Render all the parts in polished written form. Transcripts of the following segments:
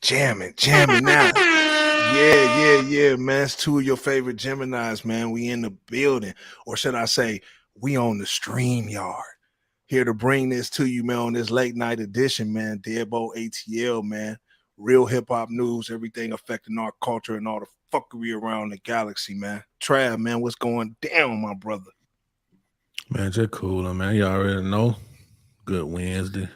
Jamming now. Yeah, man. It's two of your favorite Geminis, man. We in the building. Or should I say, we on the stream yard. Here to bring this to you, man, on this late night edition, man. DeadBolt ATL, man. Real hip-hop news, everything affecting our culture and all the fuckery around the galaxy, man. Trav, man, what's going down, my brother? Man, just cool, man. You already know. Good Wednesday.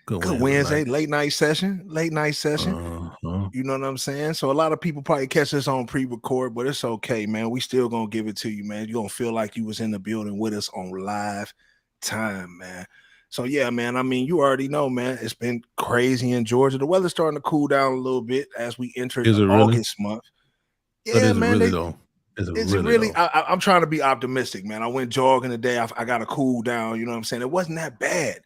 Good Wednesday, late night session. You know what I'm saying? So a lot of people probably catch this on pre-record, but it's okay, man. We still gonna give it to you, man. You're gonna feel like you was in the building with us on live time, man. So yeah, man. I mean, you already know, man. It's been crazy in Georgia. The weather's starting to cool down a little bit as we enter August month. Yeah, man. Is it really? I'm trying to be optimistic, man. I went jogging today. I got to cool down. You know what I'm saying? It wasn't that bad.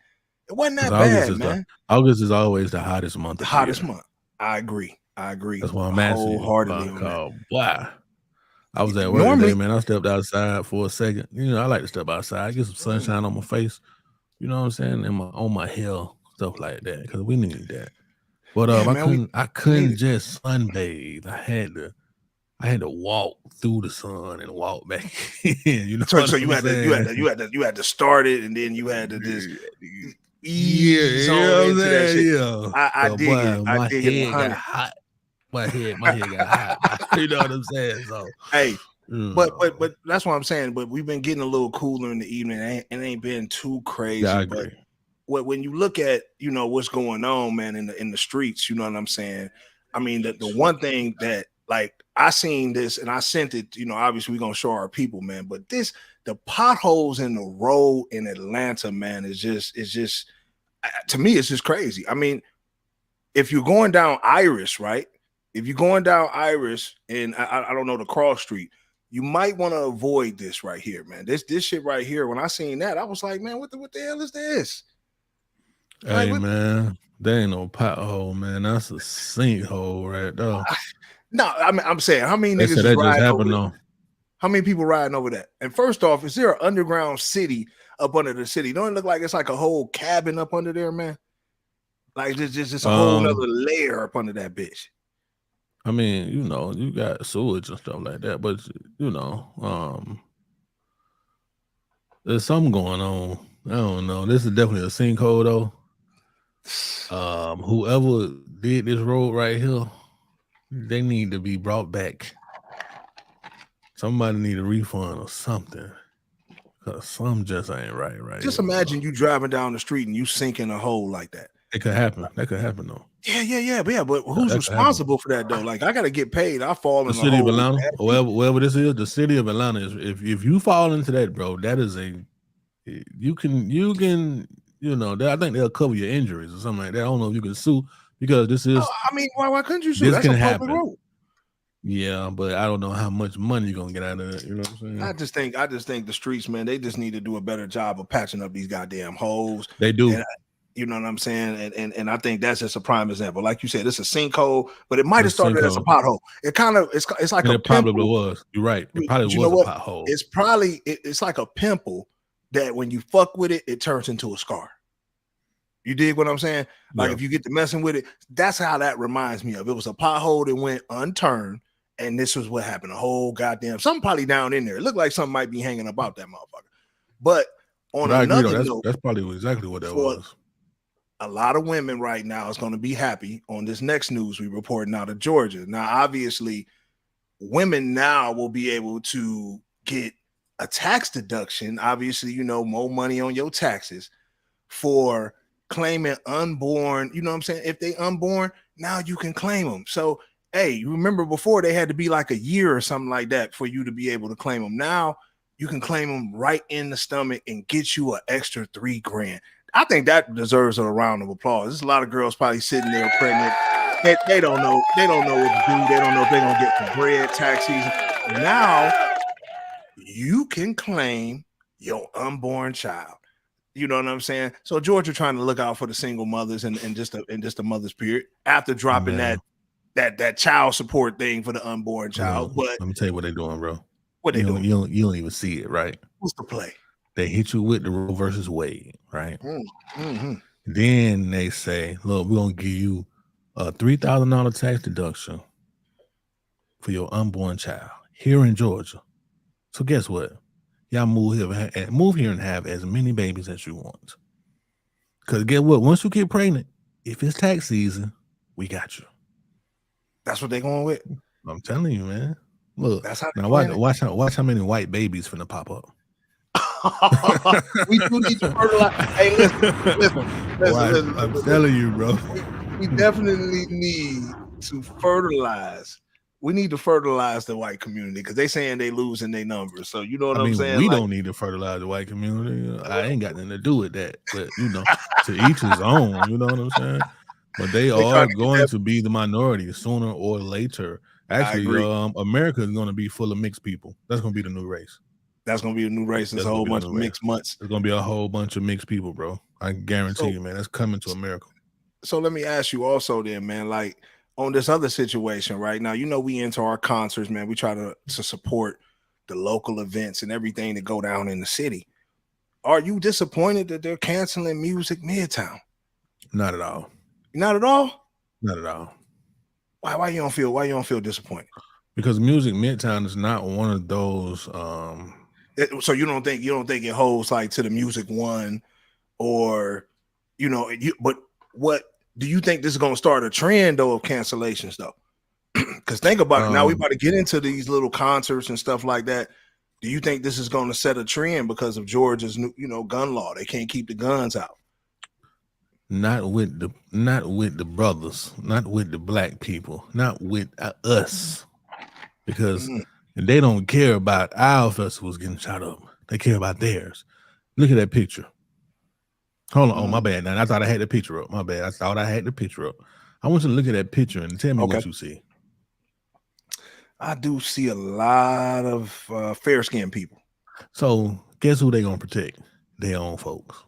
It wasn't that bad, man. August is always the hottest month. The hottest month. I agree. That's why I'm asking wholeheartedly on that. Wow. I was at work today, man. I stepped outside for a second. You know, I like to step outside, get some sunshine on my face. You know what I'm saying? And on my hair, stuff like that, because we need that. But I couldn't just sunbathe. I had to walk through the sun and walk back in. You know, so you had to start it, and then you had to just ease on into that shit. Yeah. I dig it. My head got hot. My head got hot. You know what I'm saying? So hey, but that's what I'm saying. But we've been getting a little cooler in the evening. It ain't been too crazy. Yeah, I agree. But when you look at what's going on, man, in the streets, you know what I'm saying? I mean, the one thing that I seen this and I sent it, obviously we're gonna show our people, man. But the potholes in the road in Atlanta, man, is just to me, it's just crazy. I mean, if you're going down Iris, right? If you're going down Iris and I don't know, the cross street, you might want to avoid this right here, man. This shit right here. When I seen that, I was like, man, what the hell is this? Hey, man, there ain't no pothole, man. That's a sinkhole right there. No, I mean, I'm saying, how many niggas is riding over that? How many people riding over that? And first off, is there an underground city up under the city? Don't it look like it's like a whole cabin up under there, man? Like just a whole other layer up under that bitch. I mean, you got sewage and stuff like that, but there's something going on. I don't know. This is definitely a sinkhole though. Whoever did this road right here, they need to be brought back. Somebody need a refund or something. Cause some just ain't right. Just imagine you driving down the street and you sink in a hole like that. It could happen. That could happen though. Yeah. But who's responsible for that though? Like, I gotta get paid. I fall in the city of Atlanta, wherever this is. The city of Atlanta is. If you fall into that, bro, that is you can. I think they'll cover your injuries or something like that. I don't know if you can sue because this is. I mean, why couldn't you sue? This can happen. Road. Yeah, but I don't know how much money you're gonna get out of it. You know what I'm saying? I just think the streets, man, they just need to do a better job of patching up these goddamn holes. They do. And, you know what I'm saying? And I think that's just a prime example. Like you said, it's a sinkhole, but it might have started as a pothole. It kind of it's like it probably was. You're right. It probably was a pothole. It's probably it's like a pimple that when you fuck with it, it turns into a scar. You dig what I'm saying? Like if you get to messing with it, that's how that reminds me of. It was a pothole that went unturned, and this was what happened. A whole goddamn something probably down in there. It looked like something might be hanging about that motherfucker. But on another note, that's probably exactly what that was. A lot of women right now is going to be happy on this next news we reporting out of Georgia. Now, obviously, women now will be able to get a tax deduction. Obviously, more money on your taxes for claiming unborn. You know what I'm saying? If they unborn, now you can claim them. So, hey, you remember before they had to be like a year or something like that for you to be able to claim them. Now you can claim them right in the stomach and get you an extra $3,000. I think that deserves a round of applause. There's a lot of girls probably sitting there pregnant. They don't know. They don't know what to do. They don't know if they're gonna get some bread tax season. Now you can claim your unborn child. You know what I'm saying? So Georgia trying to look out for the single mothers and just a mother's period after dropping that child support thing for the unborn child. But let me tell you what they're doing, bro. What they doing? You don't even see it, right? What's the play? They hit you with the Roe versus Wade, right? Mm-hmm. Then they say, look, we're going to give you a $3,000 tax deduction for your unborn child here in Georgia. So guess what? Y'all move here and have as many babies as you want. Because get what? Once you get pregnant, if it's tax season, we got you. That's what they're going with. I'm telling you, man. Look, that's how now watch how many white babies finna pop up. We do need to fertilize. Hey, listen. I'm telling you, bro. We definitely need to fertilize. We need to fertilize the white community because they saying they losing their numbers. So you know what I'm saying? We don't need to fertilize the white community. I ain't got nothing to do with that. But to each his own. You know what I'm saying? But they are going to be the minority sooner or later. Actually, America is going to be full of mixed people. That's going to be the new race. That's going to be a new race. It's a whole bunch of mixed mutts. There's going to be a whole bunch of mixed people, bro. I guarantee you, man. That's coming to America. So let me ask you also then, man, like on this other situation right now, we into our concerts, man. We try to support the local events and everything that go down in the city. Are you disappointed that they're canceling Music Midtown? Not at all. Not at all? Not at all. Why you don't feel disappointed? Because Music Midtown is not one of those so you don't think it holds like to the Music One or but what do you think this is going to start a trend though of cancellations though? Because think about it. Now we about to get into these little concerts and stuff like that. Do you think this is going to set a trend because of Georgia's new, gun law? They can't keep the guns out. Not with the brothers, not with the black people, not with us, because they don't care about our festivals getting shot up. They care about theirs. Look at that picture. Hold on. Oh, my bad. Now I thought I had the picture up. My bad. I thought I had the picture up. I want you to look at that picture and tell me what you see. I do see a lot of fair-skinned people. So guess who they gonna protect? Their own folks.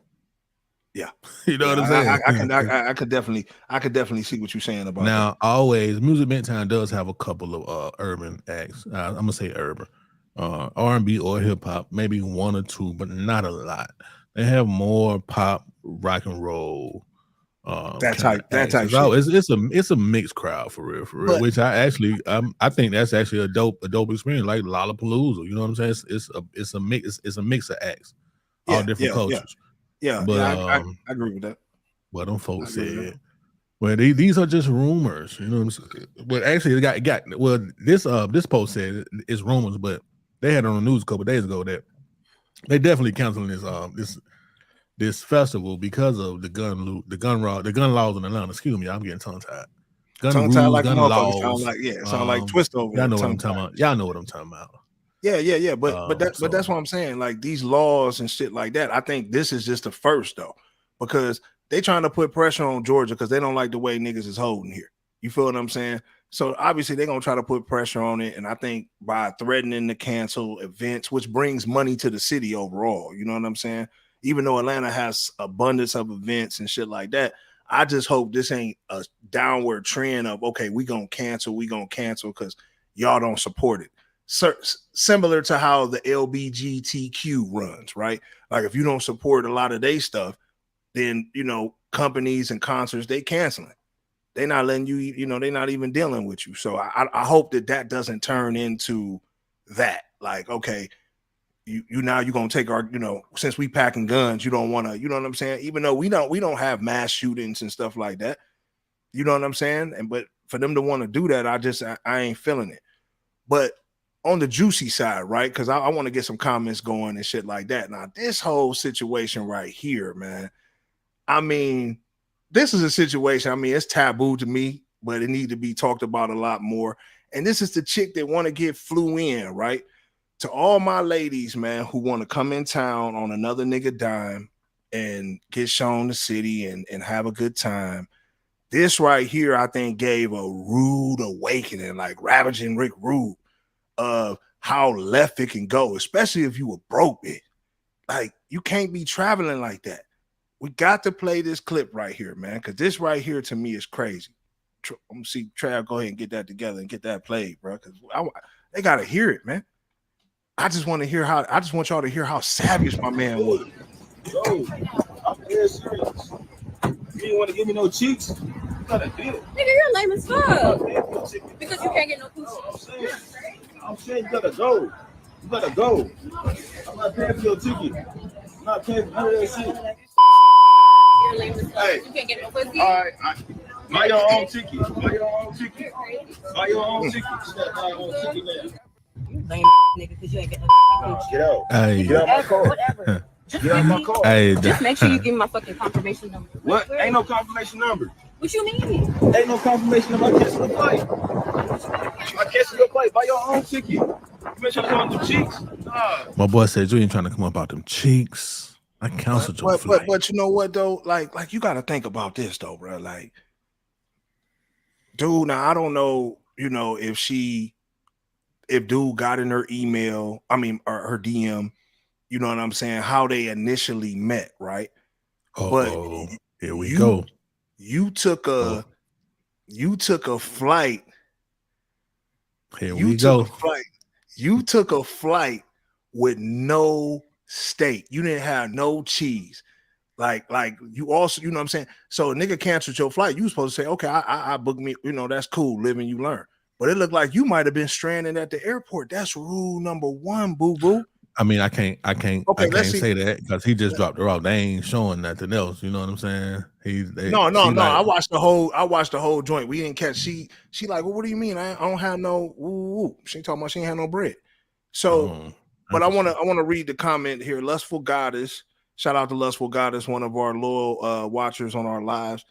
Yeah, what I'm saying. I could definitely see what you're saying about now. That. Always, Music Midtown does have a couple of urban acts. I'm gonna say urban, R&B or hip hop, maybe one or two, but not a lot. They have more pop, rock and roll. That type shit. It's a mixed crowd for real. But, which I think that's actually a dope experience, like Lollapalooza. You know what I'm saying? It's a mix of acts, all different cultures. Yeah, but I agree with that. Well, them folks said, well, these are just rumors. You know what I'm saying? But actually, this post said it's rumors, but they had it on the news a couple of days ago that they definitely canceling this festival because of the gun laws in Atlanta. Excuse me, I'm getting tongue tied. Gun laws. Sound like twist over. Y'all know what I'm talking about. Y'all know what I'm talking about. Yeah. But that's what I'm saying. Like these laws and shit like that. I think this is just the first though, because they trying to put pressure on Georgia because they don't like the way niggas is holding here. You feel what I'm saying? So obviously they're gonna try to put pressure on it, and I think by threatening to cancel events, which brings money to the city overall. You know what I'm saying? Even though Atlanta has abundance of events and shit like that, I just hope this ain't a downward trend of okay, we gonna cancel because y'all don't support it. Similar to how the LGBTQ runs, right? Like if you don't support a lot of their stuff, then companies and concerts they canceling. They're not letting you, they're not even dealing with you. So I hope that doesn't turn into that. Like, okay, you're gonna take our, since we packing guns, you don't want to, you know what I'm saying? Even though we don't have mass shootings and stuff like that, you know what I'm saying? But for them to want to do that, I ain't feeling it. But on the juicy side, right? Because I want to get some comments going and shit like that. Now, this whole situation right here, man. I mean, this is a situation. I mean, it's taboo to me, but it needs to be talked about a lot more. And this is the chick that want to get flew in, right? To all my ladies, man, who want to come in town on another nigga dime and get shown the city and have a good time. This right here, I think, gave a rude awakening, like Ravaging Rick Rude, of how left it can go, especially if you were broke, bitch. Like, you can't be traveling like that. We got to play this clip right here, man, because this right here to me is crazy. I'm gonna see Trav go ahead and get that together and get that played, bro, because they gotta hear it, man. I just want y'all to hear how savage my man was. Yo, I'm dead serious. You didn't want to give me no cheeks? Nigga, you're lame as fuck. Because you can't get no pussy. I'm saying you gotta go. You gotta go. I'm not paying for your ticket. I'm not paying for none of that shit. You're lame as fuck. Hey. You can't get no pussy. All right. Buy your own ticket. Buy your own ticket. Buy your own ticket. You gotta buy your own ticket now. You lame nigga because you ain't getting no pussy. Get out. Hey. Get out my car. Whatever. Get out my car. Hey, just make sure you give me my fucking confirmation number. What? Ain't no confirmation number. What you mean? Ain't no confirmation number. I cancel the flight. I cancel your flight. Buy your own ticket. You make sure to come out them cheeks. My boy said you ain't trying to come up out them cheeks. I canceled your flight. But you know what though? Like you got to think about this though, bro. Like, dude, now I don't know, you know, if dude got in her email, I mean, or her DM, you know what I'm saying? How they initially met, right? But here we go. You took a flight. Here we go. You took a flight with no steak. You didn't have no cheese. Like you also, you know what I'm saying? So a nigga canceled your flight. You was supposed to say, okay, I booked me, you know, that's cool. Live and you learn. But it looked like you might have been stranded at the airport. That's rule number one, boo-boo. I mean, I can't say that because he just dropped her off. They ain't showing nothing else. You know what I'm saying? No. Like, I watched the whole joint. We didn't catch. She like, well, what do you mean? I don't have no. Woo. She talking about she ain't have no bread. So, but I want to read the comment here. Lustful Goddess. Shout out to Lustful Goddess, one of our loyal watchers on our lives.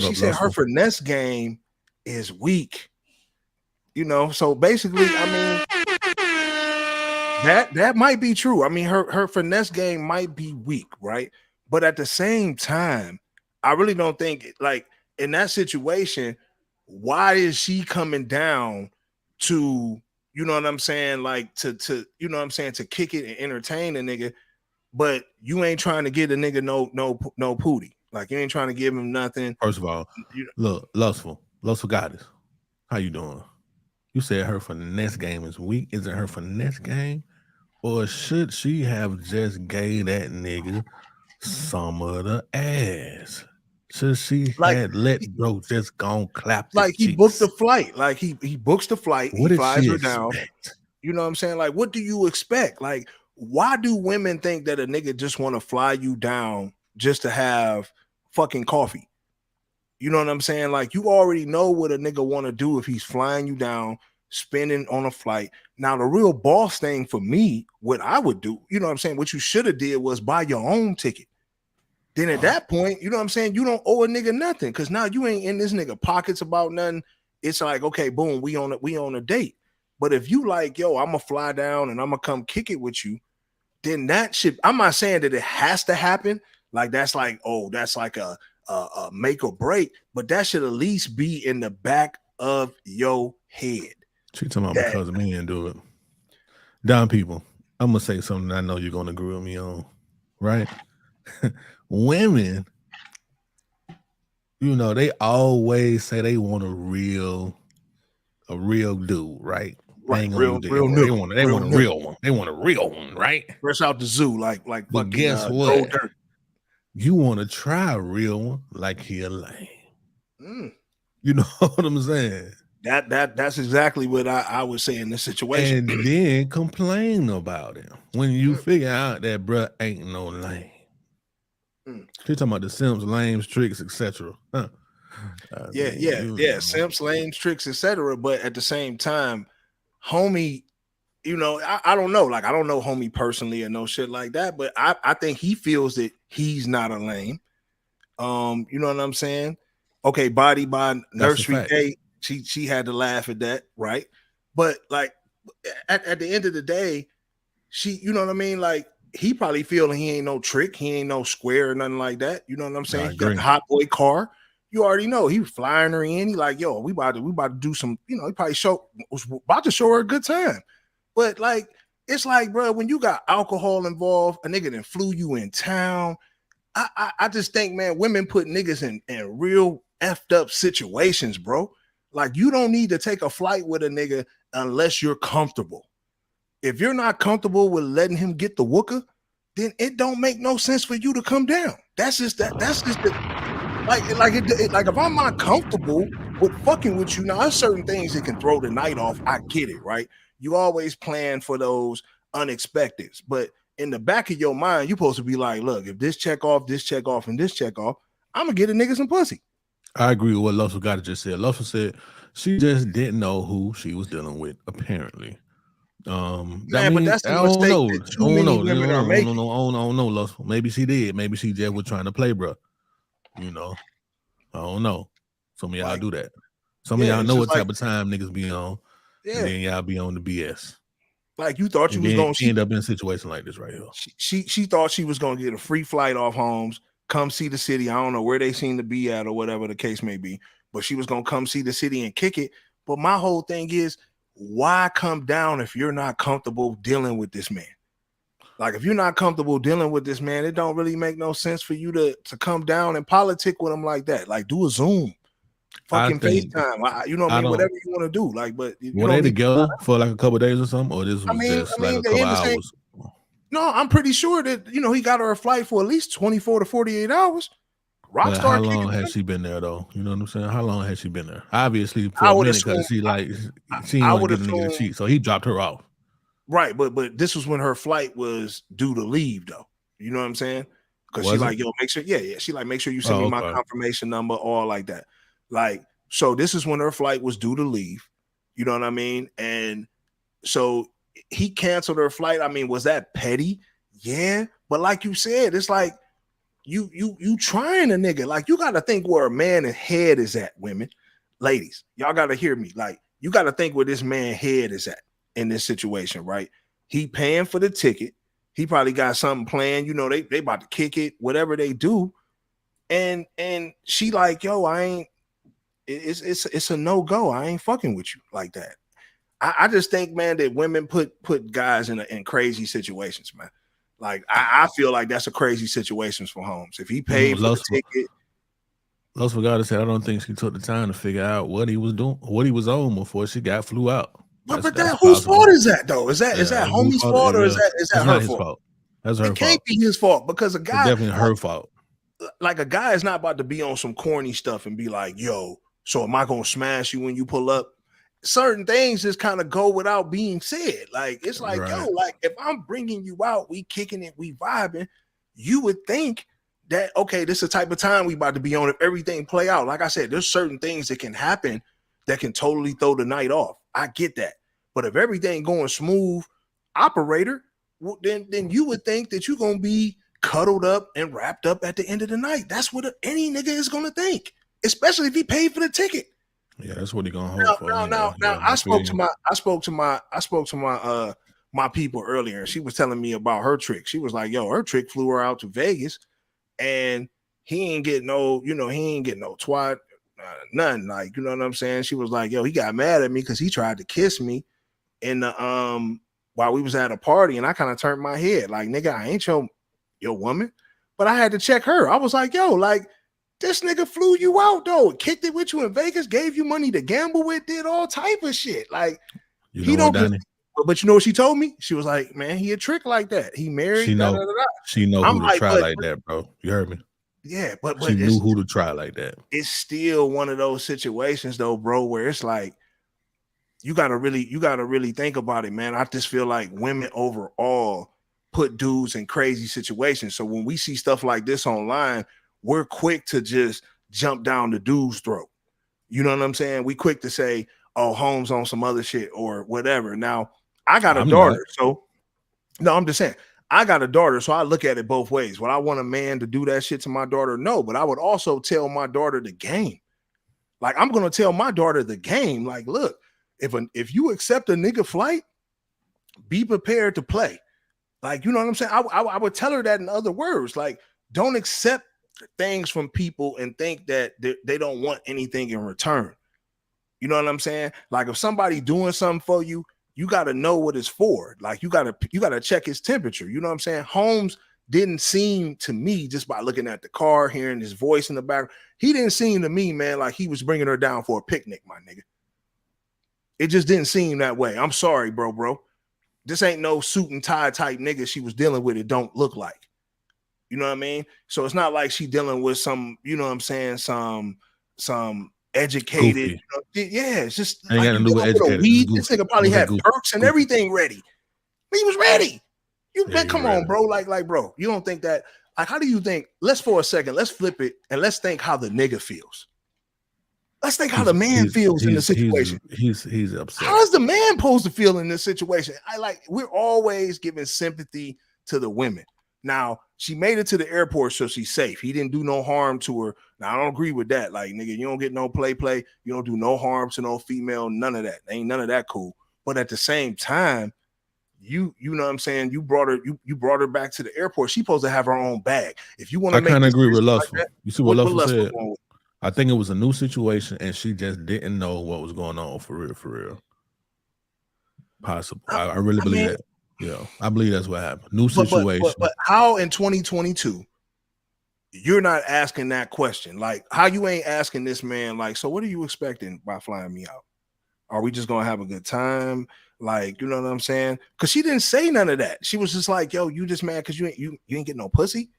She said her finesse game is weak. You know, so basically, I mean. That might be true. I mean, her finesse game might be weak, right? But at the same time, I really don't think, like, in that situation, why is she coming down to, you know what I'm saying, like to you know what I'm saying, to kick it and entertain a nigga, but you ain't trying to get a nigga no pooty. Like, you ain't trying to give him nothing. First of all, look, Lustful Goddess, how you doing? You said her finesse game is weak. Is it her finesse game? Or should she have just gave that nigga some of the ass? Should she had let bro just go clap? Like he booked the flight. Like he books the flight. What he flies her expect? down. You know what I'm saying? Like, what do you expect? Like, why do women think that a nigga just want to fly you down just to have fucking coffee? You know what I'm saying? Like, you already know what a nigga want to do if he's flying you down, spending on a flight. Now, the real boss thing for me, what I would do, you know what I'm saying, what you should have did was buy your own ticket. Then at that point, you know what I'm saying, you don't owe a nigga nothing, because now you ain't in this nigga pockets about nothing. It's like, okay, boom, we on a date. But if you like, yo, I'm gonna fly down and I'm gonna come kick it with you, then that shit, I'm not saying that it has to happen. Like, that's like, oh, that's like a make or break, but that should at least be in the back of your head. She talking about because me and do it. Down people, I'm gonna say something I know you're gonna agree with me on, right? Women, you know, they always say they want a real dude, right? Right, real they want a real one. They want a real one, right? Fresh out the zoo, like. But guess what? You want to try a real one, like he a lame. You know what I'm saying? That's exactly what I would say in this situation. And then complain about it when you figure out that bruh ain't no lame. She's talking about the simps, lames, tricks, etc. Huh? Yeah. Simps, lames, tricks, etc. But at the same time, homie, you know, I don't know. Like, I don't know homie personally or no shit like that. But I think he feels that he's not a lame. You know what I'm saying? Okay, body by nursery day. She had to laugh at that, right? But like at the end of the day, she, you know what I mean? Like, he probably feeling he ain't no trick, he ain't no square or nothing like that. You know what I'm saying? He got the hot boy car. You already know he was flying her in. He like, yo, we about to do some, you know, he probably was about to show her a good time. But like, it's like, bro, when you got alcohol involved, a nigga that flew you in town. I just think, man, women put niggas in real effed up situations, bro. Like, you don't need to take a flight with a nigga unless you're comfortable. If you're not comfortable with letting him get the wooka, then it don't make no sense for you to come down. That's just the like if I'm not comfortable with fucking with you, now there's certain things that can throw the night off. I get it, right? You always plan for those unexpecteds, but in the back of your mind, you're supposed to be like, look, if this check off, and this check off, I'm gonna get a nigga some pussy. I agree with what Luffle Gotti just said. Luffle said she just didn't know who she was dealing with, apparently. Man, I mean, but that's the I don't mistake know. that too many women are making. I don't know, Luffle. Maybe she did. Maybe she just was trying to play, bro. You know, I don't know. Some of y'all do that. Some of y'all know what type of time niggas be on, and then y'all be on the BS. Like you thought you was gonna end up in a situation like this right here. She thought she was gonna get a free flight off Holmes, come see the city. I don't know where they seem to be at or whatever the case may be, but she was gonna come see the city and kick it. But my whole thing is, why come down if you're not comfortable dealing with this man? Like if you're not comfortable dealing with this man, it don't really make no sense for you to come down and politic with him like that. Like do a Zoom, fucking FaceTime. You know what I mean? Whatever you want to do. Like, but were they together for like a couple of days or something, or this was just like a couple hours? No, I'm pretty sure that he got her a flight for at least 24 to 48 hours. Rockstar. How long has she been there though? You know what I'm saying? How long has she been there? Obviously for a minute because she didn't get a nigga cheat, so he dropped her off. Right, but this was when her flight was due to leave, though. You know what I'm saying? Because she like, yo, make sure, she like, make sure you send me my confirmation number, all like that. Like, so this is when her flight was due to leave. You know what I mean? And so he canceled her flight. I mean, was that petty? Yeah, but like you said, it's like you trying a nigga. Like you got to think where a man's head is at, women, ladies. Y'all got to hear me. Like you got to think where this man's head is at in this situation, right? He paying for the ticket. He probably got something planned. You know, they about to kick it, whatever they do. And she like, yo, I ain't. It's a no-go. I ain't fucking with you like that. I just think, man, that women put guys in crazy situations, man. Like I feel like that's a crazy situation for Holmes. If he paid for the ticket. Los Forgot said, I don't think she took the time to figure out what he was doing, what he was on before she flew out. But whose fault is that though? Is that homie's fault or is that her fault? That's her fault. It can't be his fault because a guy, it's definitely her fault. Like a guy is not about to be on some corny stuff and be like, yo, so am I gonna smash you when you pull up? Certain things just kind of go without being said. Like it's like, yo, like if I'm bringing you out, we kicking it, we vibing, you would think that, okay, this is the type of time we about to be on if everything play out. Like I said, there's certain things that can happen that can totally throw the night off. I get that. But if everything going smooth, operator, then you would think that you're going to be cuddled up and wrapped up at the end of the night. That's what any nigga is going to think, especially if he paid for the ticket. Yeah, that's what he going to hope for. Now, I spoke to my people earlier, and she was telling me about her trick. She was like, yo, her trick flew her out to Vegas, and he ain't get no twat, nothing. Like, you know what I'm saying? She was like, yo, he got mad at me because he tried to kiss me in the while we was at a party, and I kind of turned my head like, nigga, I ain't your woman. But I had to check her. I was like, yo, like this nigga flew you out though, kicked it with you in Vegas, gave you money to gamble with, did all type of shit. Like he don't but you know what she told me? She was like, man, he a trick like that. He married. She know who to try like that, bro. You heard me? Yeah, but she knew who to try like that. It's still one of those situations though, bro, where it's like you gotta really think about it, man. I just feel like women overall put dudes in crazy situations. So when we see stuff like this online, we're quick to just jump down the dude's throat. You know what I'm saying? We quick to say, oh, Holmes on some other shit or whatever. Now, I got a daughter, so no, I'm just saying, I got a daughter, so I look at it both ways. Would I want a man to do that shit to my daughter? No, but I would also tell my daughter the game. Like, I'm going to tell my daughter the game. Like, look, if you accept a nigga flight, be prepared to play. Like, you know what I'm saying? I would tell her that in other words. Like, don't accept things from people and think that they don't want anything in return. You know what I'm saying? Like, if somebody doing something for you, you got to know what it's for. Like, you got to check his temperature. You know what I'm saying? Holmes didn't seem to me, just by looking at the car, hearing his voice in the background, he didn't seem to me, man, like he was bringing her down for a picnic, my nigga. It just didn't seem that way. I'm sorry, bro. This ain't no suit and tie type nigga she was dealing with. It don't look like. You know what I mean? So it's not like she dealing with some, you know what I'm saying, some educated, you know, yeah, it's just ain't like got you to do with dealing with a educated. weed. This nigga probably had perks and everything ready. He was ready. Come on, bro. Like, bro, you don't think that? Like, how do you think? Let's for a second, let's flip it and let's think how the nigga feels. Let's think how the man feels in the situation. He's upset. How is the man supposed to feel in this situation? We're always giving sympathy to the women. Now, she made it to the airport, so she's safe. He didn't do no harm to her. Now, I don't agree with that. Like, nigga, you don't get no play. You don't do no harm to no female. None of that. Ain't none of that cool. But at the same time, you know what I'm saying? You brought her back to the airport. She's supposed to have her own bag. If you want to, I kind of agree with Lustful. Like you see what Lustful said? I think it was a new situation, and she just didn't know what was going on for real. Possible. I really believe that. Yeah, I believe that's what happened. New situation. But how in 2022 you're not asking that question? Like, how you ain't asking this man, like, so what are you expecting by flying me out? Are we just gonna have a good time? Like, you know what I'm saying? Because she didn't say none of that. She was just like, yo, you just mad because you ain't get no pussy.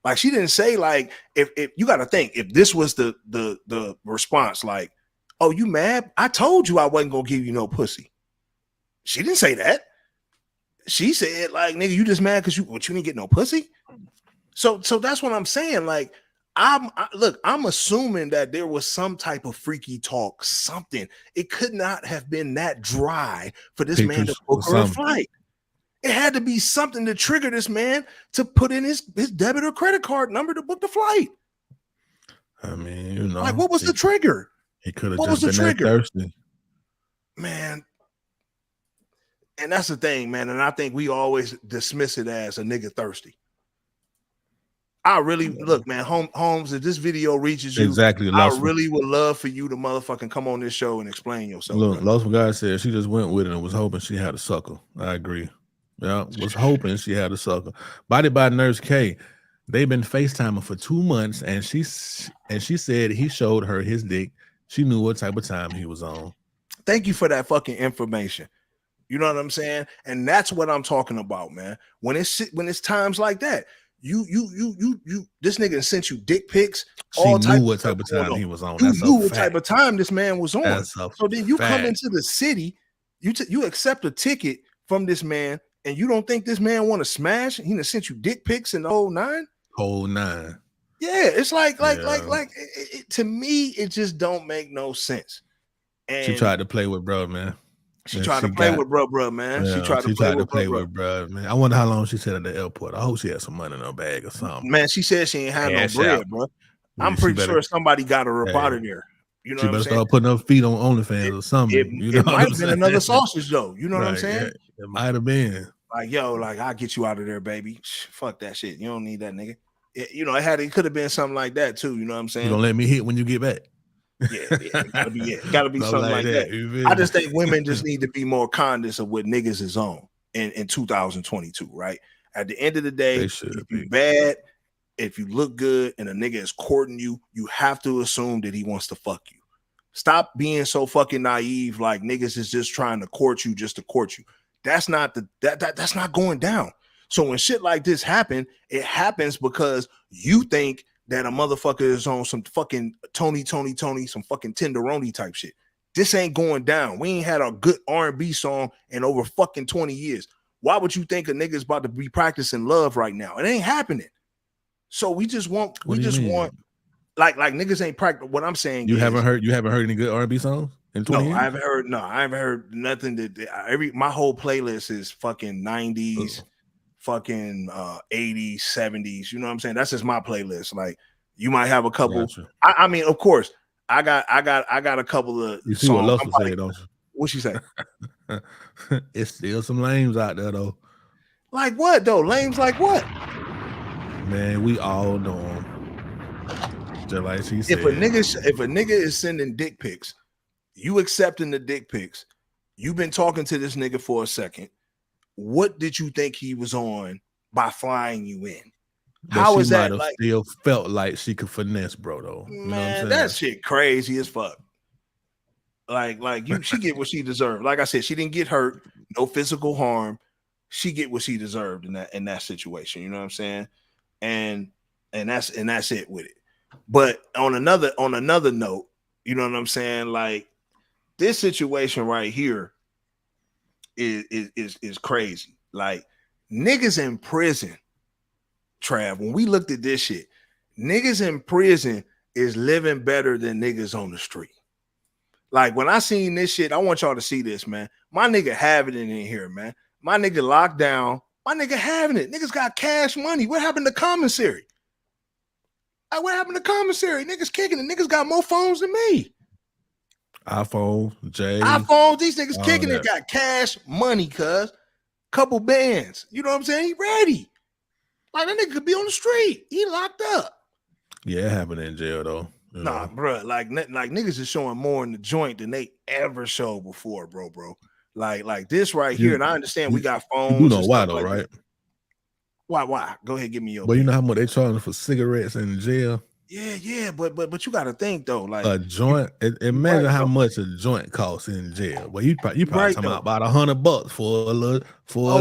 Like, she didn't say, like, if you got to think, if this was the response, like, oh, you mad? I told you I wasn't gonna give you no pussy. She didn't say that. She said, like, nigga, you just mad because you didn't get no pussy. So that's what I'm saying. Like, I'm assuming that there was some type of freaky talk, something. It could not have been that dry for this man to book her a flight. It had to be something to trigger this man to put in his debit or credit card number to book the flight. I mean, you know, like, what was the trigger? He could have just been that thirsty, man. And that's the thing, man. And I think we always dismiss it as a nigga thirsty. I really look, man. Holmes, if this video reaches you, exactly, I really would love for you to motherfucking come on this show and explain yourself. Look, Lustful guy said she just went with it and was hoping she had a sucker. I agree. Yeah, was hoping she had a sucker. Body by Nurse K. They've been FaceTiming for 2 months, and she said he showed her his dick. She knew what type of time he was on. Thank you for that fucking information. You know what I'm saying? And that's what I'm talking about, man. When it's times like that, you this nigga sent you dick pics. She knew what type of time he was on. You knew what type of time this man was on. So then you come into the city, you accept a ticket from this man, and you don't think this man want to smash? He done sent you dick pics in the whole nine. Yeah, it's like to me, it just don't make no sense. And she tried to play with bro, man. She tried to play with bro, man. Yeah, she tried to play with bro, man. I wonder how long she said at the airport. I hope she had some money in her bag or something. Man, she said she ain't had no bread, bro. I'm pretty sure somebody got her up out of there. You know what I'm saying? She better start putting her feet on OnlyFans or something. It might have been another sausage, though. You know what I'm saying? Yeah, it might have been. Like, yo, like, I'll get you out of there, baby. Fuck that shit. You don't need that nigga. It could have been something like that, too. You know what I'm saying? You don't let me hit when you get back. Yeah, it gotta be something like that. I just think women just need to be more conscious of what niggas is on in 2022, right? At the end of the day, if you bad, if you look good and a nigga is courting you, you have to assume that he wants to fuck you. Stop being so fucking naive, like niggas is just trying to court you just to court you. That's not that's not going down. So when shit like this happen, it happens because you think that a motherfucker is on some fucking Tony, some fucking Tenderoni type shit. This ain't going down. We ain't had a good R&B song in over fucking 20 years. Why would you think a nigga's about to be practicing love right now? It ain't happening. So we just want like niggas ain't practice. What I'm saying, you haven't heard any good R&B songs in 20 years? I haven't heard nothing that my whole playlist is fucking 90s. Fucking 80s, 70s, you know what I'm saying? That's just my playlist. Like, you might have a couple. Gotcha. I mean, of course, I got a couple of. You see songs. What Lustful say, don't you? What she say? It's still some lames out there though. Like what though? Lames like what? Man, we all know them. Just like she said. If a nigga is sending dick pics, you accepting the dick pics. You've been talking to this nigga for a second. What did you think he was on by flying you in? How is that? Like, still felt like she could finesse, bro. Though, you man, that shit crazy as fuck. She get what she deserved. Like I said, she didn't get hurt, no physical harm. She get what she deserved in that situation. You know what I'm saying? and that's it with it. But on another note, you know what I'm saying? Like this situation right here is crazy. Like niggas in prison, Trav, when we looked at this shit, niggas in prison is living better than niggas on the street. Like when I seen this shit, I want y'all to see this, man. My nigga having it in here, man. My nigga locked down. My nigga having it. Niggas got cash money. What happened to commissary? Like, what happened to commissary? Niggas kicking it. Niggas got more phones than me. iPhones, these niggas kicking it, got cash money, cuz. Couple bands. You know what I'm saying? He ready. Like that nigga could be on the street. He locked up. Yeah, it happened in jail though. Nah, bro. Like niggas is showing more in the joint than they ever showed before, bro. Like this right here, and I understand we got phones. You know why though, right? Why? Go ahead, give me your. Well, you know how much they charging for cigarettes in jail? Yeah, but you got to think though, like a joint. Imagine right, how much a joint costs in jail. Well, you probably right, talking about $100 for a little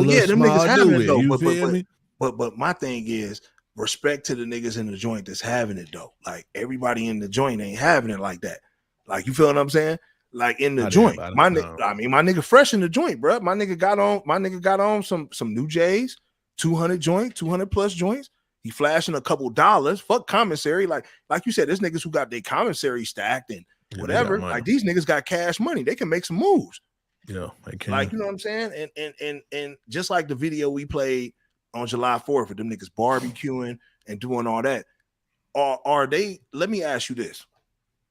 yeah, them niggas having it though. You feel me? But my thing is respect to the niggas in the joint that's having it though. Like everybody in the joint ain't having it like that. Like you feel what I'm saying? Like in the joint, my nigga fresh in the joint, bro. My nigga got on some new J's, 200 joint, 200 plus joints. He flashing a couple dollars. Fuck commissary. Like you said, there's niggas who got their commissary stacked and whatever. Like these niggas got cash money. They can make some moves. Yeah, they can. Like, you know what I'm saying? And just like the video we played on July 4th with them niggas barbecuing and doing all that. Are they, let me ask you this.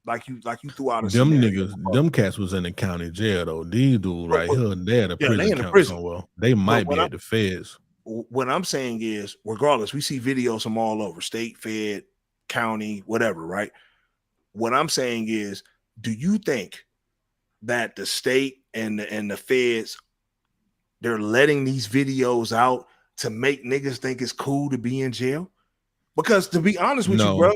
Like you threw out a them scenario. Niggas, them cats was in the county jail though. These dudes right here, they're the prison. They in the prison. Somewhere. They might be at the feds. What I'm saying is, regardless, we see videos from all over, state, fed, county, whatever, right? What I'm saying is, do you think that the state and the feds, they're letting these videos out to make niggas think it's cool to be in jail? Because to be honest with you, bro,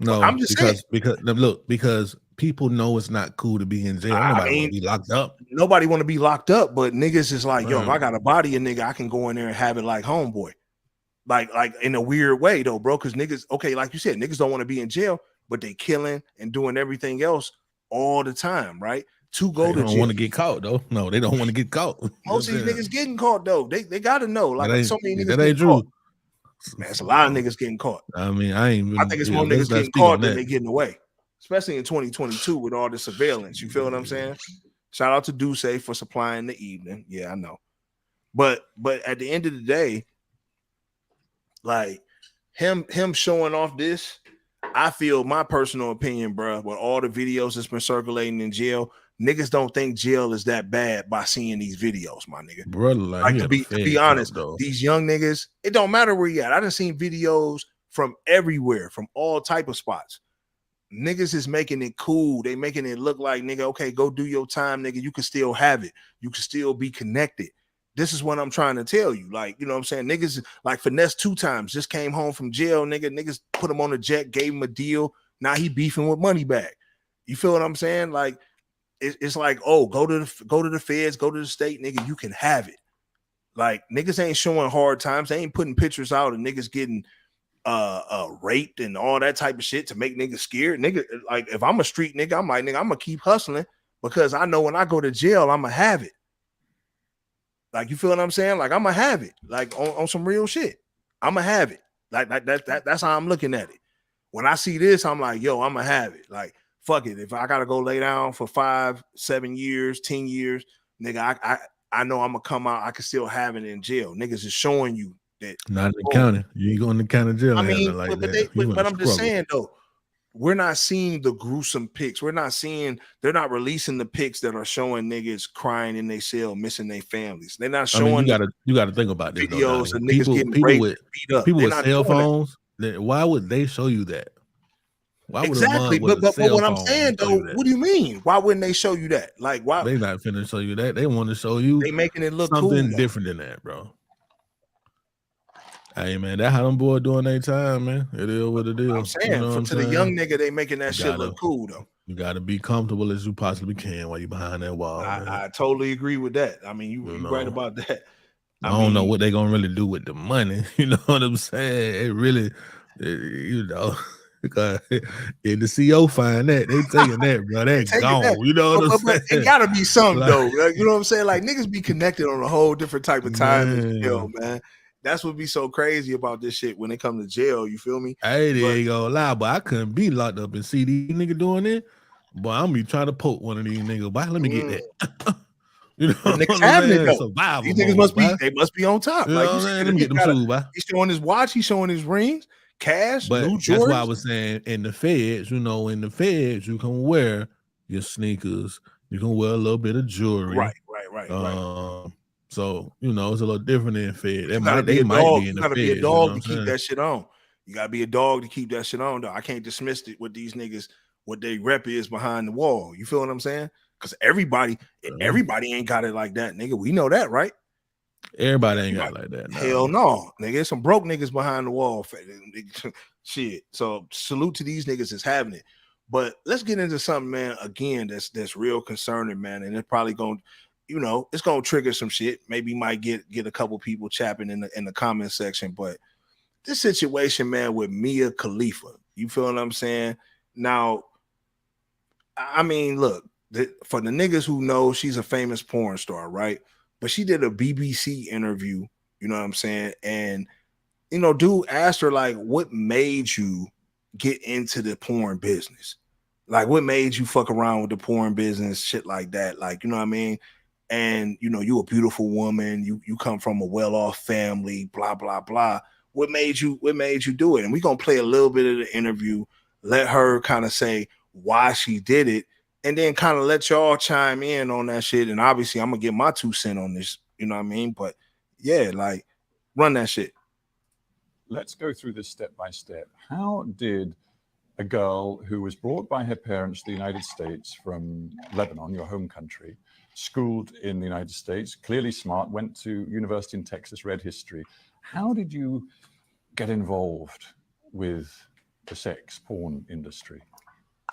no, I'm just saying. Because people know it's not cool to be in jail. Nobody want to be locked up. Nobody want to be locked up, but niggas is like, yo, if I got a body a nigga, I can go in there and have it like homeboy. Like in a weird way though, bro. Cause niggas, okay, like you said, niggas don't want to be in jail, but they killing and doing everything else all the time, right? To go to jail. They don't want to get caught though. No, they don't want to get caught. Most of these niggas getting caught though. They gotta know. Like so many niggas that ain't true. Caught. Man, it's a lot of niggas getting caught. I mean, I think it's more niggas getting caught than they getting away. Especially in 2022 with all the surveillance. You feel what I'm saying? Shout out to Duce for supplying the evening. Yeah, I know. But at the end of the day, like him showing off this, I feel, my personal opinion, bro, with all the videos that's been circulating in jail, niggas don't think jail is that bad by seeing these videos, my nigga. Brother, like to be honest, though, these young niggas, it don't matter where you at. I done seen videos from everywhere, from all type of spots. Niggas is making it cool. They making it look like, nigga, okay, go do your time, nigga. You can still have it. You can still be connected. This is what I'm trying to tell you. Like, you know what I'm saying? Niggas like Finesse 2 times, just came home from jail, nigga. Niggas put him on a jet, gave him a deal. Now he beefing with Moneybag. You feel what I'm saying? Like, it's like, oh, go to the feds, go to the state, nigga. You can have it. Like, niggas ain't showing hard times. They ain't putting pictures out of niggas getting raped and all that type of shit to make niggas scared. Nigga, like, if I'm a street nigga, I'm like, nigga, I'm gonna keep hustling because I know when I go to jail, I'm gonna have it. Like, you feel what I'm saying? Like, I'm gonna have it. Like, on some real shit, I'm gonna have it. Like that's how I'm looking at it. When I see this, I'm like, yo, I'm gonna have it. Like, fuck it. If I gotta go lay down for 5, 7 years, 10 years, nigga, I know I'm gonna come out. I can still have it in jail. Niggas is showing you that. Not in the county. You ain't going to county jail. I mean, like but I'm just saying though, we're not seeing the gruesome pics. We're not seeing. They're not releasing the pics that are showing niggas crying in their cell, missing their families. They're not showing. I mean, you got to think about this. Videos of niggas getting raped, beat up. People with cell phones. Why would they show you that? Why exactly, but what I'm saying though, what do you mean? Why wouldn't they show you that? Like, why they not finna show you that? They want to show you. They making it look something cool, different than that, bro. Hey man, that's how them boys doing their time, man. It is what it is. I'm saying, you know to the young nigga, they making that shit look cool though. You got to be comfortable as you possibly can while you behind that wall. I totally agree with that. I mean, you're right about that. I don't know what they're gonna really do with the money. You know what I'm saying? It really, you know, because if the CO find that, they taking that, bro. They gone. That. You know what I'm saying? It gotta be something though. You know what I'm saying? Like niggas be connected on a whole different type of time in jail, man. That's what be so crazy about this shit when it comes to jail. You feel me? I ain't gonna lie, but I couldn't be locked up and see these niggas doing it. But I'm be trying to poke one of these niggas. But let me get that. You know what I'm saying? Survival these niggas must be on top. You like know you said, let me get them too, bro. He's showing his watch, he's showing his rings, cash, but new Jordans. That's why I was saying in the feds, you know, in the feds, you can wear your sneakers, you can wear a little bit of jewelry. Right. So, you know, it's a little different in fed. They might be in the feds. Be a dog to keep that shit on. You gotta be a dog to keep that shit on, though. I can't dismiss it with these niggas, what they rep is behind the wall. You feel what I'm saying? Because everybody ain't got it like that, nigga. We know that, right? Everybody ain't got it like that. No. Hell no, nigga. There's some broke niggas behind the wall. Shit. So salute to these niggas that's having it. But let's get into something, man. Again, that's real concerning, man. And it's probably gonna, you know, it's gonna trigger some shit. Maybe might get a couple people chapping in the comment section. But this situation, man, with Mia Khalifa, you feel what I'm saying? Now, I mean, look. For the niggas who know, she's a famous porn star, right? But she did a BBC interview, you know what I'm saying? And, you know, dude asked her, like, what made you get into the porn business? Like, what made you fuck around with the porn business, shit like that? Like, you know what I mean? And, you know, you a beautiful woman. You come from a well-off family, blah, blah, blah. What made you do it? And we're going to play a little bit of the interview, let her kind of say why she did it, and then kind of let y'all chime in on that shit. And obviously, I'm going to get my 2 cents on this. You know what I mean? But, yeah, like, run that shit. Let's go through this step by step. How did a girl who was brought by her parents to the United States from Lebanon, your home country, schooled in the United States, clearly smart, went to university in Texas, read history. How did you get involved with the sex porn industry?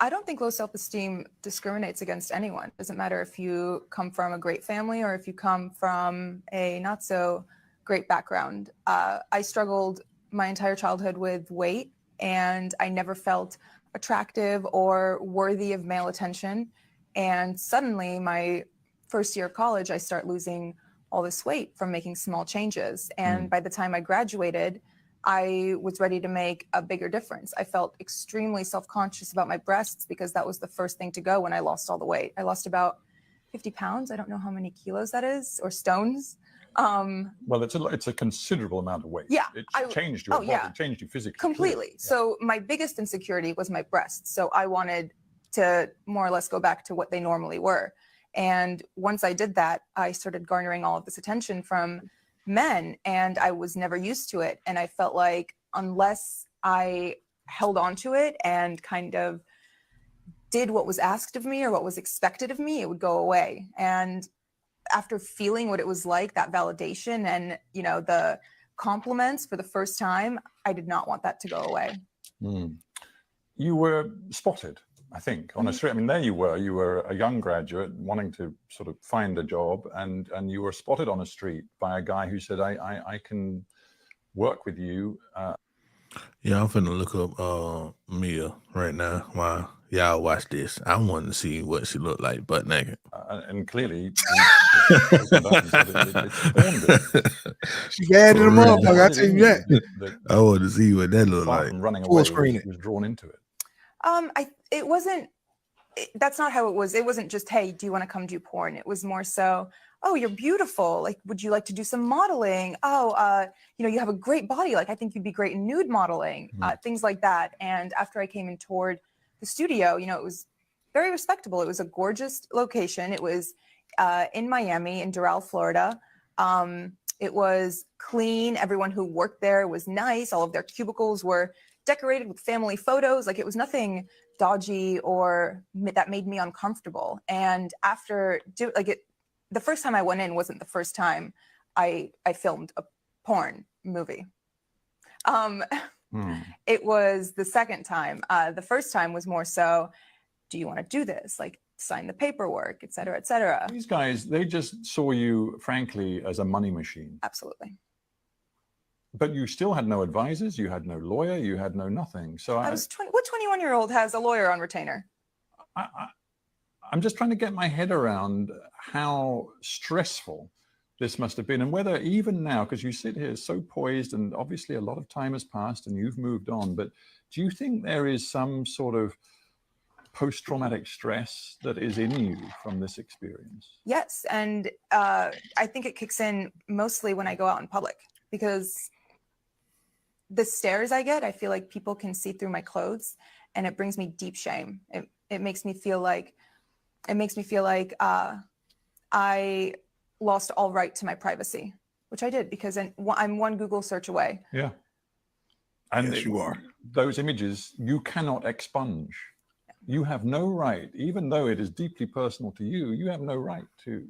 I don't think low self-esteem discriminates against anyone. It doesn't matter if you come from a great family or if you come from a not so great background. I struggled my entire childhood with weight, and I never felt attractive or worthy of male attention. And suddenly, my first year of college, I start losing all this weight from making small changes. And by the time I graduated, I was ready to make a bigger difference. I felt extremely self-conscious about my breasts because that was the first thing to go when I lost all the weight. I lost about 50 pounds. I don't know how many kilos that is, or stones. Well, it's a considerable amount of weight. Yeah. It changed your body, it changed you physically. Completely. Yeah. So my biggest insecurity was my breasts. So I wanted to more or less go back to what they normally were. And once I did that, I started garnering all of this attention from men, and I was never used to it. And I felt like unless I held on to it and kind of did what was asked of me or what was expected of me, it would go away. And after feeling what it was like, that validation and, you know, the compliments for the first time, I did not want that to go away. You were spotted, I think, on a street. I mean, there you were a young graduate wanting to sort of find a job, and you were spotted on a street by a guy who said, I can work with you. Yeah, I'm finna look up Mia right now. Wow. Y'all watch this. I want to see what she looked like butt naked. And clearly, she bad in the motherfucker. I tell you that. I want to see what that looked like. Running away, he was drawn into it. It wasn't. That's not how it was. It wasn't just, hey, do you want to come do porn? It was more so, oh, you're beautiful. Like, would you like to do some modeling? Oh, you know, you have a great body. Like, I think you'd be great in nude modeling, things like that. And after I came and toured the studio, you know, it was very respectable. It was a gorgeous location. It was in Miami, in Doral, Florida. It was clean. Everyone who worked there was nice. All of their cubicles were decorated with family photos. Like, it was nothing dodgy or that made me uncomfortable. And after the first time I went in wasn't the first time I filmed a porn movie. It was the second time. The first time was more so, do you want to do this? Like, sign the paperwork, et cetera, et cetera. These guys, they just saw you, frankly, as a money machine. Absolutely. But you still had no advisors, you had no lawyer, you had no nothing. So I was 20. What 21-year-old has a lawyer on retainer? I'm just trying to get my head around how stressful this must have been, and whether even now, because you sit here so poised, and obviously a lot of time has passed and you've moved on, but do you think there is some sort of post-traumatic stress that is in you from this experience? Yes, and I think it kicks in mostly when I go out in public, because the stares I get, I feel like people can see through my clothes, and it brings me deep shame. It makes me feel like I lost all right to my privacy, which I did, because I'm one Google search away. Yeah. And yes, you are. Those images you cannot expunge. You have no right, even though it is deeply personal to you, you have no right to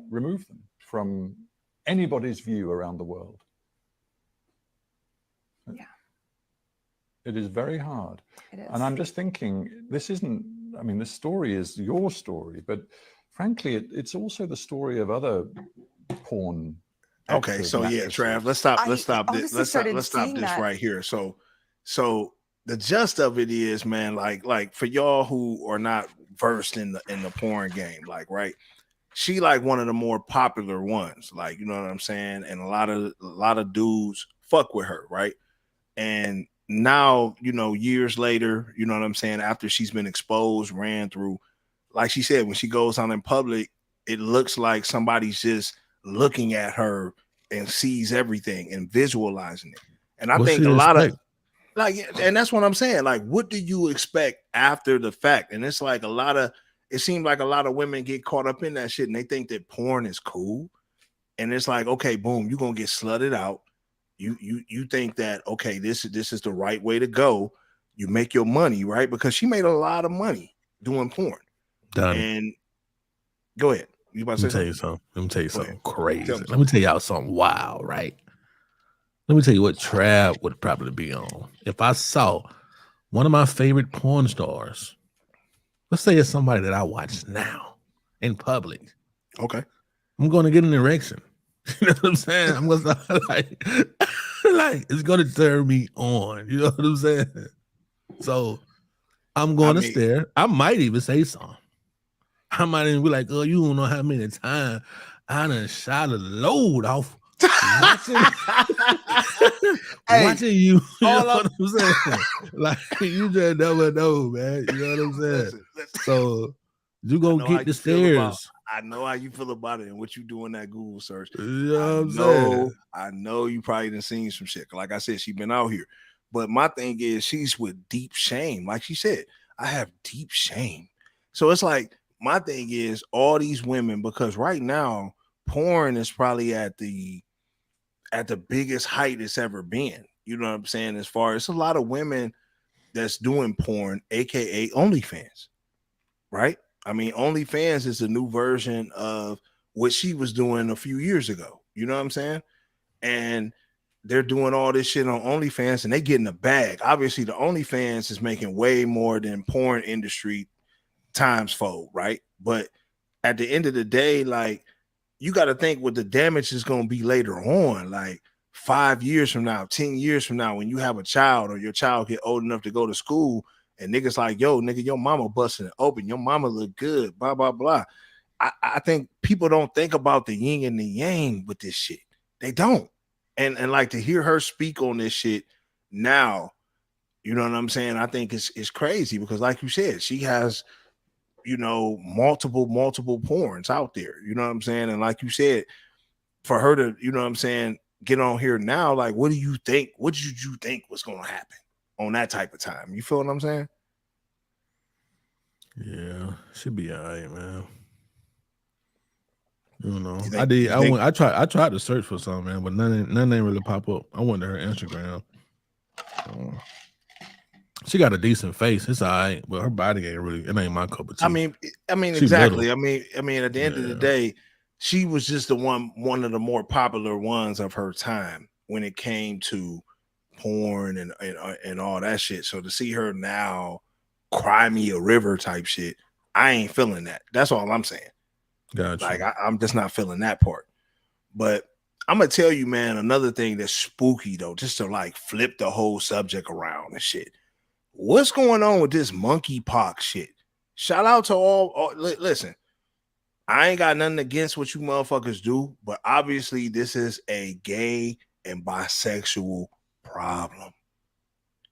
remove them from anybody's view around the world. Yeah. It is very hard. It is. And I'm just thinking, this isn't, I mean, this story is your story, but frankly, it's also the story of other porn. Okay, so yeah, Trav, let's stop this right here. So the gist of it is, man, like for y'all who are not versed in the porn game, like, right, she like one of the more popular ones, like, you know what I'm saying, and a lot of dudes fuck with her, right? And now, you know, years later, you know what I'm saying, after she's been exposed, ran through, like she said, when she goes on in public, it looks like somebody's just looking at her and sees everything and visualizing it. And I think a lot of, like, and that's what I'm saying. Like, what do you expect after the fact? And it's like it seems like a lot of women get caught up in that shit, and they think that porn is cool. And it's like, okay, boom, you're gonna get slutted out. You think that, okay, this is the right way to go. You make your money, right? Because she made a lot of money doing porn. Done. And go ahead. You about to say Let me tell you something crazy. Tell me. Let me tell y'all something wild, right? Let me tell you what Trav would probably be on. If I saw one of my favorite porn stars, let's say it's somebody that I watch now in public. Okay. I'm going to get an erection. You know what I'm saying? I'm going to like it's going to turn me on. You know what I'm saying? So I'm going to stare. I might even say something. I might even be like, oh, you don't know how many times I done shot a load off watching you. You know what I'm saying? Like, you just never know, man. You know what I'm saying? Listen. So you gonna get the stairs. I know how you feel about it and what you do in that Google search. You know what I'm saying? I know you probably done seen some shit. Like I said, she been out here. But my thing is, she's with deep shame. Like she said, I have deep shame. So it's like, my thing is all these women, because right now porn is probably at the biggest height it's ever been. You know what I'm saying? As far as a lot of women that's doing porn, aka OnlyFans, right? I mean, OnlyFans is a new version of what she was doing a few years ago. You know what I'm saying? And they're doing all this shit on OnlyFans and they getting a bag. Obviously, the OnlyFans is making way more than porn industry times fold, right? But at the end of the day, like, you got to think what the damage is going to be later on, like 5 years from now, 10 years from now, when you have a child or your child get old enough to go to school and niggas like, yo, nigga, your mama busting it open, your mama look good, blah, blah, blah. I think people don't think about the yin and the yang with this shit. They don't. And like, to hear her speak on this shit now, you know what I'm saying? I think it's crazy because, like you said, she has, you know, multiple porns out there, you know what I'm saying? And like you said, for her to, you know what I'm saying, get on here now, like, what do you think? What did you think was going to happen on that type of time? You feel what I'm saying? Yeah, should be all right, man. You know, I tried to search for something, man, but none ain't really pop up. I went to her Instagram. She got a decent face. It's all right, but her body ain't really. It ain't my cup of tea. I mean, exactly. Little. I mean, at the end of the day, she was just one of the more popular ones of her time when it came to porn and all that shit. So to see her now, cry me a river type shit, I ain't feeling that. That's all I'm saying. Gotcha. Like I'm just not feeling that part. But I'm gonna tell you, man, another thing that's spooky though, just to like flip the whole subject around and shit. What's going on with this monkeypox shit? Shout out to all listen, I ain't got nothing against what you motherfuckers do, but obviously this is a gay and bisexual problem.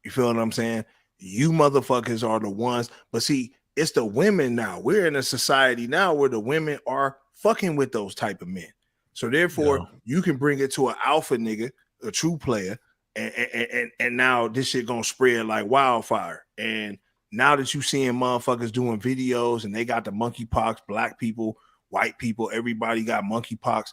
You feel what I'm saying? You motherfuckers are the ones, but see, it's the women now. We're in a society now where the women are fucking with those type of men. So therefore, you can bring it to an alpha nigga, a true player, and now this shit gonna spread like wildfire. And now that you seeing motherfuckers doing videos and they got the monkeypox, black people, white people, everybody got monkeypox.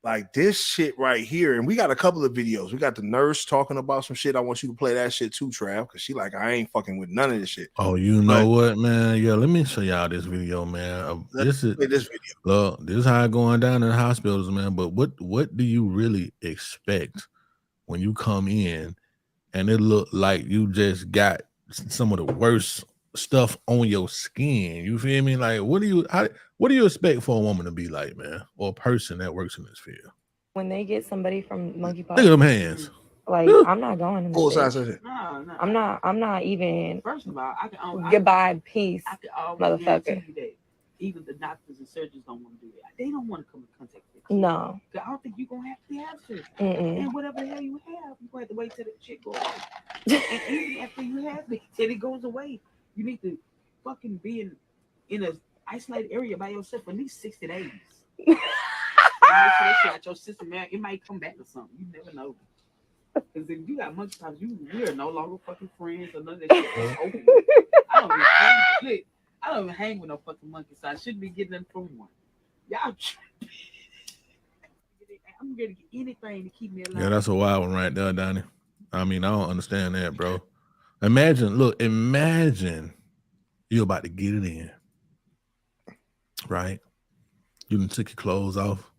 Like this shit right here, and we got a couple of videos. We got the nurse talking about some shit. I want you to play that shit too, Trav, because she like, I ain't fucking with none of this shit. Oh, you know what, man? Yeah, let me show y'all this video, man. This video. Look, this is how it going down in the hospitals, man. But what do you really expect when you come in and it look like you just got some of the worst stuff on your skin? You feel me? Like, what do you expect for a woman to be like, man, or a person that works in this field? When they get somebody from monkeypox, look at them hands. Like, I'm not going in Full this. size of it. No, I'm not even. First of all, goodbye, peace, I can always motherfucker. guarantee you that even the doctors and surgeons don't want to do that. They don't want to come in contact with you. No. I don't think you're gonna have to have surgery. Mm-mm. And whatever the hell you have, you have to wait till the shit goes away. And even after you have it, till it goes away, you need to fucking be in a isolated area by yourself for at least 60 days. Make sure that shit out your system, man. It might come back or something. You never know. Because if you got monkeypox, we are no longer fucking friends or none of that shit. It's over. I don't even hang with no fucking monkey, so I shouldn't be getting them from one. Y'all, I'm gonna get anything to keep me alive. Yeah, that's a wild one right there, Donnie. I mean, I don't understand that, bro. Imagine you're about to get it in, right? You done took your clothes off.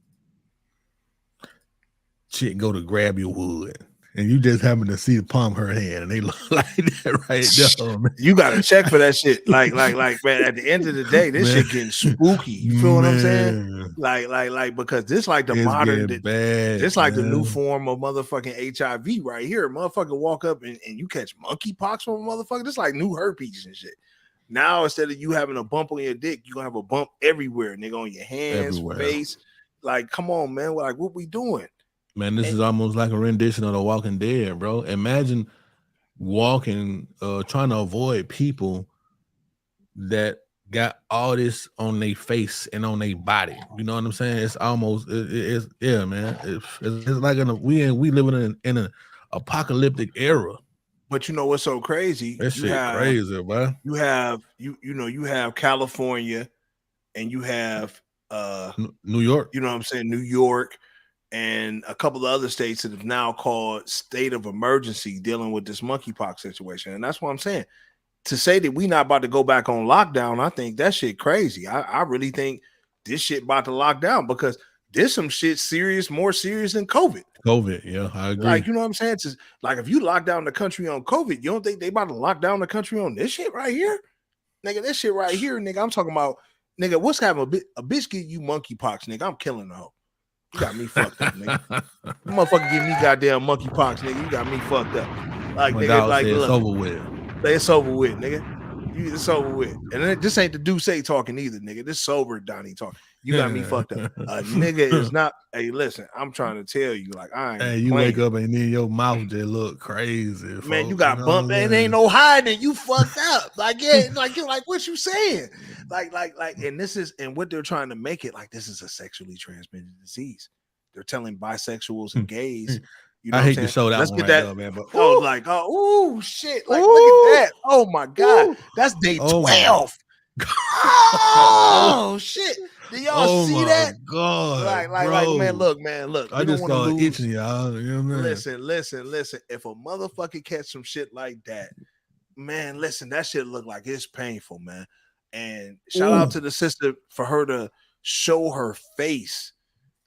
Chick go to grab your wood, and you just happen to see the palm of her hand, and they look like that right there. Man. You got to check for that shit. Like, man, at the end of the day, this shit getting spooky. You feel what I'm saying? Like, because this like the it's modern, bad, this like the new form of motherfucking HIV right here. Motherfucker walk up and you catch monkeypox from a motherfucker. This like new herpes and shit. Now, instead of you having a bump on your dick, you're going to have a bump everywhere, nigga, on your hands, face. Like, come on, man. Like, what we doing? Man, this is almost like a rendition of The Walking Dead, bro. Imagine walking, trying to avoid people that got all this on their face and on their body. You know what I'm saying? It's almost, yeah, man. It's like we living in an apocalyptic era. But you know what's so crazy? That shit crazy, bro. You have California, and you have New York. You know what I'm saying? New York, and a couple of other states that have now called state of emergency dealing with this monkeypox situation. And that's what I'm saying. To say that we not about to go back on lockdown, I think that shit crazy. I really think this shit about to lock down because there's some shit more serious than COVID. Yeah, I agree. Like, you know what I'm saying? It's just, like, if you lock down the country on COVID, you don't think they about to lock down the country on this shit right here? Nigga, this shit right here, nigga, I'm talking about, nigga, what's happening? A bitch get you monkeypox, nigga, I'm killing the hoe. You got me fucked up, nigga. You motherfucker give me goddamn monkeypox, nigga. You got me fucked up. Like, nigga, like, look, it's over with. It's over with, nigga. It's over with. And this ain't the Duce talking either, nigga. This sober Donnie talking. You got me fucked up. A nigga is not. Hey, listen, I'm trying to tell you, like, I ain't. Hey, you wake up and then your mouth just look crazy. Man, folks. you got bumped, man. Ain't no hiding. You fucked up. Like, yeah, like what you saying? Like, and this is, and what they're trying to make it like this is a sexually transmitted disease. They're telling bisexuals and gays. You know I hate to show that. Let's one get right that, there, man. But oh shit! Like, look at that! Oh my god, that's day 12. Oh shit! Do y'all see that? God, like, man, look. I just started itching, y'all. You know what I mean? Listen. If a motherfucker catch some shit like that, man, listen, that shit look like it's painful, man. And shout out to the sister for her to show her face.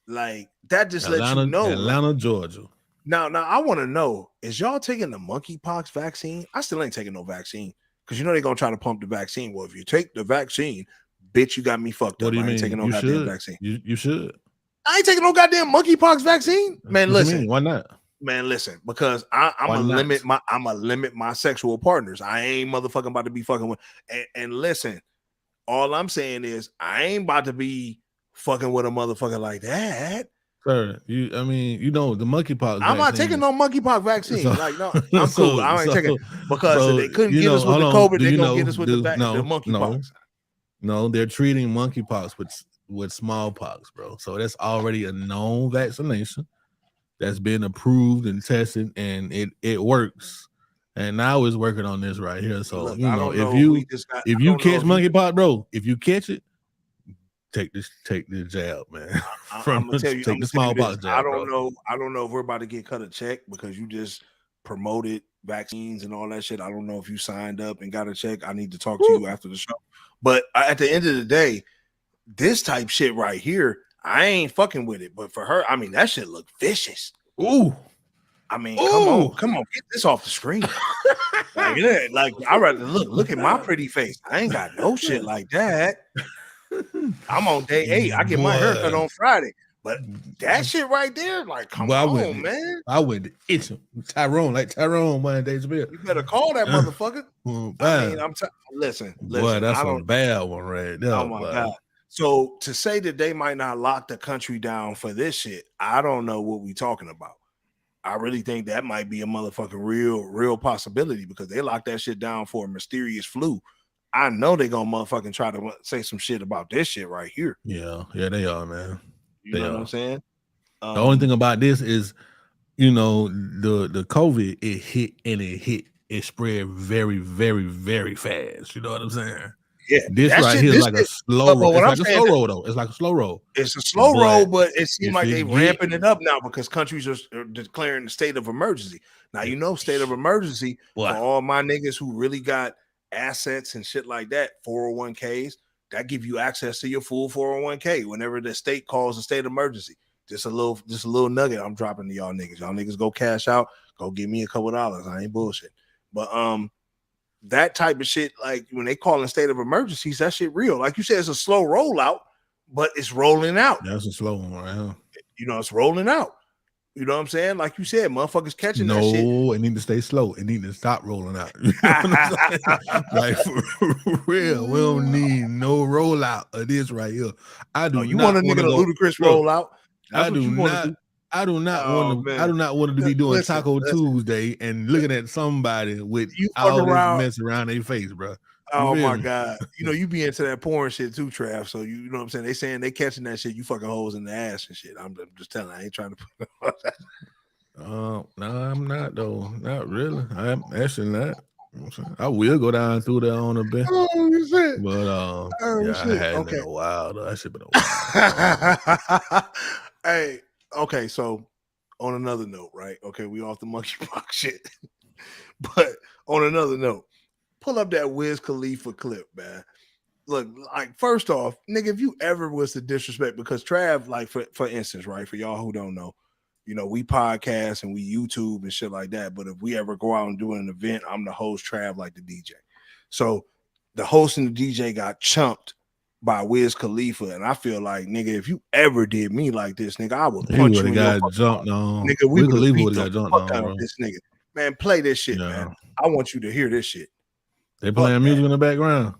Like, that just lets you know. Atlanta, Georgia. Now, I want to know, is y'all taking the monkeypox vaccine? I still ain't taking no vaccine because you know they're gonna try to pump the vaccine. Well, if you take the vaccine, bitch, you got me fucked What up. do you I mean? ain't taking no You goddamn should. vaccine. You should. I ain't taking no goddamn monkeypox vaccine. Man, What you listen. mean? Why not? Man, listen, because I'm Why gonna not? limit my sexual partners. I ain't motherfucking about to be fucking with. And listen, all I'm saying is I ain't about to be fucking with a motherfucker like that. Sir, the monkeypox. I'm not taking no monkeypox vaccine. So, Like, no, I'm cool. I ain't taking because so, if they couldn't you get know, us with the hold on. COVID, Do they're you gonna know? get us with the No, monkeypox. no, they're treating monkeypox with smallpox, bro. So that's already a known vaccination that's been approved and tested, and it works. And now it's working on this right here. So Look, you I know, don't know if you catch monkeypox, bro, if you catch it, take this jab, man. I'm gonna tell you, take the smallpox jab. I don't know if we're about to get cut a check because you just promoted vaccines and all that shit. I don't know if you signed up and got a check. I need to talk to you after the show. But at the end of the day, this type shit right here, I ain't fucking with it. But for her, I mean, that shit look vicious. Ooh. I mean, come on, get this off the screen. like I'd rather look at my pretty face. I ain't got no shit like that. I'm on day 8. I get my haircut on Friday. But that shit right there, like, come on, man. I would itch him. Tyrone one day. You better call that motherfucker. I mean, listen. Boy, that's a bad one right there. Oh my God. So to say that they might not lock the country down for this shit, I don't know what we talking about. I really think that might be a motherfucking real possibility because they locked that shit down for a mysterious flu. I know they gonna motherfucking try to say some shit about this shit right here. Yeah, they are, man. You know what I'm saying? The only thing about this is, you know, the COVID, it spread very, very, very fast. You know what I'm saying? Yeah, this right here is like a slow roll. It's like a slow roll, though. It's like a slow roll. It's a slow roll, but it seems like they ramping it up now because countries are declaring the state of emergency. Now, you know, state of emergency for all my niggas who really got assets and shit like that, 401ks, that give you access to your full 401k whenever the state calls a state of emergency. Just a little nugget I'm dropping to y'all niggas. Y'all niggas go cash out, go give me a couple dollars. I ain't bullshit. But that type of shit, like when they call in state of emergencies, that shit real. Like you said, it's a slow rollout, but it's rolling out. That's a slow one, right? You know, it's rolling out. You know what I'm saying? Like you said, motherfuckers catching that shit. No, it need to stay slow. It need to stop rolling out. You know like for real, we don't need no rollout of this right here. I do. You want a nigga to ludicrous rollout? I do not. I do not want to. I do not want to be doing Taco Tuesday and looking at somebody with all this mess around their face, bro. Oh my God. You know, you be into that porn shit too, Trav. So you know what I'm saying? They saying they catching that shit, you fucking hoes in the ass and shit. I'm just telling, I ain't trying to put no, I'm not though. Not really. I'm actually not. I will go down through there on a bit. Oh shit. But I hadn't been a while though. That should been a while. Hey, okay, so on another note, right? Okay, we off the monkeypox shit. But on another note, pull up that Wiz Khalifa clip, man. Look, like, first off, nigga, if you ever was to disrespect, because Trav, like, for instance, right, for y'all who don't know, you know, we podcast and we YouTube and shit like that, but if we ever go out and do an event, I'm the host, Trav, like the DJ. So the host and the DJ got chumped by Wiz Khalifa, and I feel like, nigga, if you ever did me like this, nigga, I would punch you in your fucking jumped on. Nigga, we would have beat the jumped fuck on, out bro. of this nigga. Man, play this shit, man. I want you to hear this shit. They playing music in the background.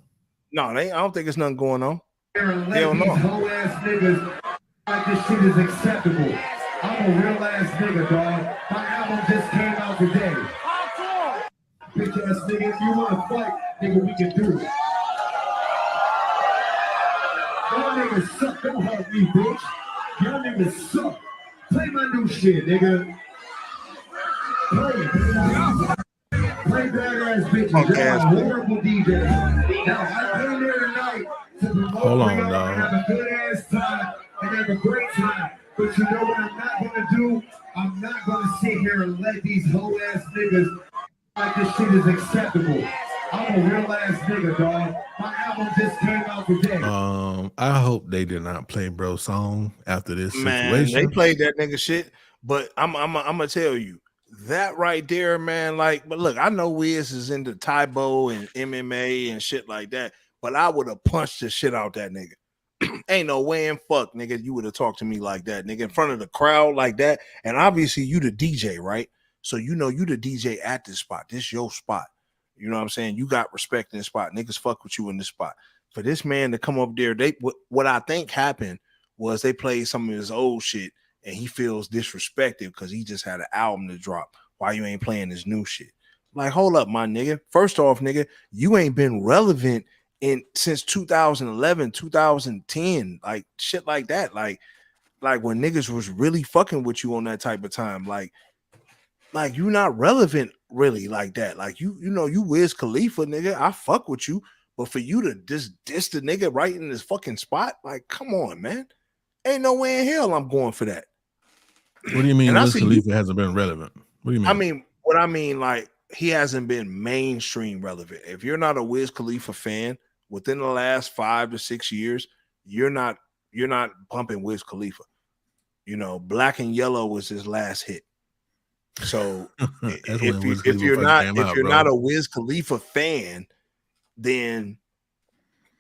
No, I don't think there's nothing going on. Hell no. Whole ass niggas like this shit is acceptable. I'm a real ass nigga, dog. My album just came out today. Bitch ass nigga, if you wanna fight, nigga, we can do it. Y'all niggas suck, don't hurt me, bitch. Y'all niggas suck. Play my new shit, nigga. Play badass bitches. Y'all are horrible DJs. Now, I came here tonight to promote Hold on, and dog. have a good ass time and have a great time. But you know what I'm not gonna do? I'm not gonna sit here and let these whole ass niggas like this shit is acceptable. I'm a real ass nigga, dog. My album just came out today. I hope they did not play bro's song after this Man, situation. they played that nigga shit, but I'm gonna tell you, That right there, man. Like, but look, I know Wiz is into Taibo and MMA and shit like that, but I would have punched the shit out that nigga. Ain't no way in fuck, nigga, you would have talked to me like that, nigga, in front of the crowd like that. And obviously, you the DJ, right? So you know you the DJ at this spot. This your spot. You know what I'm saying? You got respect in this spot. Niggas fuck with you in this spot. For this man to come up there, what I think happened was they played some of his old shit, and he feels disrespected because he just had an album to drop. Why you ain't playing his new shit? Like, hold up, my nigga. First off, nigga, you ain't been relevant since 2011, 2010, like shit like that. Like when niggas was really fucking with you on that type of time. Like you not relevant really like that. Like you know, you Wiz Khalifa, nigga. I fuck with you, but for you to diss the nigga right in this fucking spot, like, come on, man. Ain't no way in hell I'm going for that. What do you mean Wiz Khalifa hasn't been relevant? What do you mean? What I mean, like, he hasn't been mainstream relevant. If you're not a Wiz Khalifa fan, within the last 5 to 6 years, you're not bumping Wiz Khalifa. You know, Black and Yellow was his last hit. So if you're not a Wiz Khalifa fan, then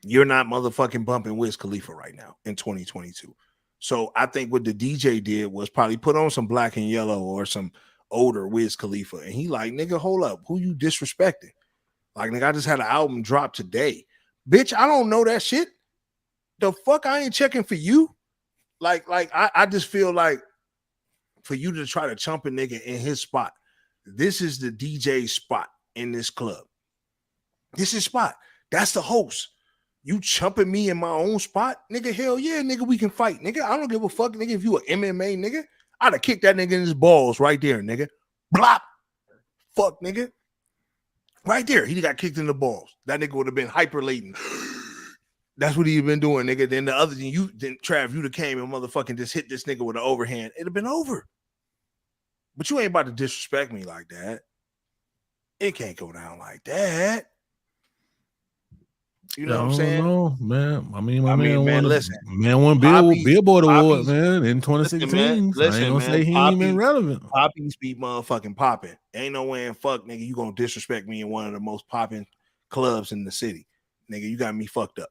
you're not motherfucking bumping Wiz Khalifa right now in 2022. So I think what the DJ did was probably put on some Black and Yellow or some older Wiz Khalifa, and he like, nigga, hold up, who you disrespecting? Like, nigga, I just had an album drop today. Bitch, I don't know that shit. The fuck, I ain't checking for you. Like I just feel like for you to try to chump a nigga in his spot, this is the DJ spot in this club. This is spot. That's the host. You chumping me in my own spot, nigga? Hell yeah, nigga, we can fight, nigga. I don't give a fuck, nigga. If you an MMA nigga, I'd have kicked that nigga in his balls right there, nigga. Blop. Fuck, nigga. Right there, he got kicked in the balls. That nigga would have been hyperlating. That's what he been doing, nigga. Then the other thing, Trav, you'd have came and motherfucking just hit this nigga with an overhand. It'd have been over. But you ain't about to disrespect me like that. It can't go down like that. You know what I'm saying? No, man. I mean, man, listen. Man won Billboard Award, man, in 2016. Listen, I ain't gonna say he ain't been relevant. Poppy's beat motherfucking popping. Ain't no way in fuck, nigga, you gonna disrespect me in one of the most popping clubs in the city. Nigga, you got me fucked up.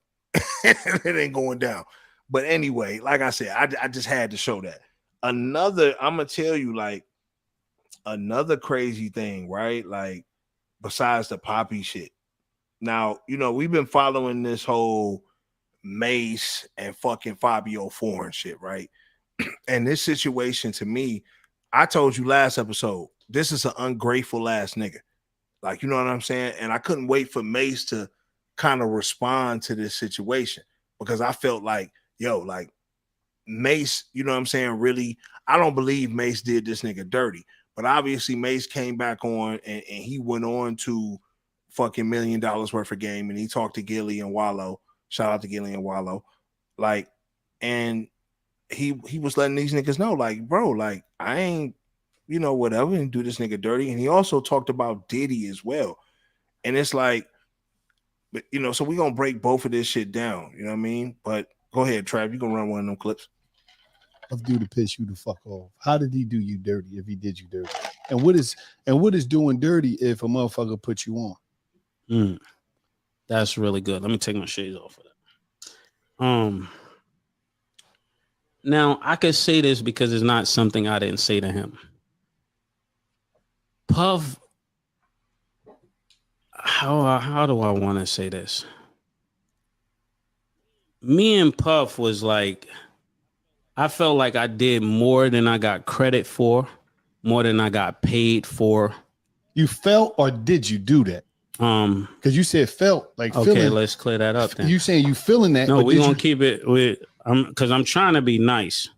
It ain't going down. But anyway, like I said, I just had to show that. I'm gonna tell you, like, another crazy thing, right? Like, besides the Poppy shit. Now, you know, we've been following this whole Mace and fucking Fabio Foreign shit, right? And this situation, to me, I told you last episode, this is an ungrateful ass nigga. Like, you know what I'm saying? And I couldn't wait for Mace to kind of respond to this situation because I felt like, yo, like, Mace, you know what I'm saying? Really, I don't believe Mace did this nigga dirty. But obviously, Mace came back on and he went on to fucking $1 million worth of game, and he talked to Gilly and Wallow. Shout out to Gilly and Wallow. Like, and he was letting these niggas know, like, bro, like, I ain't, you know, whatever, and do this nigga dirty. And he also talked about Diddy as well. And it's like, but you know, so we're gonna break both of this shit down, you know what I mean? But go ahead, Trav, you gonna run one of them clips. Of dude to piss you the fuck off. How did he do you dirty if he did you dirty? And what is doing dirty if a motherfucker put you on? That's really good. Let me take my shades off of that. Now I could say this because it's not something I didn't say to him. Puff, how do I want to say this? Me and Puff was like, I felt like I did more than I got credit for, more than I got paid for. You felt, or did you do that? Because you said felt, like, okay, feeling, let's clear that up then. You saying you feeling that? No, we're gonna keep it with because I'm trying to be nice.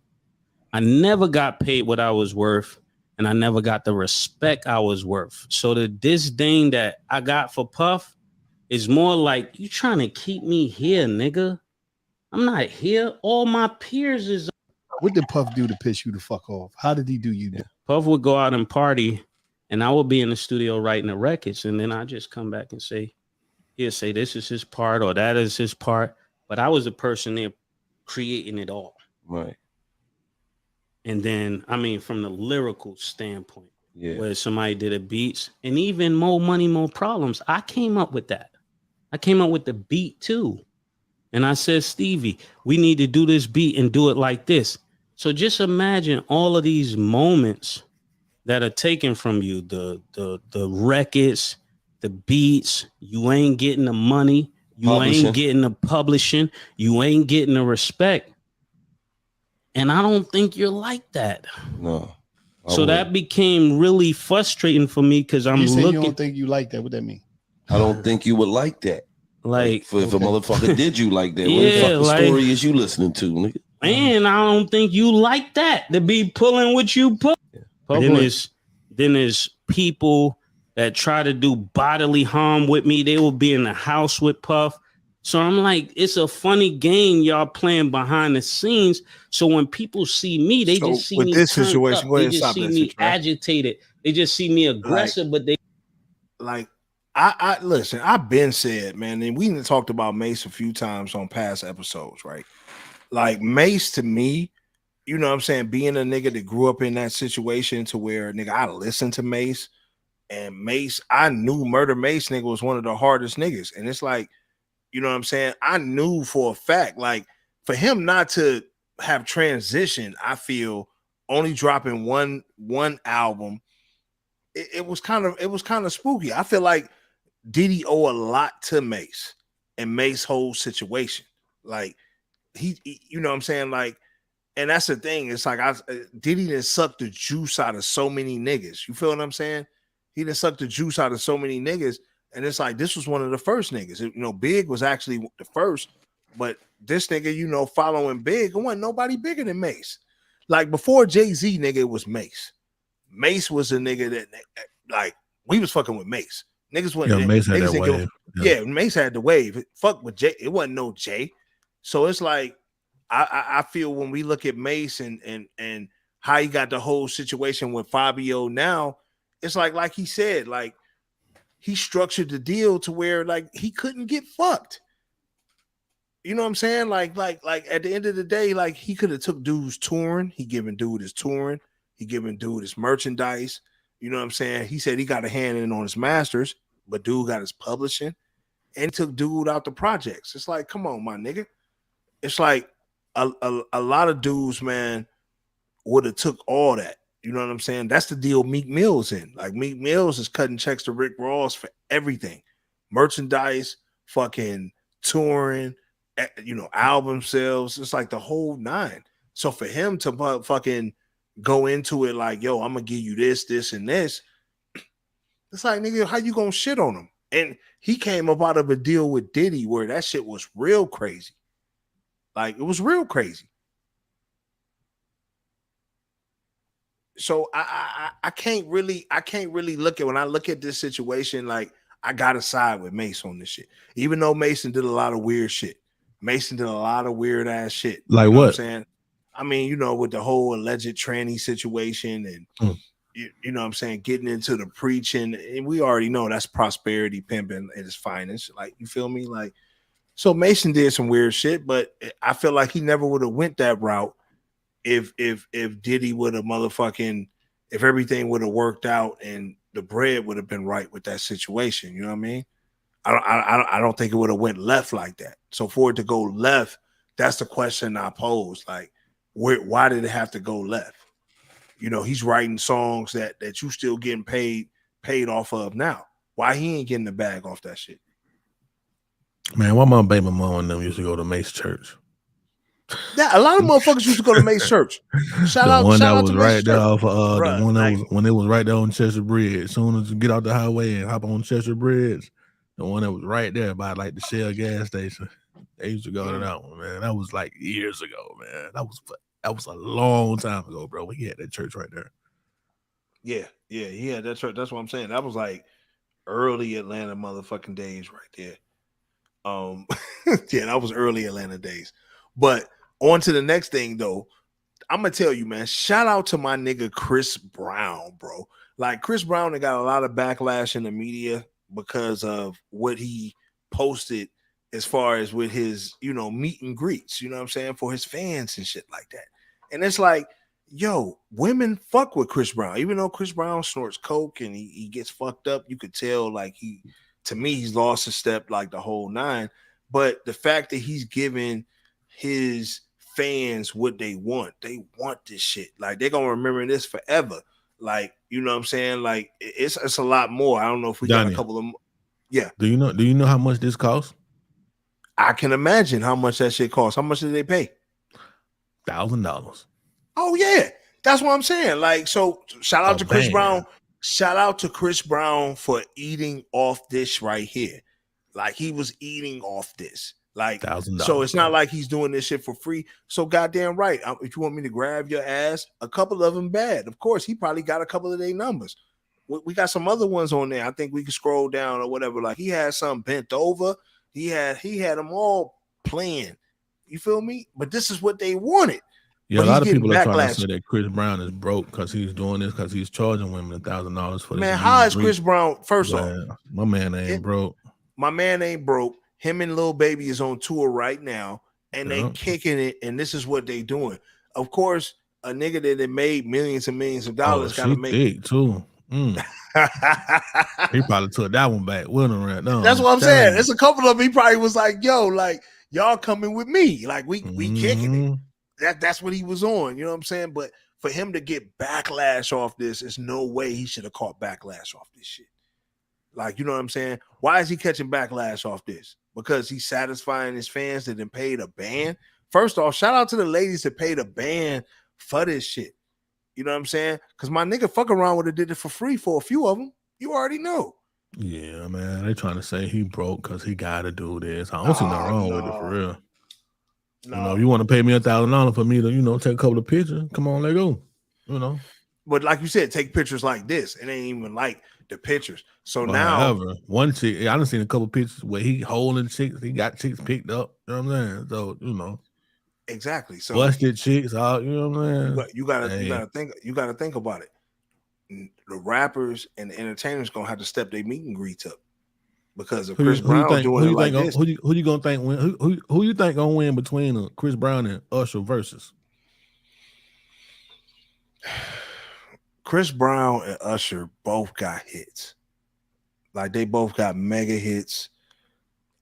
I never got paid what I was worth, and I never got the respect I was worth. So the disdain that I got for Puff is more like, you trying to keep me here, nigga. I'm not here. All my peers is. What did Puff do to piss you the fuck off? How did he do you that? Puff would go out and party, and I would be in the studio writing the records, and then I just come back and say, he'll say this is his part or that is his part. But I was the person there creating it all. Right. And then, I mean, from the lyrical standpoint. where somebody did a beats, and even More Money, More Problems. I came up with that. I came up with the beat too. And I said, Stevie, we need to do this beat and do it like this. So just imagine all of these moments that are taken from you, the records, the beats. You ain't getting the money, you ain't getting the publishing, you ain't getting the respect. And I don't think you're like that. No. So that became really frustrating for me because I'm looking. You don't think you like that? What that mean? I don't think you would like that. Like if a motherfucker did you like that, what the Yeah, fucking like- story is you listening to, nigga? Man, I don't think you like that to be pulling what you put. Then there's people that try to do bodily harm with me. They will be in the house with Puff. So I'm like, it's a funny game y'all playing behind the scenes. So when people see me, they just see with me this turned situation, up. go They ahead and just stop see that me shit, right? agitated. They just see me aggressive, but they like I listen, I've been said, man, and we even talked about Mace a few times on past episodes, right? Like Mace to me, you know what I'm saying, being a nigga that grew up in that situation to where nigga I listened to Mace, and Mace, I knew Murder Mace nigga was one of the hardest niggas. And it's like, you know what I'm saying? I knew for a fact, like for him not to have transitioned, I feel only dropping one album, it was kind of spooky. I feel like Diddy owe a lot to Mace and Mace's whole situation. Like he you know what I'm saying? Like, and that's the thing. It's like Diddy done sucked the juice out of so many niggas. You feel what I'm saying? He done sucked the juice out of so many niggas. And it's like this was one of the first niggas. You know, Big was actually the first, but this nigga, you know, following Big, it wasn't nobody bigger than Mace. Like before Jay-Z, nigga, it was Mace. Mace was a nigga that like we was fucking with Mace. Niggas wasn't. Yeah, Mace had niggas that didn't wave. Yeah, Mace had the wave. Fuck with Jay. It wasn't no Jay. So it's like I feel when we look at Mace and how he got the whole situation with Fabio now, it's like he said, like he structured the deal to where like he couldn't get fucked. You know what I'm saying? Like at the end of the day, like he could have took dude's touring. He giving dude his touring. He giving dude his merchandise. You know what I'm saying? He said he got a hand in on his masters, but dude got his publishing, and he took dude out the projects. It's like, come on, my nigga. It's like a lot of dudes, man, would have took all that. You know what I'm saying? That's the deal Meek Mill's in. Like Meek Mill's is cutting checks to Rick Ross for everything. Merchandise, fucking touring, you know, album sales. It's like the whole nine. So for him to fucking go into it like, yo, I'm gonna give you this, this, and this. It's like, nigga, how you gonna shit on him? And he came up out of a deal with Diddy where that shit was real crazy. Like it was real crazy. So I can't really look at when I look at this situation, like I gotta side with Mace on this shit. Even though Mason did a lot of weird shit. Mason did a lot of weird ass shit. Like you know what? I'm saying? I mean, you know, with the whole alleged tranny situation and you know what I'm saying, getting into the preaching, and we already know that's prosperity pimping at its finest. Like, you feel me? Like, so Mason did some weird shit, but I feel like he never would have went that route if Diddy would have if everything would have worked out and the bread would have been right with that situation. You know what I mean? I don't think it would have went left like that. So for it to go left, that's the question I pose. Like, why did it have to go left? You know, he's writing songs that you still getting paid off of now. Why he ain't getting the bag off that shit? Man, why my baby mom and them used to go to Mace Church? Yeah, a lot of motherfuckers used to go to Mace Church. Shout out was to right Mace there Church. off Bruh, the one that was when it was right there on Chester Bridge. As soon as you get off the highway and hop on Chester Bridge, the one that was right there by like the Shell gas station. They used to go to that one, man. That was like years ago, man. That was a long time ago, bro. We had that church right there. Yeah, that's right. That's what I'm saying. That was like early Atlanta motherfucking days right there. Yeah, that was early Atlanta days. But on to the next thing though. I'm gonna tell you, man, shout out to my nigga Chris Brown, bro. Like Chris Brown got a lot of backlash in the media because of what he posted as far as with his, you know, meet and greets, you know what I'm saying, for his fans and shit like that. And it's like, yo, women fuck with Chris Brown. Even though Chris Brown snorts coke and he gets fucked up, you could tell like to me, he's lost a step like the whole nine. But the fact that he's giving his fans what they want this shit. Like they're gonna remember this forever. Like, you know what I'm saying? Like it's a lot more. I don't know if we Johnny, got a couple of yeah. Do you know how much this costs? I can imagine how much that shit costs. How much did they pay? $1,000. Oh yeah, that's what I'm saying. Like, so shout out to Chris band. Brown. Shout out to Chris Brown for eating off this right here. Like he was eating off this. Like, $1,000. so it's not like he's doing this shit for free. So goddamn right. If you want me to grab your ass, a couple of them bad. Of course, he probably got a couple of their numbers. We got some other ones on there. I think we can scroll down or whatever. Like he had some bent over. He had them all playing. You feel me? But this is what they wanted. Yeah, but a lot of people are backlash. trying to say that Chris Brown is broke because he's doing this because he's charging women $1,000 for this. Man, how is Chris Brown? First off, my man ain't broke. My man ain't broke. Him and Lil Baby is on tour right now, and they kicking it. And this is what they doing. Of course, a nigga that made millions and millions of dollars got to make thick too. He probably took that one back with him right now. That's what I'm saying. It's a couple of them. He probably was like, "Yo, like y'all coming with me? Like we kicking it." That's what he was on. You know what I'm saying? But for him to get backlash off this, there's no way he should have caught backlash off this shit. Like, you know what I'm saying? Why is he catching backlash off this? Because he's satisfying his fans that then paid a band. First off, shout out to the ladies that paid a band for this shit. You know what I'm saying? Because my nigga fuck around would have did it for free for a few of them. You already know. Yeah, man. They trying to say he broke because he got to do this. I don't see nothing wrong with it for real. No. You know, you want to pay me $1,000 for me to, take a couple of pictures? Come on, let go. But like you said, take pictures like this. It ain't even like the pictures. So now, one chick, I done seen a couple of pictures where he holding chicks. He got chicks picked up. You know what I'm saying? So exactly. So busted chicks out. You know what I'm saying? You gotta think about it. The rappers and the entertainers gonna have to step their meet and greets up because of Chris Brown doing it like this. Who you gonna think win? Who you think gonna win between Chris Brown and Usher versus? Chris Brown and Usher both got hits. Like they both got mega hits.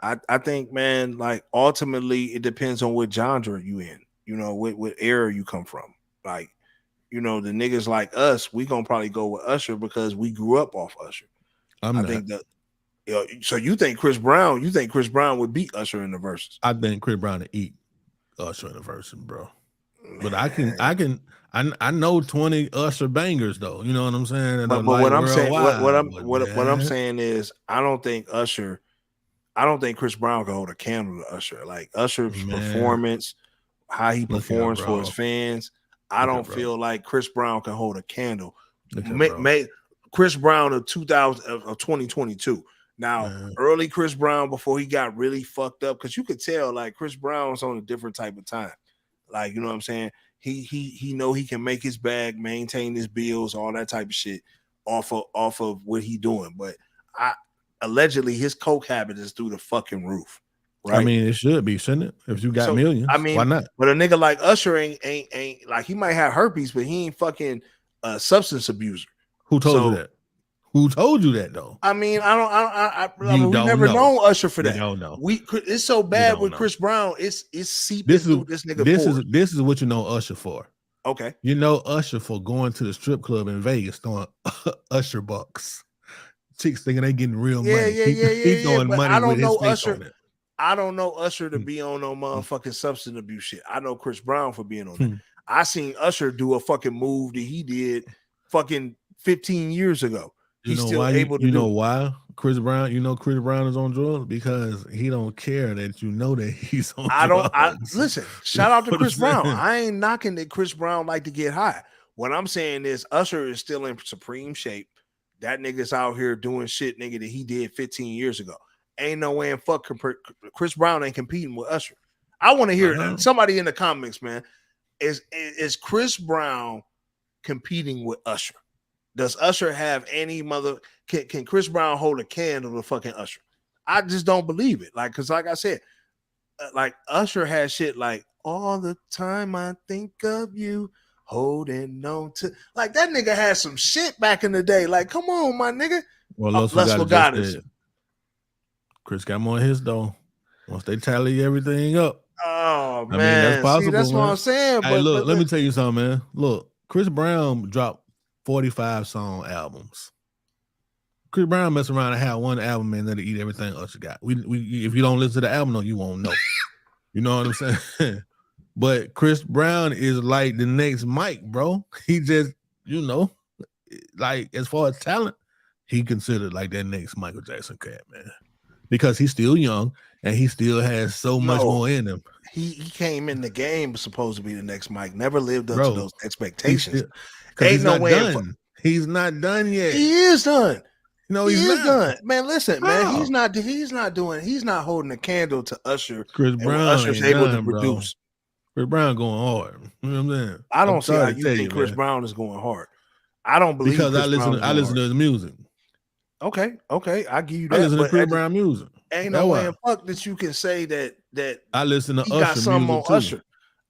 I think, man, like ultimately it depends on what genre you in. What era you come from. Like, the niggas like us, we gonna probably go with Usher because we grew up off Usher. So you think Chris Brown would beat Usher in the verses? I think Chris Brown would eat Usher in the verses, bro. But I know 20 Usher bangers though. You know what I'm saying? But what I'm saying, what I'm saying is, I don't think Chris Brown can hold a candle to Usher. Like Usher's performance, how he performs for his fans, I don't feel like Chris Brown can hold a candle. Chris Brown of 2022. Now, early Chris Brown before he got really fucked up, because you could tell like Chris Brown was on a different type of time. Like, you know what I'm saying? He know he can make his bag, maintain his bills, all that type of shit off of what he doing. But allegedly his coke habit is through the fucking roof. Right? I mean, it should be, shouldn't it? If you got millions, why not? But a nigga like Usher ain't like, he might have herpes, but he ain't fucking a substance abuser. Who told you that? Who told you that though? I mean, we never known Usher for that. You don't know. It's so bad with Chris Brown. It's seeping through this nigga. This is what you know Usher for. Okay. You know Usher for going to the strip club in Vegas throwing Usher bucks. Chicks thinking they getting real money. He's throwing money. I don't know Usher. On it. I don't know Usher to be on no motherfucking substance abuse shit. I know Chris Brown for being on it. I seen Usher do a fucking move that he did fucking 15 years ago. He's still able to do. You know why Chris Brown? You know Chris Brown is on drugs because he don't care that you know that he's on drugs. Listen. Shout out to Chris Brown. I ain't knocking that Chris Brown like to get high. What I'm saying is Usher is still in supreme shape. That nigga's out here doing shit, nigga, that he did 15 years ago. Ain't no way in fuck Chris Brown ain't competing with Usher. I want to hear somebody in the comments, man. Is Chris Brown competing with Usher? Does Usher have any can Chris Brown hold a candle to fucking Usher? I just don't believe it. Like, cause like I said, like Usher has shit like all the time I think of you, holding on to. Like that nigga had some shit back in the day. Like, come on, my nigga. Well, Lustful Goddess. Chris got more hits though. Once they tally everything up. Oh man, I mean, that's possible. See, that's man. what I'm saying. Hey, look, let me tell you something, man. Look, Chris Brown dropped 45 song albums. Chris Brown mess around and have one album, man, that'll eat everything Usher got. We if you don't listen to the album, no, you won't know. You know what I'm saying? But Chris Brown is like the next Mike, bro. He just, you know, like as far as talent, he considered like that next Michael Jackson cat, man. Because he's still young and he still has so much more in him. He came in the game supposed to be the next Mike. Never lived up to those expectations. Ain't no way. He's not done yet. He is done. No, he he's is not done. Man, listen, man. He's not holding a candle to Usher. Chris Brown Usher's ain't able done, to produce. Chris Brown going hard. You know what I'm saying? I don't see how you think Chris Brown is going hard. I don't believe because I listen to his music. Okay, I give you that. I listen to Chris Brown music. Ain't no way in fuck that you can say that I listen to he Usher got something music on too. Usher.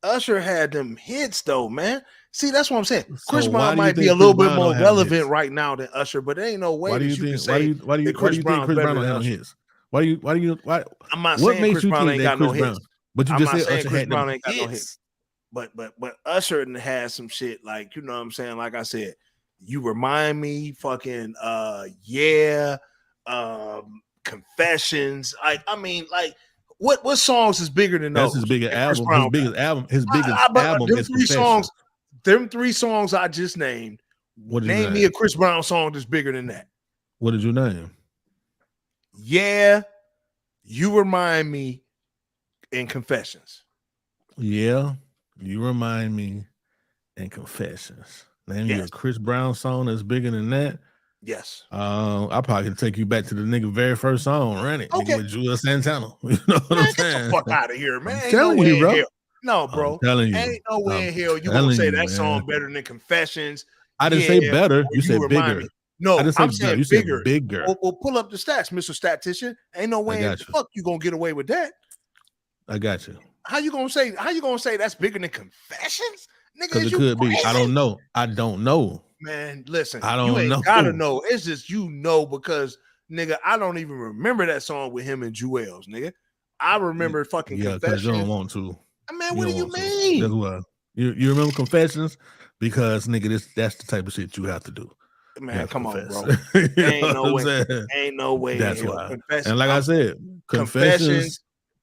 Usher had them hits though, man. See, that's what I'm saying. Chris So Brown might be a little bit more relevant right now than Usher, but there ain't no way that you can say why do you think Chris Brown don't have no hits? Why? I'm not what saying makes Chris you Brown think ain't that got no Chris Brown? hits. But you I'm just not said saying Usher Chris had Brown them ain't got no hits. hits. But Usher has some shit like, you know what I'm saying? Like I said, You Remind Me, fucking Confessions. I mean, what songs is bigger than those? That's his biggest album. His biggest album them is three Confessions. songs. Them three songs I just named. What did you Name me a Chris Brown song that's bigger than that. What did you name? Yeah, You Remind Me, and Confessions. Yeah, You Remind Me, and Confessions. Name you a Chris Brown song that's bigger than that. Yes. I probably can take you back to the nigga very first song, Run It, Okay. nigga, with Julia Santana. You know what I'm saying? Get the fuck out of here, man. I'm Ain't telling no way you, in bro. hell. No, bro. I'm telling you. Ain't no way in hell you telling gonna say you, that man. song better than Confessions. I didn't say better. or You said Remind bigger. Me. No, I didn't say I'm better. saying You said bigger. bigger. Well, pull up the stats, Mr. Statistician. Ain't no way in the fuck you gonna get away with that. I got you. How you gonna say that's bigger than Confessions? Nigga, Because is it you could be. crazy? I don't know. I don't know. Man, listen, I you don't ain't know. gotta know. It's just because nigga, I don't even remember that song with him and Jewels, nigga. I remember fucking Yeah, because Confessions. you don't want to. Man, what do you don't want to. mean? That's why. You remember Confessions? Because nigga, that's the type of shit you have to do. Man, come on, bro. You know Ain't no what way. I'm saying? Ain't no way. That's in hell. why. Confessions, And like I said, Confessions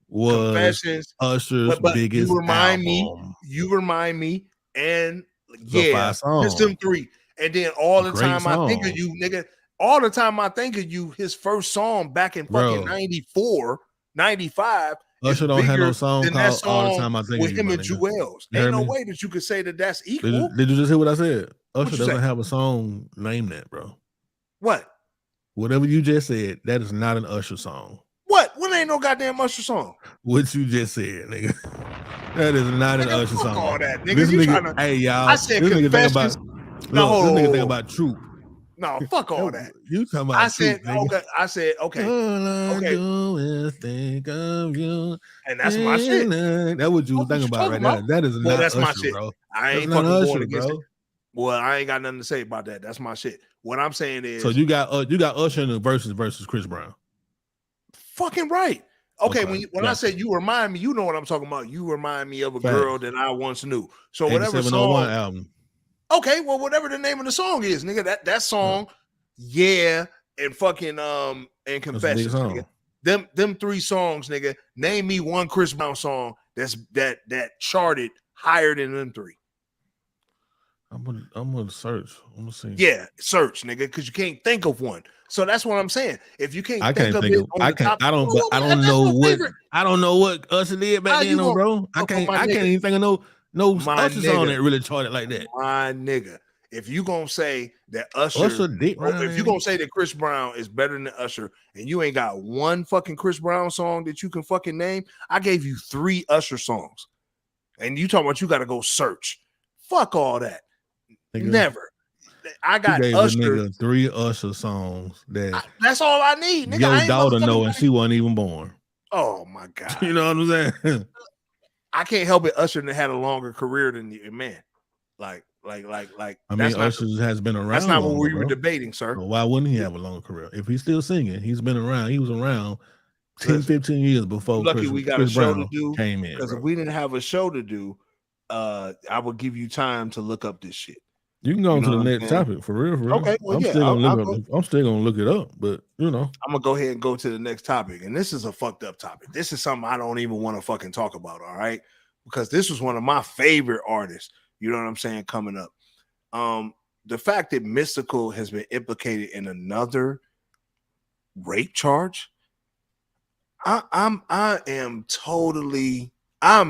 was Confessions, Usher's but biggest You Remind album. Me, You Remind Me, and The 5 songs. just them three. And then all the Great time I think of songs. you, nigga. All the time I think of you, his first song back in fucking Bro. 94, 95. Usher don't have no song than that called All the song Time I Think with of You, him my and nigga. Jewels. You Ain't heard no me? way that you could say that that's equal. Did you just hear what I said? Usher you doesn't say? have a song named that, bro. What? Whatever you just said, that is not an Usher song. What? What ain't no goddamn Usher song? What you just said, nigga. That is not an Nigga, Usher fuck song. all that, nigga. This You nigga, tryna- hey y'all. I said this nigga think about. Confessions. Now, hold Look, this nigga on. think about Troop. No, fuck all that. You talking about I said, Troop, nigga. okay. I said, okay. All I Okay. do is think of you. And that's my shit. That's what you was thinking about right now. That is not that's Usher, my shit. bro. I That's ain't not fucking Usher, going against bro. it. Well, I ain't got nothing to say about that. That's my shit. What I'm saying is, So you got Usher in the versus Chris Brown. fucking right. Okay, Okay, when I gotcha. say You Remind Me, you know what I'm talking about. You remind me of a Facts. girl that I once knew. So whatever 8701 song, album. okay, well, whatever the name of the song is, nigga, that song, and fucking and That's a big Confessions, song. nigga. Them three songs, nigga. Name me one Chris Brown song that charted higher than them three. I'm gonna search. I'm gonna see. Yeah, search, nigga, because you can't think of one. So that's what I'm saying. If you can't I think can't of think it of. on I the can't. top, I don't. well, I don't that's know my what. favorite. I don't know what Usher did back How then, you though, gonna- bro. I Oh, can't. my I can't nigga. even think of no My Usher song nigga. that really charted like that. My nigga, if you gonna say that Usher dick or riding if you gonna say that Chris Brown is better than Usher, and you ain't got one fucking Chris Brown song that you can fucking name, I gave you 3 Usher songs, and you talking about you got to go search. Fuck all that. Nigga, Never. I You got gave Usher. a nigga 3 Usher songs that That's all I need, nigga. I your ain't daughter know, motherfucking- and she wasn't even born. Oh my god. You know what I'm saying? I can't help it. Usher had a longer career than you, man. Like I mean, Usher has been around. That's not what longer, we were bro. debating, sir. So why wouldn't he have a long career? If he's still singing, he's been around. He was around 10, 15 years before Lucky we got Chris a show Brown to do. came in. Because if we didn't have a show to do, I would give you time to look up this shit. You can go on to the next topic for real. Okay, well, I'm yeah, still gonna look it up, but you know, I'm gonna go ahead and go to the next topic, and this is a fucked up topic. This is something I don't even want to fucking talk about. All right, because this was one of my favorite artists. You know what I'm saying? Coming up, the fact that Mystical has been implicated in another rape charge. I'm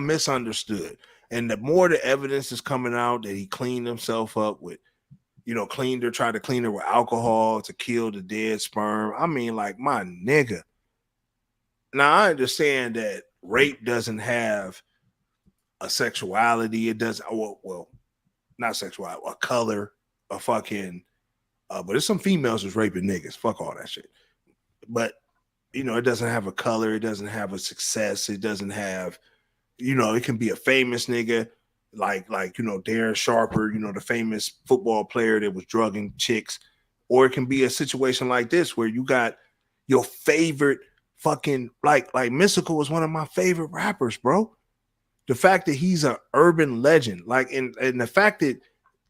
misunderstood. And the more the evidence is coming out that he cleaned himself up with, tried to clean her with alcohol to kill the dead sperm. I mean, like, my nigga. Now, I understand that rape doesn't have a sexuality. It doesn't, well, not sexuality, a color, a fucking, but there's some females that's raping niggas. Fuck all that shit. But, it doesn't have a color. It doesn't have a success. It doesn't have, it can be a famous nigga like Darren Sharper, the famous football player that was drugging chicks, or it can be a situation like this where you got your favorite fucking like Mystical was one of my favorite rappers, bro. The fact that he's an urban legend, like, and the fact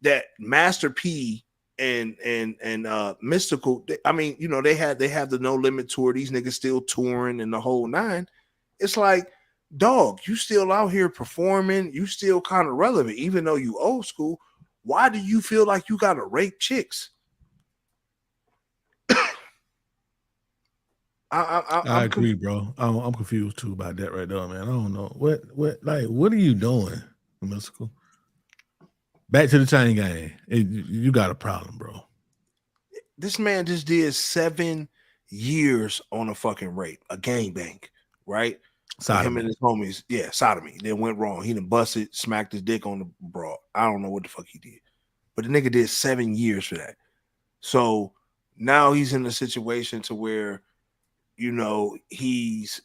that Master P and Mystical, I mean, they have the No Limit tour. These niggas still touring and the whole nine. It's like, dog, you still out here performing, you still kind of relevant, even though you old school. Why do you feel like you gotta rape chicks? I agree, bro. I'm confused too about that right there, man. I don't know what are you doing, Mystical? Back to the chain gang. You got a problem, bro. This man just did 7 years on a fucking rape, a gangbang, right? Sodomy. Him and his homies, yeah, sodomy. Then went wrong. He done busted, smacked his dick on the broad. I don't know what the fuck he did, but the nigga did 7 years for that. So now he's in a situation to where, he's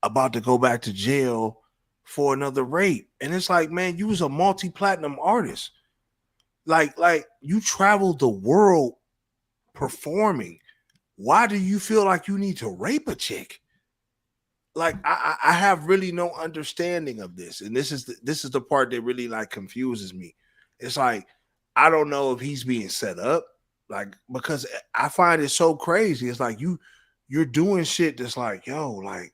about to go back to jail for another rape, and it's like, man, you was a multi-platinum artist, like you traveled the world performing. Why do you feel like you need to rape a chick? Like, I have really no understanding of this, and this is the part that really like confuses me. It's like, I don't know if he's being set up, like, because I find it so crazy. It's like you're doing shit that's like, yo, like,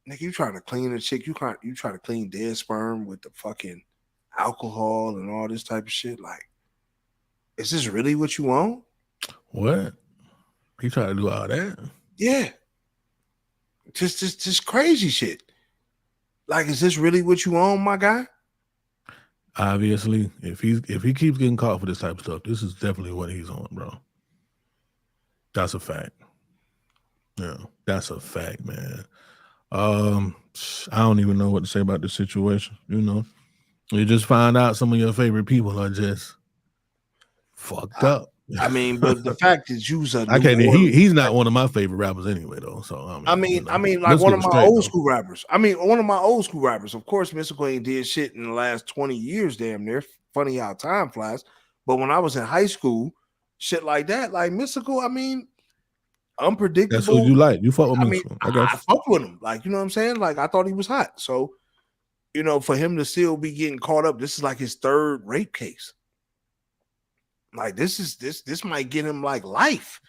nigga, you trying to clean a chick, you try to clean dead sperm with the fucking alcohol and all this type of shit. Like, is this really what you want? What? He trying to do all that? Yeah. Just crazy shit. Like, is this really what you own, my guy? Obviously, if he keeps getting caught for this type of stuff, this is definitely what he's on, bro. That's a fact. Yeah, that's a fact, man. I don't even know what to say about this situation. You just find out some of your favorite people are just fucked up. I mean, but the fact that you's a he's not one of my favorite rappers anyway, though. So I mean, like one of my old school rappers. One of my old school rappers. Of course, Mystical ain't did shit in the last 20 years, damn near. Funny how time flies. But when I was in high school, shit like that, like Mystical, I mean, unpredictable. That's what you like. You fuck with Mystical. I fuck with him. Like, you know what I'm saying? Like, I thought he was hot. So, for him to still be getting caught up, this is like his third rape case. Like, this might get him like life.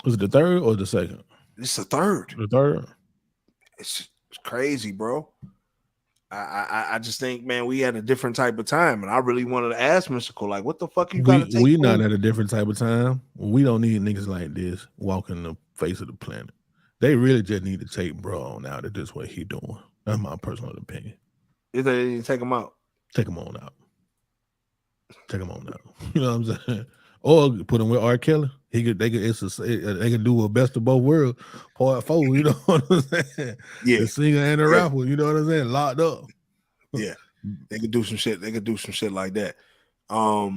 Was it the third or the second? It's the third. The third. It's crazy, bro. I just think, man, we had a different type of time, and I really wanted to ask Mystical, like, what the fuck you got to take? We not at a different type of time. We don't need niggas like this walking the face of the planet. They really just need to take bro on out of this way he doing. That's my personal opinion. If they need to take him out, take him on out. Take him on out. You know what I'm saying? Or put him with R. Kelly. They could do a best of both worlds, part 4. You know what I'm saying? Yeah, the singer and the rapper. You know what I'm saying? Locked up. Yeah, they could do some shit. They could do some shit like that. Los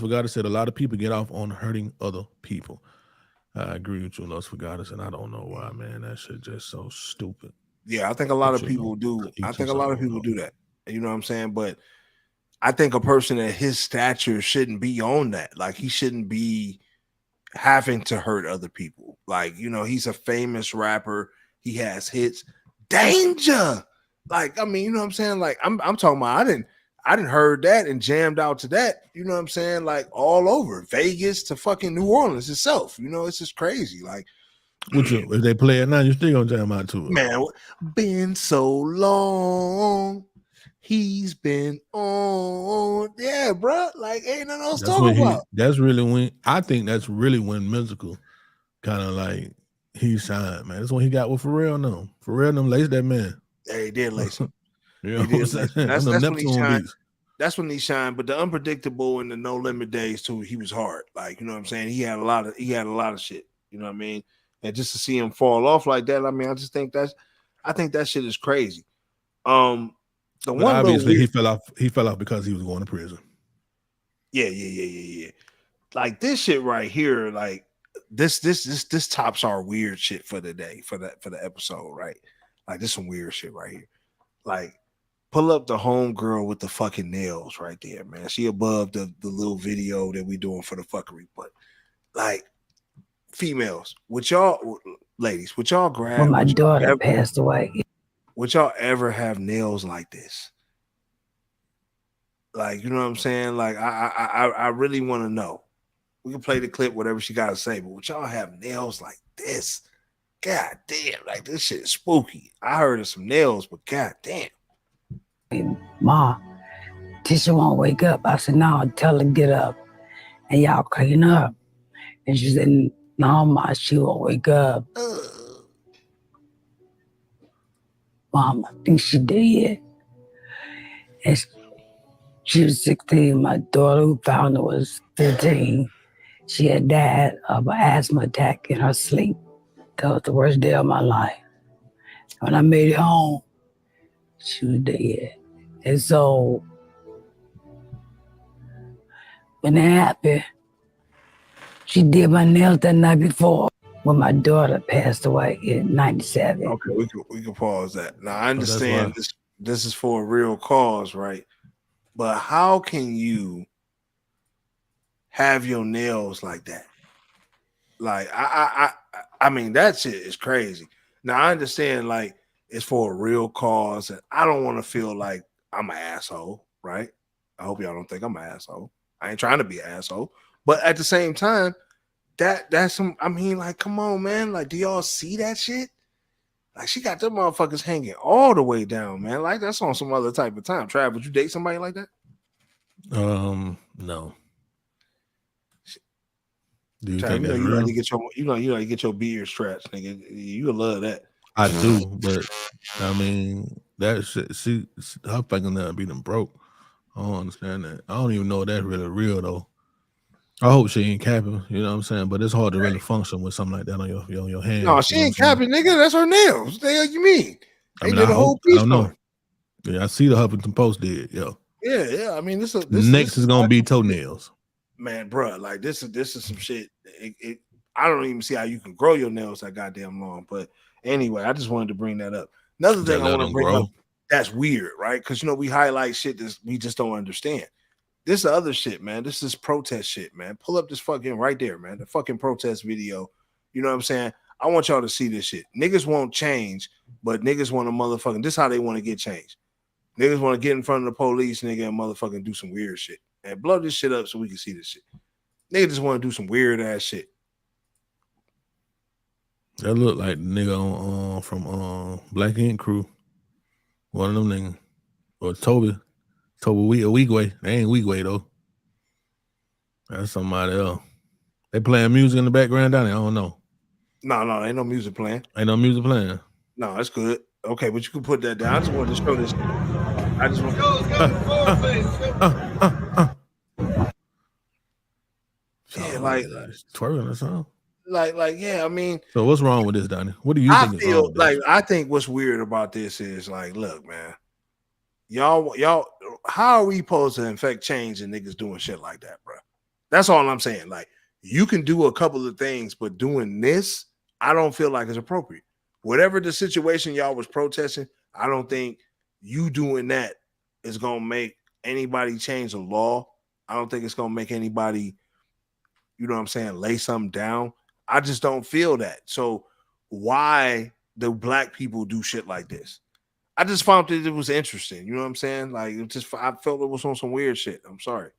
Forgatas said a lot of people get off on hurting other people. I agree with you, Los Forgatas, and I don't know why, man. That shit just so stupid. Yeah, I think a lot of people do. I think a lot of people do that. You know what I'm saying? But I think a person at his stature shouldn't be on that. Like, he shouldn't be having to hurt other people. Like, you know, he's a famous rapper. He has hits. Danger. Like, I mean, you know what I'm saying? Like, I'm talking about, I didn't heard that and jammed out to that, you know what I'm saying? Like, all over Vegas to fucking New Orleans itself. You know, it's just crazy. Like, if they play it now, you still gonna jam out to it. Man, been so long. He's been on. Yeah, bro. Like, ain't nothing else to talk about. That's really when I think that's really when musical kind of like he shined, man. That's when he got with Pharrell them. Pharrell them laced that man. Yeah, he did lace him. You know what I'm saying? That's when he shined. That's when he shined. But the Unpredictable and the No Limit days too, he was hard. Like, you know what I'm saying? He had a lot of shit. You know what I mean? And just to see him fall off like that, I mean, I think that shit is crazy. The but one obviously he fell off because he was going to prison. Yeah. Like, this shit right here, like this tops our weird shit for the day, for the episode, right? Like, this some weird shit right here. Like, pull up the homegirl with the fucking nails right there, man. She above the little video that we doing for the fuckery, but like, females, ladies, would y'all grab when my daughter passed away? Would y'all ever have nails like this? Like, you know what I'm saying? Like, I really want to know. We can play the clip, whatever she got to say, but would y'all have nails like this? God damn, like, this shit is spooky. I heard of some nails, but god damn. Ma, Tisha won't wake up. I said, no, tell her to get up and y'all clean up. And she said, no, Ma, she won't wake up. Mom, I think she did. And she was 16. My daughter, who found her, was 15. She had died of an asthma attack in her sleep. That was the worst day of my life. When I made it home, she was dead. And so, when it happened, she did my nails that night before when my daughter passed away in 97. Okay, we can pause that. Now, I understand this is for a real cause, right? But how can you have your nails like that? Like, I mean, that shit is crazy. Now, I understand, like, it's for a real cause, and I don't want to feel like I'm an asshole, right? I hope y'all don't think I'm an asshole. I ain't trying to be an asshole, but at the same time, that's some. I mean, like, come on, man. Like, do y'all see that shit? Like, she got them motherfuckers hanging all the way down, man. Like, that's on some other type of time. Trav, would you date somebody like that? No. Do you Trav, think that's you real? like to get your get your beard stretched, nigga. You love that. I do, but I mean, that shit. Her fingernail be them broke. I don't understand that. I don't even know if that's really real though. I hope she ain't capping, you know what I'm saying? But it's hard to really function with something like that on your hand. No, she ain't capping, nigga. That's her nails. What the hell you mean? They did a whole piece. I don't know. Yeah, I see the Huffington Post did, yo. Yeah. I mean, this next is gonna be toenails. Man, bro, like this is some shit. I don't even see how you can grow your nails that goddamn long. But anyway, I just wanted to bring that up. Another thing I want to bring up that's weird, right? Because, you know, we highlight shit that we just don't understand. This other shit, man. This is protest shit, man. Pull up this fucking right there, man. The fucking protest video. You know what I'm saying? I want y'all to see this shit. Niggas won't change, but niggas want to motherfucking. This is how they want to get changed. Niggas want to get in front of the police, nigga, and motherfucking do some weird shit. And blow this shit up so we can see this shit. Niggas just want to do some weird ass shit. That look like the nigga from Black Ink Crew. One of them niggas. Or Toby Weegway. They ain't Weegway though. That's somebody else. They playing music in the background down there. I don't know. No, ain't no music playing. Ain't no music playing. No, that's good. Okay, but you can put that down. I just wanted to show this. I just want. Yeah, like twirling or something. Like, yeah. I mean, so what's wrong with this, Donnie? What do you think is wrong with this? I think what's weird about this is, like, look, man, y'all, how are we supposed to infect change and niggas doing shit like that, bro? That's all I'm saying. Like, you can do a couple of things, but doing this, I don't feel like it's appropriate. Whatever the situation y'all was protesting, I don't think you doing that is gonna make anybody change the law. I don't think it's gonna make anybody, you know what I'm saying, lay something down. I just don't feel that. So why do black people do shit like this? I just found that it was interesting. You know what I'm saying? Like it just, I felt it was on some weird shit. I'm sorry.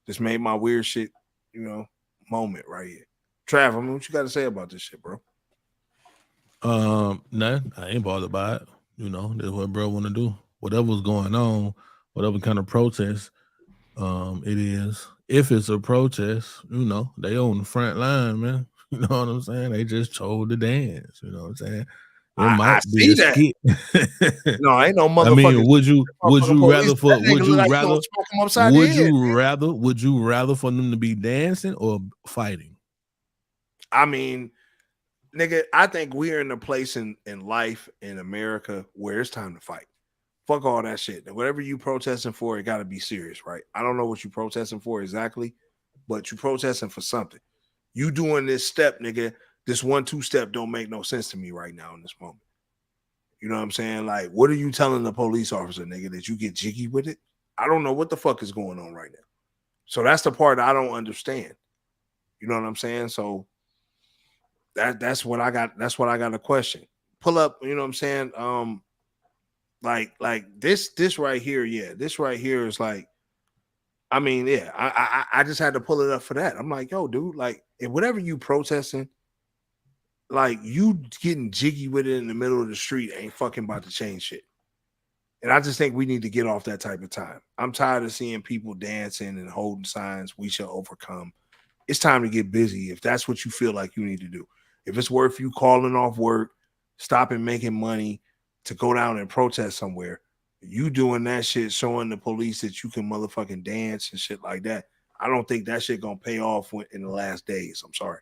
Just made my weird shit, you know, moment right here. Trav, I mean, what you got to say about this shit, bro? Nothing. I ain't bothered by it. You know, that's what bro want to do. Whatever's going on, whatever kind of protest it is. If it's a protest, you know, they on the front line, man. You know what I'm saying? They just chose to dance. You know what I'm saying? It might be a skit. No, ain't no motherfucker. I mean, would you rather for them to be dancing or fighting? I mean, nigga, I think we're in a place in life in America where it's time to fight. Fuck all that shit. And whatever you protesting for, it got to be serious, right? I don't know what you protesting for exactly, but you protesting for something. You doing this step, nigga, this 1-2 step don't make no sense to me right now in this moment. You know what I'm saying? Like, what are you telling the police officer, nigga, that you get jiggy with it? I don't know what the fuck is going on right now. So that's the part I don't understand. You know what I'm saying? So that's what I got. That's what I got a question. Pull up, you know what I'm saying? Like this right here, yeah. This right here is like, I mean, yeah, I just had to pull it up for that. I'm like, yo, dude, like, if whatever you protesting, like, you getting jiggy with it in the middle of the street ain't fucking about to change shit. And I just think we need to get off that type of time. I'm tired of seeing people dancing and holding signs, we shall overcome. It's time to get busy if that's what you feel like you need to do. If it's worth you calling off work, stopping making money to go down and protest somewhere, you doing that shit, showing the police that you can motherfucking dance and shit like that. I don't think that shit gonna pay off in the last days. I'm sorry.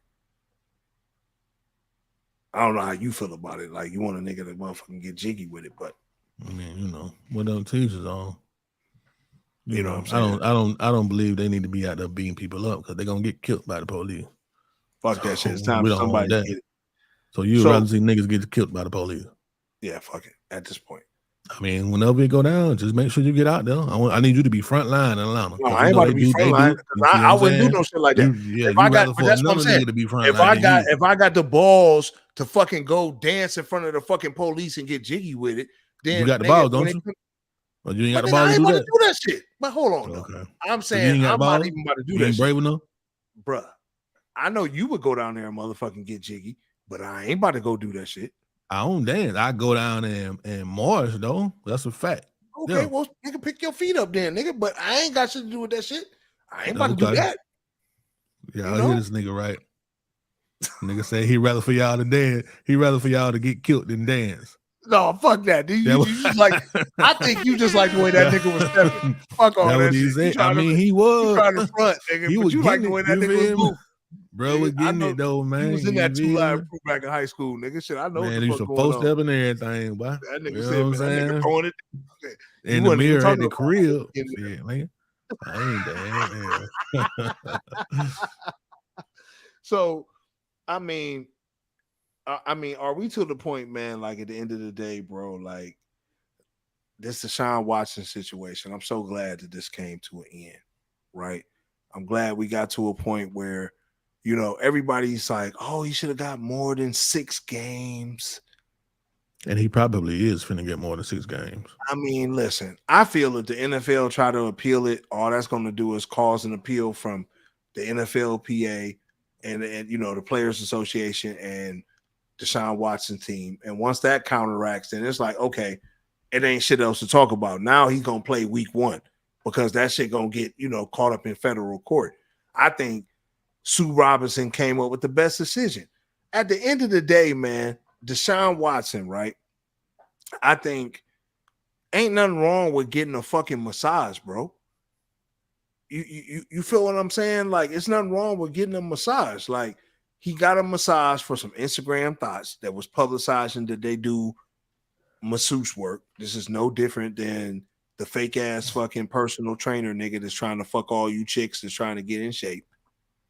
I don't know how you feel about it. Like, you want a nigga to motherfucking get jiggy with it, but I mean, you know, whatever teachers on. You know what I'm saying? I don't believe they need to be out there beating people up because they're gonna get killed by the police. Fuck that shit. It's time for somebody to get it. So you'd rather see niggas get killed by the police? Yeah, fuck it. At this point. I mean, whenever it go down, just make sure you get out there. I need you to be front line in Atlanta. No, I ain't about to be front line. I wouldn't do no shit like that. If I got, that's what I'm saying. To be front line, if I got the balls to fucking go dance in front of the fucking police and get jiggy with it, then you got the balls, don't you? Or you ain't got the balls to do that? I ain't about to do that shit. But hold on, though. I'm saying I'm not even about to do that. You ain't brave enough, bruh. I know you would go down there and motherfucking get jiggy, but I ain't about to go do that shit. I don't dance. I go down and march though. That's a fact. Okay, well, nigga, pick your feet up then, nigga. But I ain't got shit to do with that shit. I ain't about to do that. Yeah, I hear this nigga right. Nigga say he rather for y'all to dance. He rather for y'all to get killed than dance. No, fuck that. You just like, I think you just like the way that nigga was stepping. Fuck all that shit. I mean, he was trying to front, nigga. But you like the way that nigga was moving. Bro was getting it though, man. He was in that 2 Live crew back in high school, nigga. Shit, I know man, what the fuck going on. Post up and everything, boy. That nigga said, man, that nigga throwing it in the mirror at the crib. Shit, man. I ain't damn. So, I mean, are we to the point, man? Like, at the end of the day, bro, like, this Deshaun Watson situation. I'm so glad that this came to an end, right? I'm glad we got to a point where, you know, everybody's like, oh, he should have got more than 6 games. And he probably is finna get more than 6 games. I mean, listen, I feel that the NFL try to appeal it. All that's going to do is cause an appeal from the NFLPA and you know, the Players Association and Deshaun Watson team. And once that counteracts, then it's like, okay, it ain't shit else to talk about. Now he's going to play week 1 because that shit going to get, you know, caught up in federal court. I think Sue Robinson came up with the best decision. At the end of the day, man, Deshaun Watson, right? I think ain't nothing wrong with getting a fucking massage, bro. You feel what I'm saying? Like, it's nothing wrong with getting a massage. Like, he got a massage for some Instagram thoughts that was publicizing that they do masseuse work. This is no different than the fake ass fucking personal trainer nigga that's trying to fuck all you chicks that's trying to get in shape,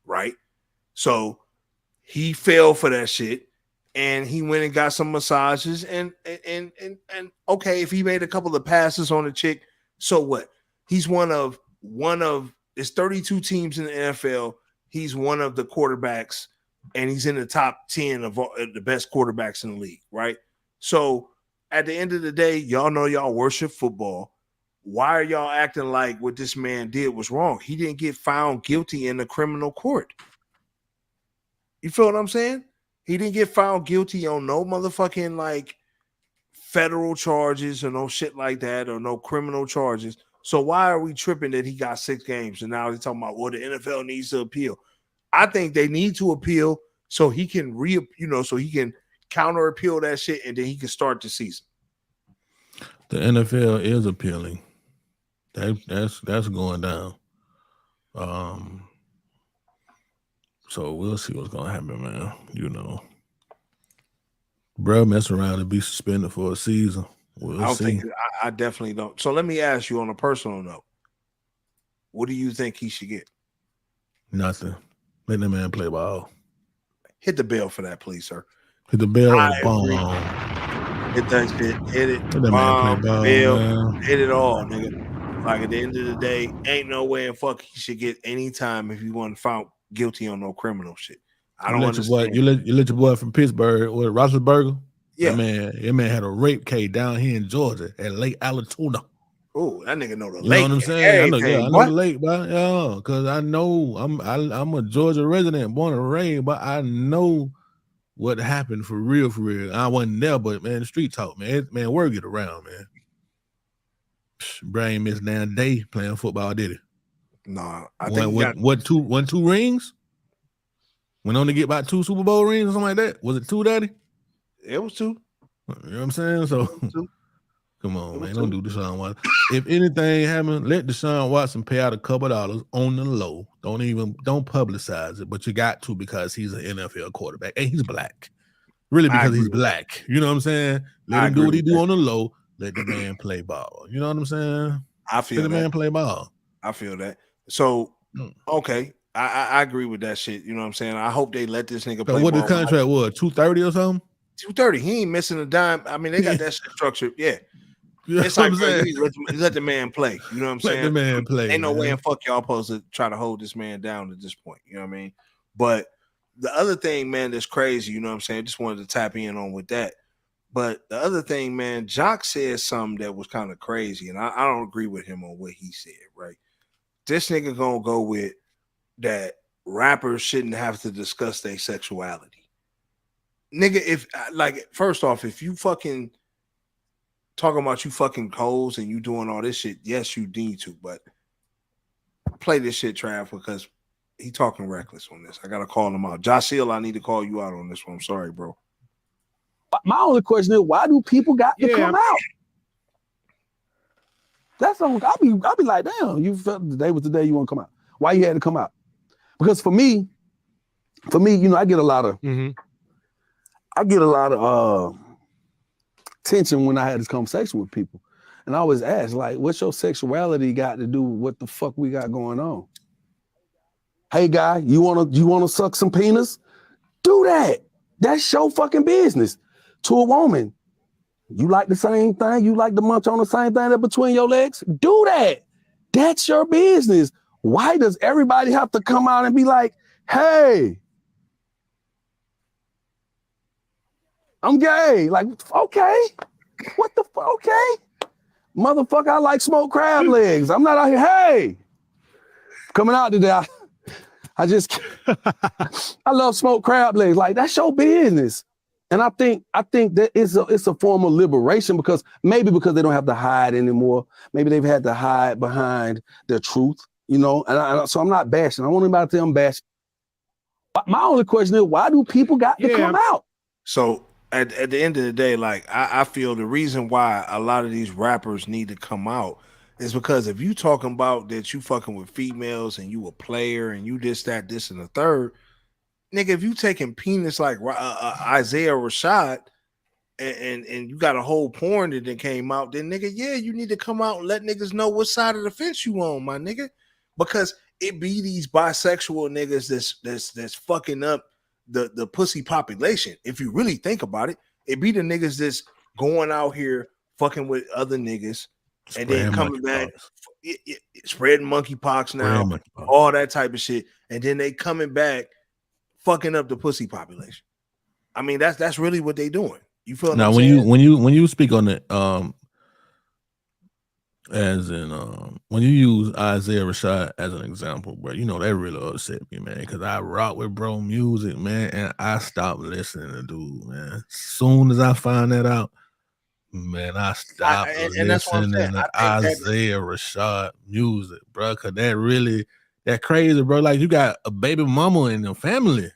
right? So he fell for that shit. And he went and got some massages, and okay, if he made a couple of passes on a chick, so what? He's one of it's 32 teams in the NFL. He's one of the quarterbacks, and he's in the top 10 of the best quarterbacks in the league, right? So at the end of the day, y'all know y'all worship football. Why are y'all acting like what this man did was wrong? He didn't get found guilty in the criminal court. You feel what I'm saying? He didn't get found guilty on no motherfucking like federal charges or no shit like that or no criminal charges. So why are we tripping that he got 6 games and now they're talking about, well, the NFL needs to appeal? I think they need to appeal so he can so he can counter appeal that shit and then he can start the season. The NFL is appealing. That's going down. So we'll see what's gonna happen, man. You know, bro, mess around and be suspended for a season. We'll see. I definitely don't. So let me ask you on a personal note, what do you think he should get? Nothing. Let that man play ball. Hit the bell for that, please, sir. Hit the bell or the agree. bomb. Hit that shit. Hit it. Let that man play ball, bell, man. hit it all, nigga. Like at the end of the day, ain't no way in fuck he should get any time if he wasn't found guilty on no criminal shit. I don't understand. You let your boy from Pittsburgh, what, Roethlisberger? Yeah. That man had a rape case down here in Georgia at Lake Alatoona. Oh, that nigga know the You lake. know what I'm saying? I know What? the lake, but yeah, because I know I'm a Georgia resident, born and raised, but I know what happened for real, for real. I wasn't there, but man, the street talk, man. Word get around, man. Brain missed damn day playing football, did he? Nah, I think what two rings? Went on to get about 2 Super Bowl rings or something like that. Was it 2, Daddy? It was 2. You know what I'm saying? So come on, man. Don't do Deshaun Watson. If anything happened, let Deshaun Watson pay out a couple dollars on the low. Don't publicize it, but you got to because he's an NFL quarterback and he's black. Really, because he's black. You know what I'm saying? Let him do what he do on the low. Let the man play ball. You know what I'm saying? I feel let the man play ball. I feel that. So okay. I agree with that shit. You know what I'm saying? I hope they let this nigga play. So what ball. the contract was? 230 or something? 230. He ain't missing a dime. I mean, they got that shit structured. Yeah. You know it's like, what I'm bro, let the man play. You know what I'm saying? Let the man play. Ain't no way in fuck y'all supposed to try to hold this man down at this point. You know what I mean? But the other thing, man, that's crazy, you know what I'm saying? I just wanted to tap in on with that. But the other thing, man, Jock said something that was kind of crazy, and I don't agree with him on what he said, right? This nigga gonna go with that rappers shouldn't have to discuss their sexuality. Nigga, if like, first off, if you fucking talking about you fucking hoes and you doing all this shit, yes, you need to, but play this shit, Trav, because he talking reckless on this. I gotta call him out. Josh Hill, I need to call you out on this one. I'm sorry, bro. My only question is, why do people got to come out? That's all. I'll be like, damn, you felt today was the day you want to come out. Why you had to come out? Because for me, you know, I get a lot of tension when I had this conversation with people. And I always ask, like, what's your sexuality got to do with what the fuck we got going on? Hey guy, you wanna suck some penis? Do that. That's your fucking business. To a woman, you like the same thing? You like to munch on the same thing that between your legs? Do that. That's your business. Why does everybody have to come out and be like, hey, I'm gay? Like, okay. What the fuck? Okay. Motherfucker, I like smoked crab legs. I'm not out here, hey. Coming out today, I love smoked crab legs. Like, that's your business. And I think that it's a form of liberation because they don't have to hide anymore. Maybe they've had to hide behind their truth, you know. And so I'm not bashing. I don't want anybody to tell I'm bashing. My only question is, why do people got to come out? So at the end of the day, like I feel the reason why a lot of these rappers need to come out is because if you talking about that you fucking with females and you a player and you this, that, this, and the third, nigga, if you taking penis like Isaiah Rashad and you got a whole porn that then came out, then nigga, yeah, you need to come out and let niggas know what side of the fence you on, my nigga, because it be these bisexual niggas that's fucking up the pussy population. If you really think about it, it be the niggas that's going out here fucking with other niggas, and then coming back, spreading monkeypox now, monkeypox. all that type of shit, and then they coming back, fucking up the pussy population. I mean, that's really what they doing. You feel now what I'm saying? when you speak on it, as in when you use Isaiah Rashad as an example, bro, you know that really upset me, man, because I rock with bro music, man, and I stopped listening to dude, man. Soon as I find that out, man, I stopped and that's what I'm saying. listening to I think Isaiah Rashad music, bro, because that crazy, bro. Like, you got a baby mama in the family.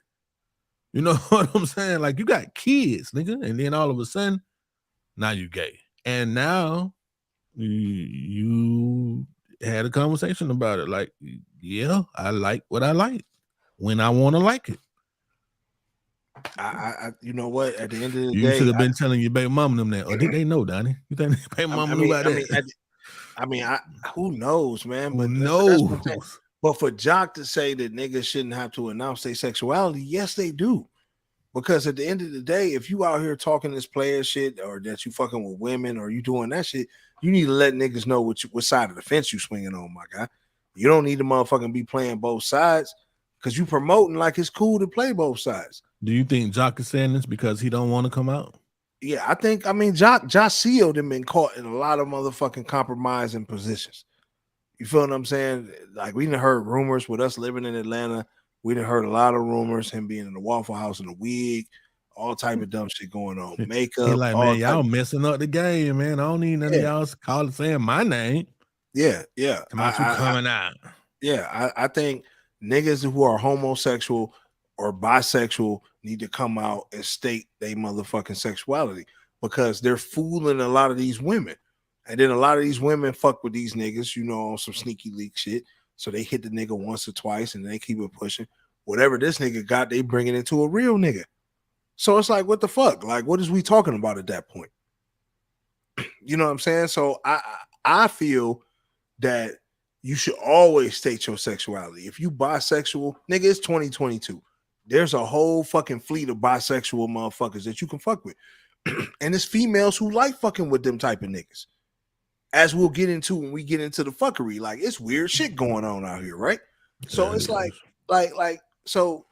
You know what I'm saying? Like, you got kids, nigga, and then all of a sudden, now you gay. And now you had a conversation about it. Like, yeah, I like what I like when I want to like it. I you know what? At the end of the You day, should have been telling your baby mama them that. Or did they know, Donnie? You think their baby mama knew about that? Who knows, man? But Who that's what I'm saying. knows? But for Jock to say that niggas shouldn't have to announce their sexuality, yes, they do. Because at the end of the day, if you out here talking this player shit, or that you fucking with women, or you doing that shit, you need to let niggas know what side of the fence you swinging on, my guy. You don't need to motherfucking be playing both sides, because you promoting like it's cool to play both sides. Do you think Jock is saying this because he don't want to come out? Yeah, I mean, Josh Sealed have been caught in a lot of motherfucking compromising positions. You feel what I'm saying? Like, we done heard rumors with us living in Atlanta. We done heard a lot of rumors, him being in the Waffle House in a wig, all type of dumb shit going on. Makeup. He like, man, y'all messing up the game, man. I don't need none of y'all calling saying my name. Yeah. Coming out. Yeah, I think niggas who are homosexual or bisexual need to come out and state their motherfucking sexuality, because they're fooling a lot of these women. And then a lot of these women fuck with these niggas, you know, on some sneaky leak shit. So they hit the nigga once or twice and they keep it pushing. Whatever this nigga got, they bring it into a real nigga. So it's like, what the fuck? Like, what is we talking about at that point? You know what I'm saying? So I feel that you should always state your sexuality. If you bisexual, nigga, it's 2022. There's a whole fucking fleet of bisexual motherfuckers that you can fuck with. And it's females who like fucking with them type of niggas. As we'll get into when we get into the fuckery, like, it's weird shit going on out here, right? So it's like, so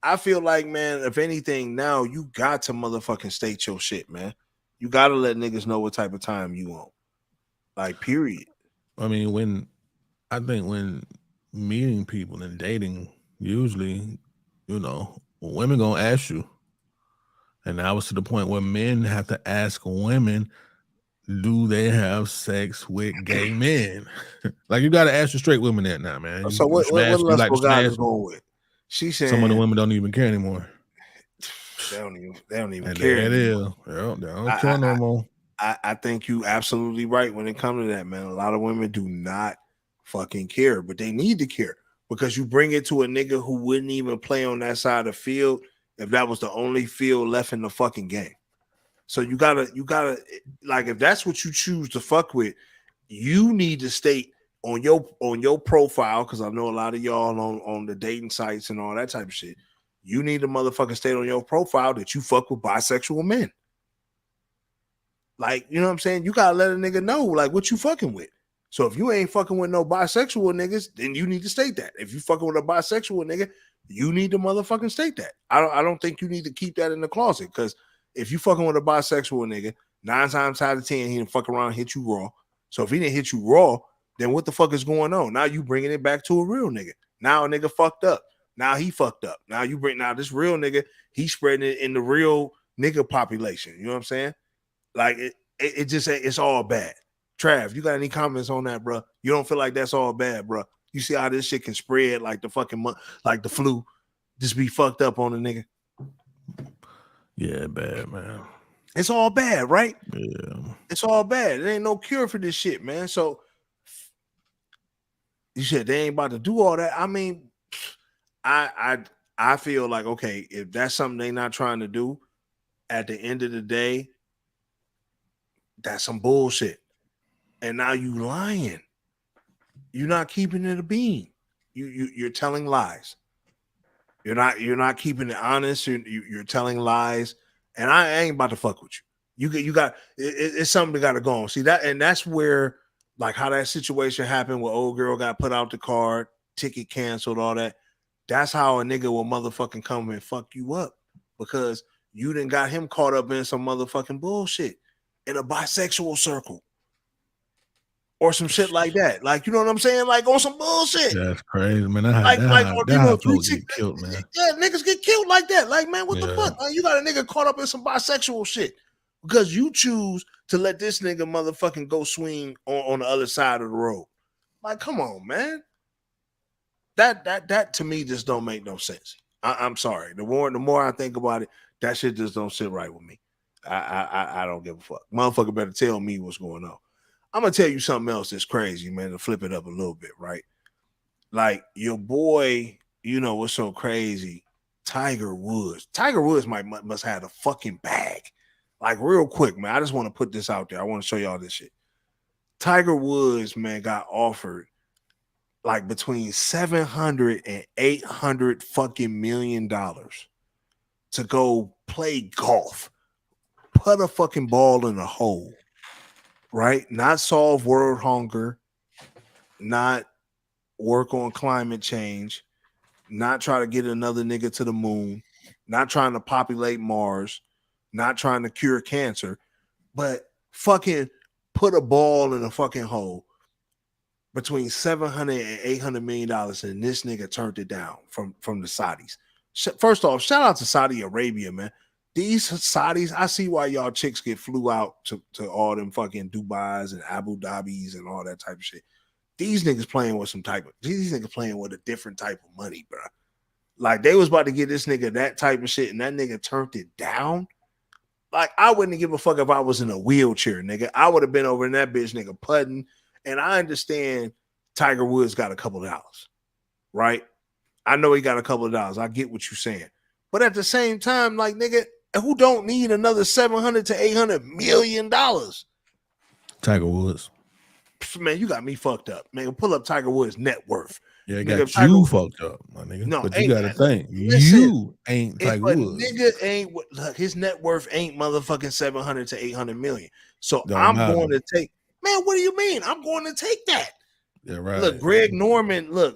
I feel like, man, if anything, now you got to motherfucking state your shit, man. You got to let niggas know what type of time you on. Like, period. I mean, when meeting people and dating, usually, you know, women gonna ask you. And now it's to the point where men have to ask women, do they have sex with gay men? Like, you got to ask the straight women that now, man. So what lustful guy is going with? She said some of the women don't even care anymore. They don't even and care. It is. They don't care no more. I think you absolutely right when it comes to that, man. A lot of women do not fucking care, but they need to care, because you bring it to a nigga who wouldn't even play on that side of the field if that was the only field left in the fucking game. So you gotta like, if that's what you choose to fuck with, you need to state on your profile, because I know a lot of y'all on the dating sites and all that type of shit. You need to motherfucking state on your profile that you fuck with bisexual men. Like, you know what I'm saying? You gotta let a nigga know, like, what you fucking with. So if you ain't fucking with no bisexual niggas, then you need to state that. If you fucking with a bisexual nigga, you need to motherfucking state that. I don't think you need to keep that in the closet, because if you fucking with a bisexual nigga, 9 times out of 10, he didn't fuck around and hit you raw. So if he didn't hit you raw, then what the fuck is going on? Now you bringing it back to a real nigga. Now a nigga fucked up. Now he fucked up. Now this real nigga, he's spreading it in the real nigga population. You know what I'm saying? Like, it just, it's all bad. Trav, you got any comments on that, bro? You don't feel like that's all bad, bro? You see how this shit can spread like the fucking like the flu, just be fucked up on a nigga. Yeah, bad, man. It's all bad, right? Yeah, it's all bad. There ain't no cure for this shit, man. So you said they ain't about to do all that. I mean, I feel like, okay, if that's something they not trying to do, at the end of the day, that's some bullshit. And now you lying. You're not keeping it a bean. You're telling lies. You're not keeping it honest. You're telling lies. And I ain't about to fuck with you. You got it's something that got to go on. See that, and that's where like how that situation happened where old girl got put out the card, ticket canceled, all that. That's how a nigga will motherfucking come and fuck you up because you done got him caught up in some motherfucking bullshit in a bisexual circle or some shit like that. Like, you know what I'm saying? Like on some bullshit. That's crazy, man. Or, you know, folks get killed, man. Yeah, niggas get killed like that. Like, man, what the fuck? Like, you got a nigga caught up in some bisexual shit because you choose to let this nigga motherfucking go swing on the other side of the road. Like, come on, man. That to me just don't make no sense. I'm sorry. The more I think about it, that shit just don't sit right with me. I don't give a fuck. Motherfucker better tell me what's going on. I'm gonna tell you something else that's crazy, man, to flip it up a little bit, right? Like your boy, you know what's so crazy? Tiger Woods. Tiger Woods must have a fucking bag. Like real quick, man. I just want to put this out there. I want to show y'all this shit. Tiger Woods, man, got offered like between $700 and $800 fucking million to go play golf, put a fucking ball in a hole, right? Not solve world hunger, not work on climate change, not try to get another nigga to the moon, not trying to populate Mars, not trying to cure cancer, but fucking put a ball in a fucking hole between $700 and $800 million, and this nigga turned it down from the Saudis. First off, shout out to Saudi Arabia, man. These Saudis, I see why y'all chicks get flew out to all them fucking Dubais and Abu Dhabis and all that type of shit. These niggas playing with these niggas playing with a different type of money, bro. Like they was about to get this nigga that type of shit, and that nigga turned it down. Like I wouldn't give a fuck if I was in a wheelchair, nigga. I would have been over in that bitch, nigga, putting. And I understand Tiger Woods got a couple of dollars, right? I know he got a couple of dollars. I get what you're saying. But at the same time, like, nigga, who don't need another $700 to $800 million? Tiger Woods. Man, you got me fucked up. Man, pull up Tiger Woods' net worth. Yeah, nigga, got you fucked up, my nigga. No, but you got to think, listen, you ain't Tiger Woods. Nigga ain't, look, his net worth ain't motherfucking $700 to $800 million. So Don't I'm matter. going to take. Man, what do you mean? I'm going to take that. Yeah, right. Look, Greg Norman, look.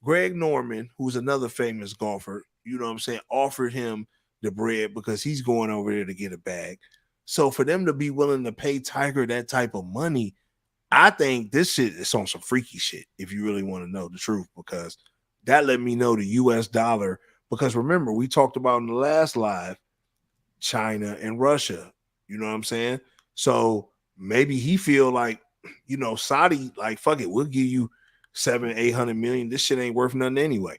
Greg Norman, who's another famous golfer, you know what I'm saying, offered him the bread because he's going over there to get a bag. So for them to be willing to pay Tiger that type of money, I think this shit is on some freaky shit, if you really want to know the truth, because that let me know the US dollar. Because remember, we talked about in the last live, China and Russia, you know what I'm saying? So maybe he feel like, you know, Saudi, like, fuck it, we'll give you $700-800 million. This shit ain't worth nothing anyway.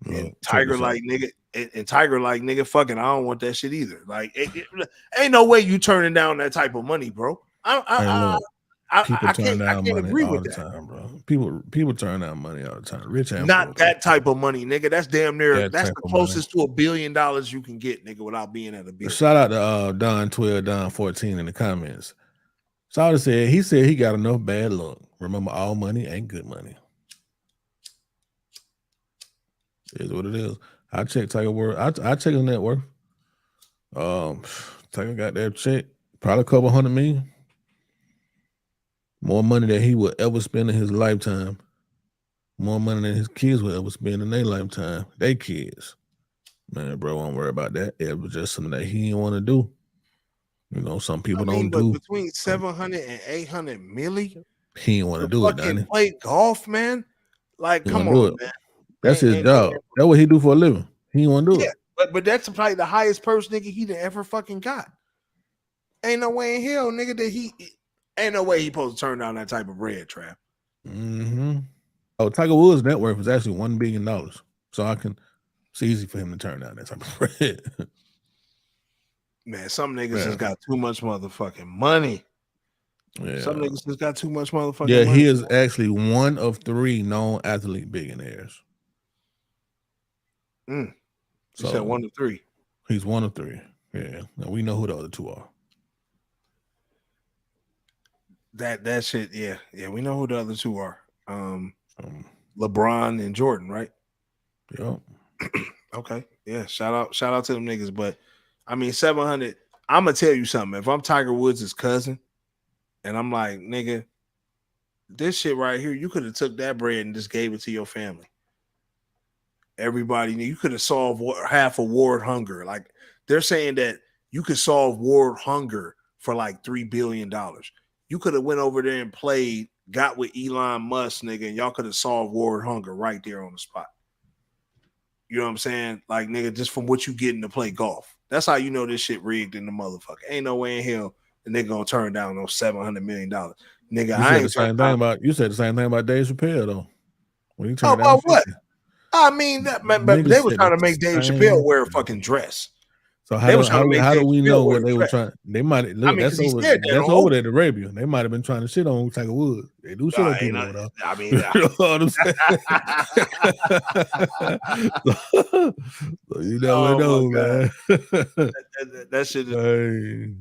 And Tiger like, nigga, and Tiger like, nigga, fucking, I don't want that shit either. Like, ain't no way you turning down that type of money, bro. I can't agree with that, time, bro. People turn down money all the time. Rich and not that type of money, nigga. That's damn near. That That's type the of closest to $1 billion you can get, nigga, without being at a billion. Shout out to Don 12, Don 14 in the comments. Sauter said he got enough bad luck. Remember, all money ain't good money. It is what it is. I checked Tiger Woods. I checked his net worth. Tiger got that check, probably a couple $100 million. More money than he would ever spend in his lifetime. More money than his kids would ever spend in their lifetime. They kids. Man, bro, don't worry about that. It was just something that he didn't want to do. You know, some people don't do. Between $700 and $800 million, he didn't want to do it, Donnie. Play golf, man. Like, come on, man. That's his job. That's what he do for a living. He didn't want to do it. But that's probably the highest purse nigga he done ever fucking got. Ain't no way in hell, nigga, that he ain't no way he supposed to turn down that type of bread, Trap. Mm-hmm. Oh, Tiger Woods' net worth is actually $1 billion. So it's easy for him to turn down that type of bread. Man, some niggas just got too much motherfucking money. Yeah. Some niggas just got too much motherfucking money. Yeah, he is actually one of 3 known athlete billionaires. You said 1 of 3. He's 1 of 3. Yeah. Now we know who the other 2 are. That shit, yeah, we know who the other 2 are. LeBron and Jordan, right? Yep. Okay, yeah. Shout out to them niggas. But I mean, 700. I'm gonna tell you something. If I'm Tiger Woods' cousin, and I'm like, nigga, this shit right here, you could have took that bread and just gave it to your family. Everybody, you could have solved half of world hunger. Like they're saying that you could solve world hunger for like $3 billion. You could have went over there and played, got with Elon Musk, nigga, and y'all could have solved world hunger right there on the spot. You know what I'm saying? Like, nigga, just from what you getting to play golf. That's how you know this shit rigged in the motherfucker. Ain't no way in hell the nigga gonna turn down those $700 million. Nigga, I ain't you said the same thing about Dave Chappelle though. When you oh, turned down what? I mean, that, but they were trying to make Dave Chappelle wear a fucking dress. So how do we know what they were trying? They might look. That's over there at Arabia. They might have been trying to shit on Tiger Woods. They do shit on people over there. I mean, you know what I'm saying? So you never know, man. that shit is. Hey.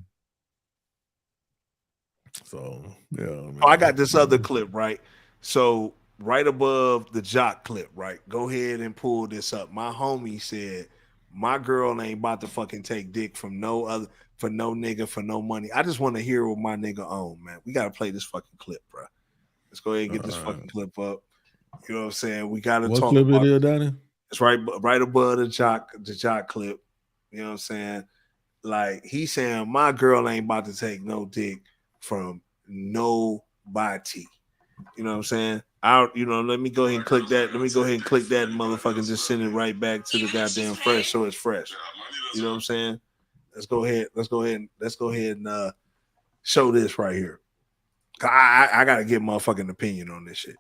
So yeah. Man. Oh, I got this other clip, right? So right above the jock clip, right? Go ahead and pull this up. My homie said, my girl ain't about to fucking take dick from no other, for no nigga, for no money. I just want to hear what my nigga own, man. We got to play this fucking clip, bro. Let's go ahead and get this fucking clip up. You know what I'm saying? We got to talk clip about it, Donnie? It's right above the jock clip. You know what I'm saying? Like, he's saying, my girl ain't about to take no dick from nobody. You know what I'm saying? Let me go ahead and click that. Let me go ahead and click that motherfucker. Just send it right back to the goddamn fresh, so it's fresh. You know what I'm saying? Let's go ahead and show this right here. I gotta get motherfucking opinion on this shit.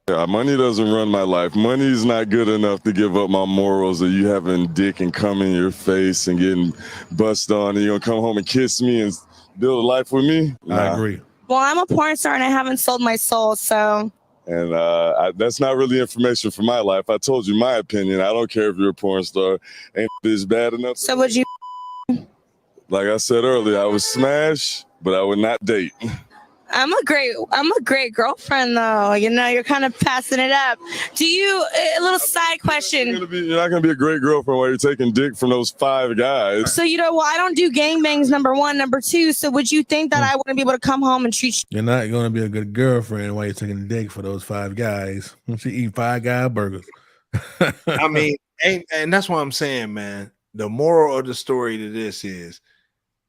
Yeah, money doesn't run my life. Money is not good enough to give up my morals of you having dick and cum in your face and getting bust on, and you're gonna come home and kiss me and build a life with me? Nah. I agree. Well, I'm a porn star and I haven't sold my soul, so. And that's not really information for my life. I told you my opinion. I don't care if you're a porn star. Ain't this bad enough? So would you? Like I said earlier, I would smash, but I would not date. I'm a great girlfriend though. You know, you're kind of passing it up. Do you, a little side question. You're not gonna be a great girlfriend while you're taking dick from those 5 guys. So, well, I don't do gangbangs, number 1. Number 2, so would you think that I wouldn't be able to come home and treat you? You're not gonna be a good girlfriend while you're taking dick for those 5 guys. She eat 5 guy burgers. I mean, and that's what I'm saying, man. The moral of the story to this is,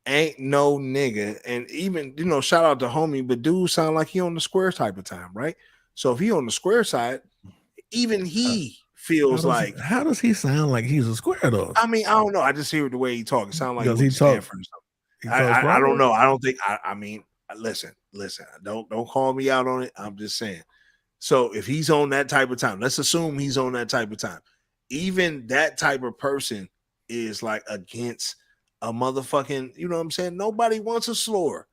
ain't no nigga, and even, shout out to homie, but dude sound like he on the square type of time, right? So if he on the square side, even he feels like. How does he sound like he's a square though? I mean, I don't know. I just hear the way he talk. It sound like he talks. I don't know. I don't think. I mean, listen. Don't call me out on it. I'm just saying. So if he's on that type of time, let's assume he's on that type of time. Even that type of person is like against a motherfucking, you know what I'm saying? Nobody wants a slore.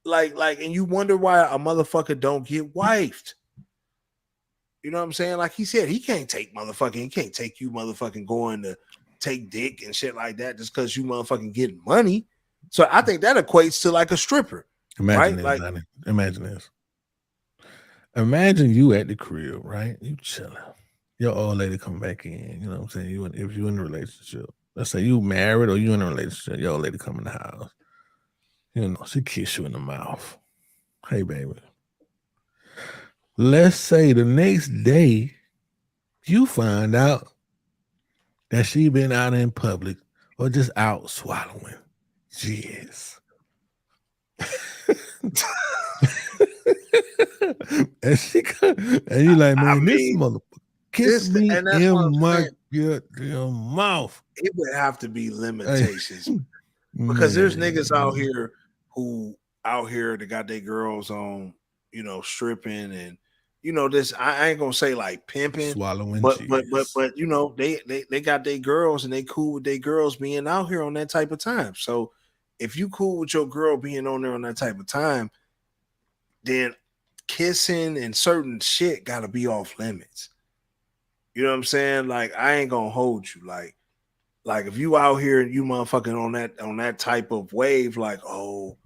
Like, and you wonder why a motherfucker don't get wifed. You know what I'm saying? Like he said, he can't take you motherfucking going to take dick and shit like that just because you motherfucking getting money. So I think that equates to like a stripper. Imagine right? this, imagine this. Imagine you at the crib, right? You chilling. Your old lady come back in, you know what I'm saying? If you in a relationship. Let's say you married or you in a relationship, your old lady come in the house. She kiss you in the mouth. Hey, baby. Let's say the next day you find out that she been out in public or just out swallowing jizz. and you like, man, this motherfucker kiss me in my goddamn mouth. It would have to be limitations because there's niggas out here that got their girls on, stripping and this. I ain't gonna say like pimping, swallowing, but they got their girls and they cool with their girls being out here on that type of time. So if you cool with your girl being on there on that type of time, then kissing and certain shit gotta be off limits. You know what I'm saying? Like, I ain't gonna hold you. Like if you out here and you motherfucking on that type of wave, like, oh,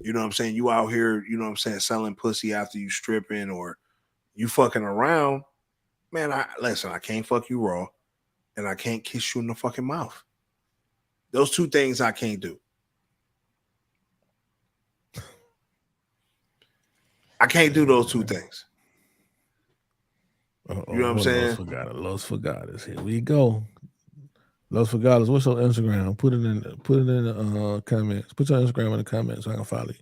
you know what I'm saying? You out here, you know what I'm saying, selling pussy after you stripping or you fucking around, man, I can't fuck you raw and I can't kiss you in the fucking mouth. Those 2 things I can't do. I can't do those two things. You know what I'm saying? Los Forgatas. Here we go. Los Forgatas. What's your Instagram? Put it in the comments. Put your Instagram in the comments so I can follow you.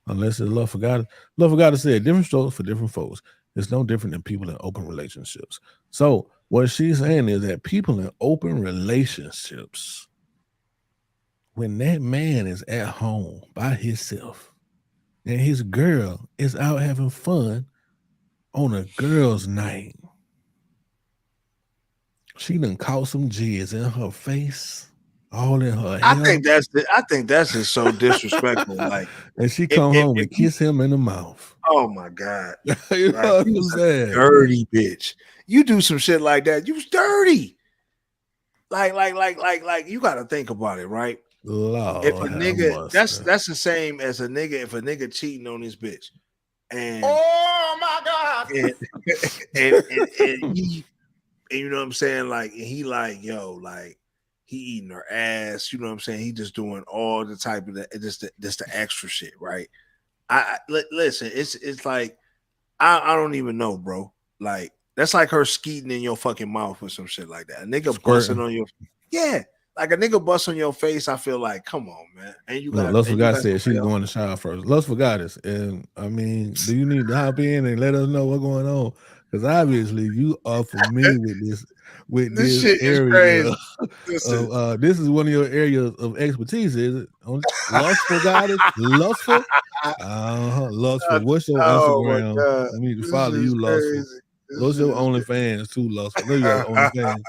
Unless it's Love Forgotten. Love Forgotten said different strokes for different folks. It's no different than people in open relationships. So what she's saying is that people in open relationships, when that man is at home by himself and his girl is out having fun on a girl's night, she done caught some jizz in her face, all in her hair. I think that's just so disrespectful. Like, and she come home and kiss him in the mouth. Oh my God. You know what I'm saying? Dirty bitch. You do some shit like that, you's dirty. Like you gotta think about it, right? Lord, if a nigga, that's the same as a nigga, if a nigga cheating on his bitch. And oh my God. And you know what I'm saying? Like, and he like, yo, like he eating her ass, you know what I'm saying? He just doing all the type of just the extra shit, right? Listen, it's like I don't even know, bro. Like, that's like her skeeting in your fucking mouth or some shit like that. A nigga busting on your, like a nigga bust on your face. I feel like, come on, man. And you got Lust Forgot said she's going to shower first. Lust Forgot us. And I mean, do you need to hop in and let us know what's going on? Because obviously you are familiar with this shit area. This is one of your areas of expertise, is it? Lustful Goddess? Lustful? Lustful. What's your Instagram? We need to follow you, Lustful. What's your OnlyFans too, Lustful? No, you got OnlyFans.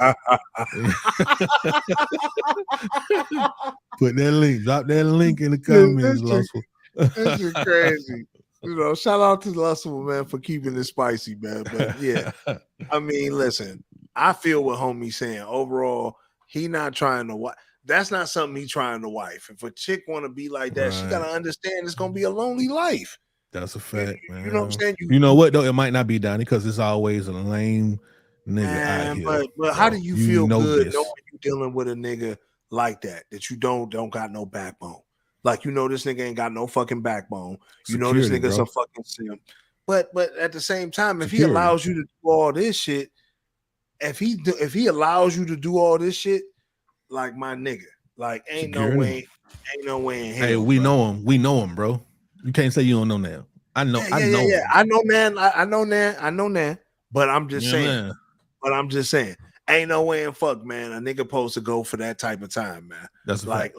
Put that link. Drop that link in the comments, Lustful. This is crazy. You know, shout out to Lustful, man, for keeping it spicy, man. But yeah, I mean, listen, I feel what homie's saying. Overall, he not trying to wife. That's not something he trying to wife. If a chick want to be like that, she gotta understand it's gonna be a lonely life. That's a fact, man. You know what I'm saying? You know what though? It might not be Donnie because it's always a lame nigga out here. But how do you feel good this. knowing you dealing with a nigga like that you don't got no backbone? Like, you know, this nigga ain't got no fucking backbone. You know, this nigga's a fucking simp. But at the same time, if he allows you to do all this shit, if he allows you to do all this shit, like, my nigga, like, ain't no way in hell. Hey, we know him, bro. You can't say you don't know now. I know him. I know, man. I know that. But I'm just saying. But I'm just saying. Ain't no way in fuck, man. A nigga supposed to go for that type of time, man. That's like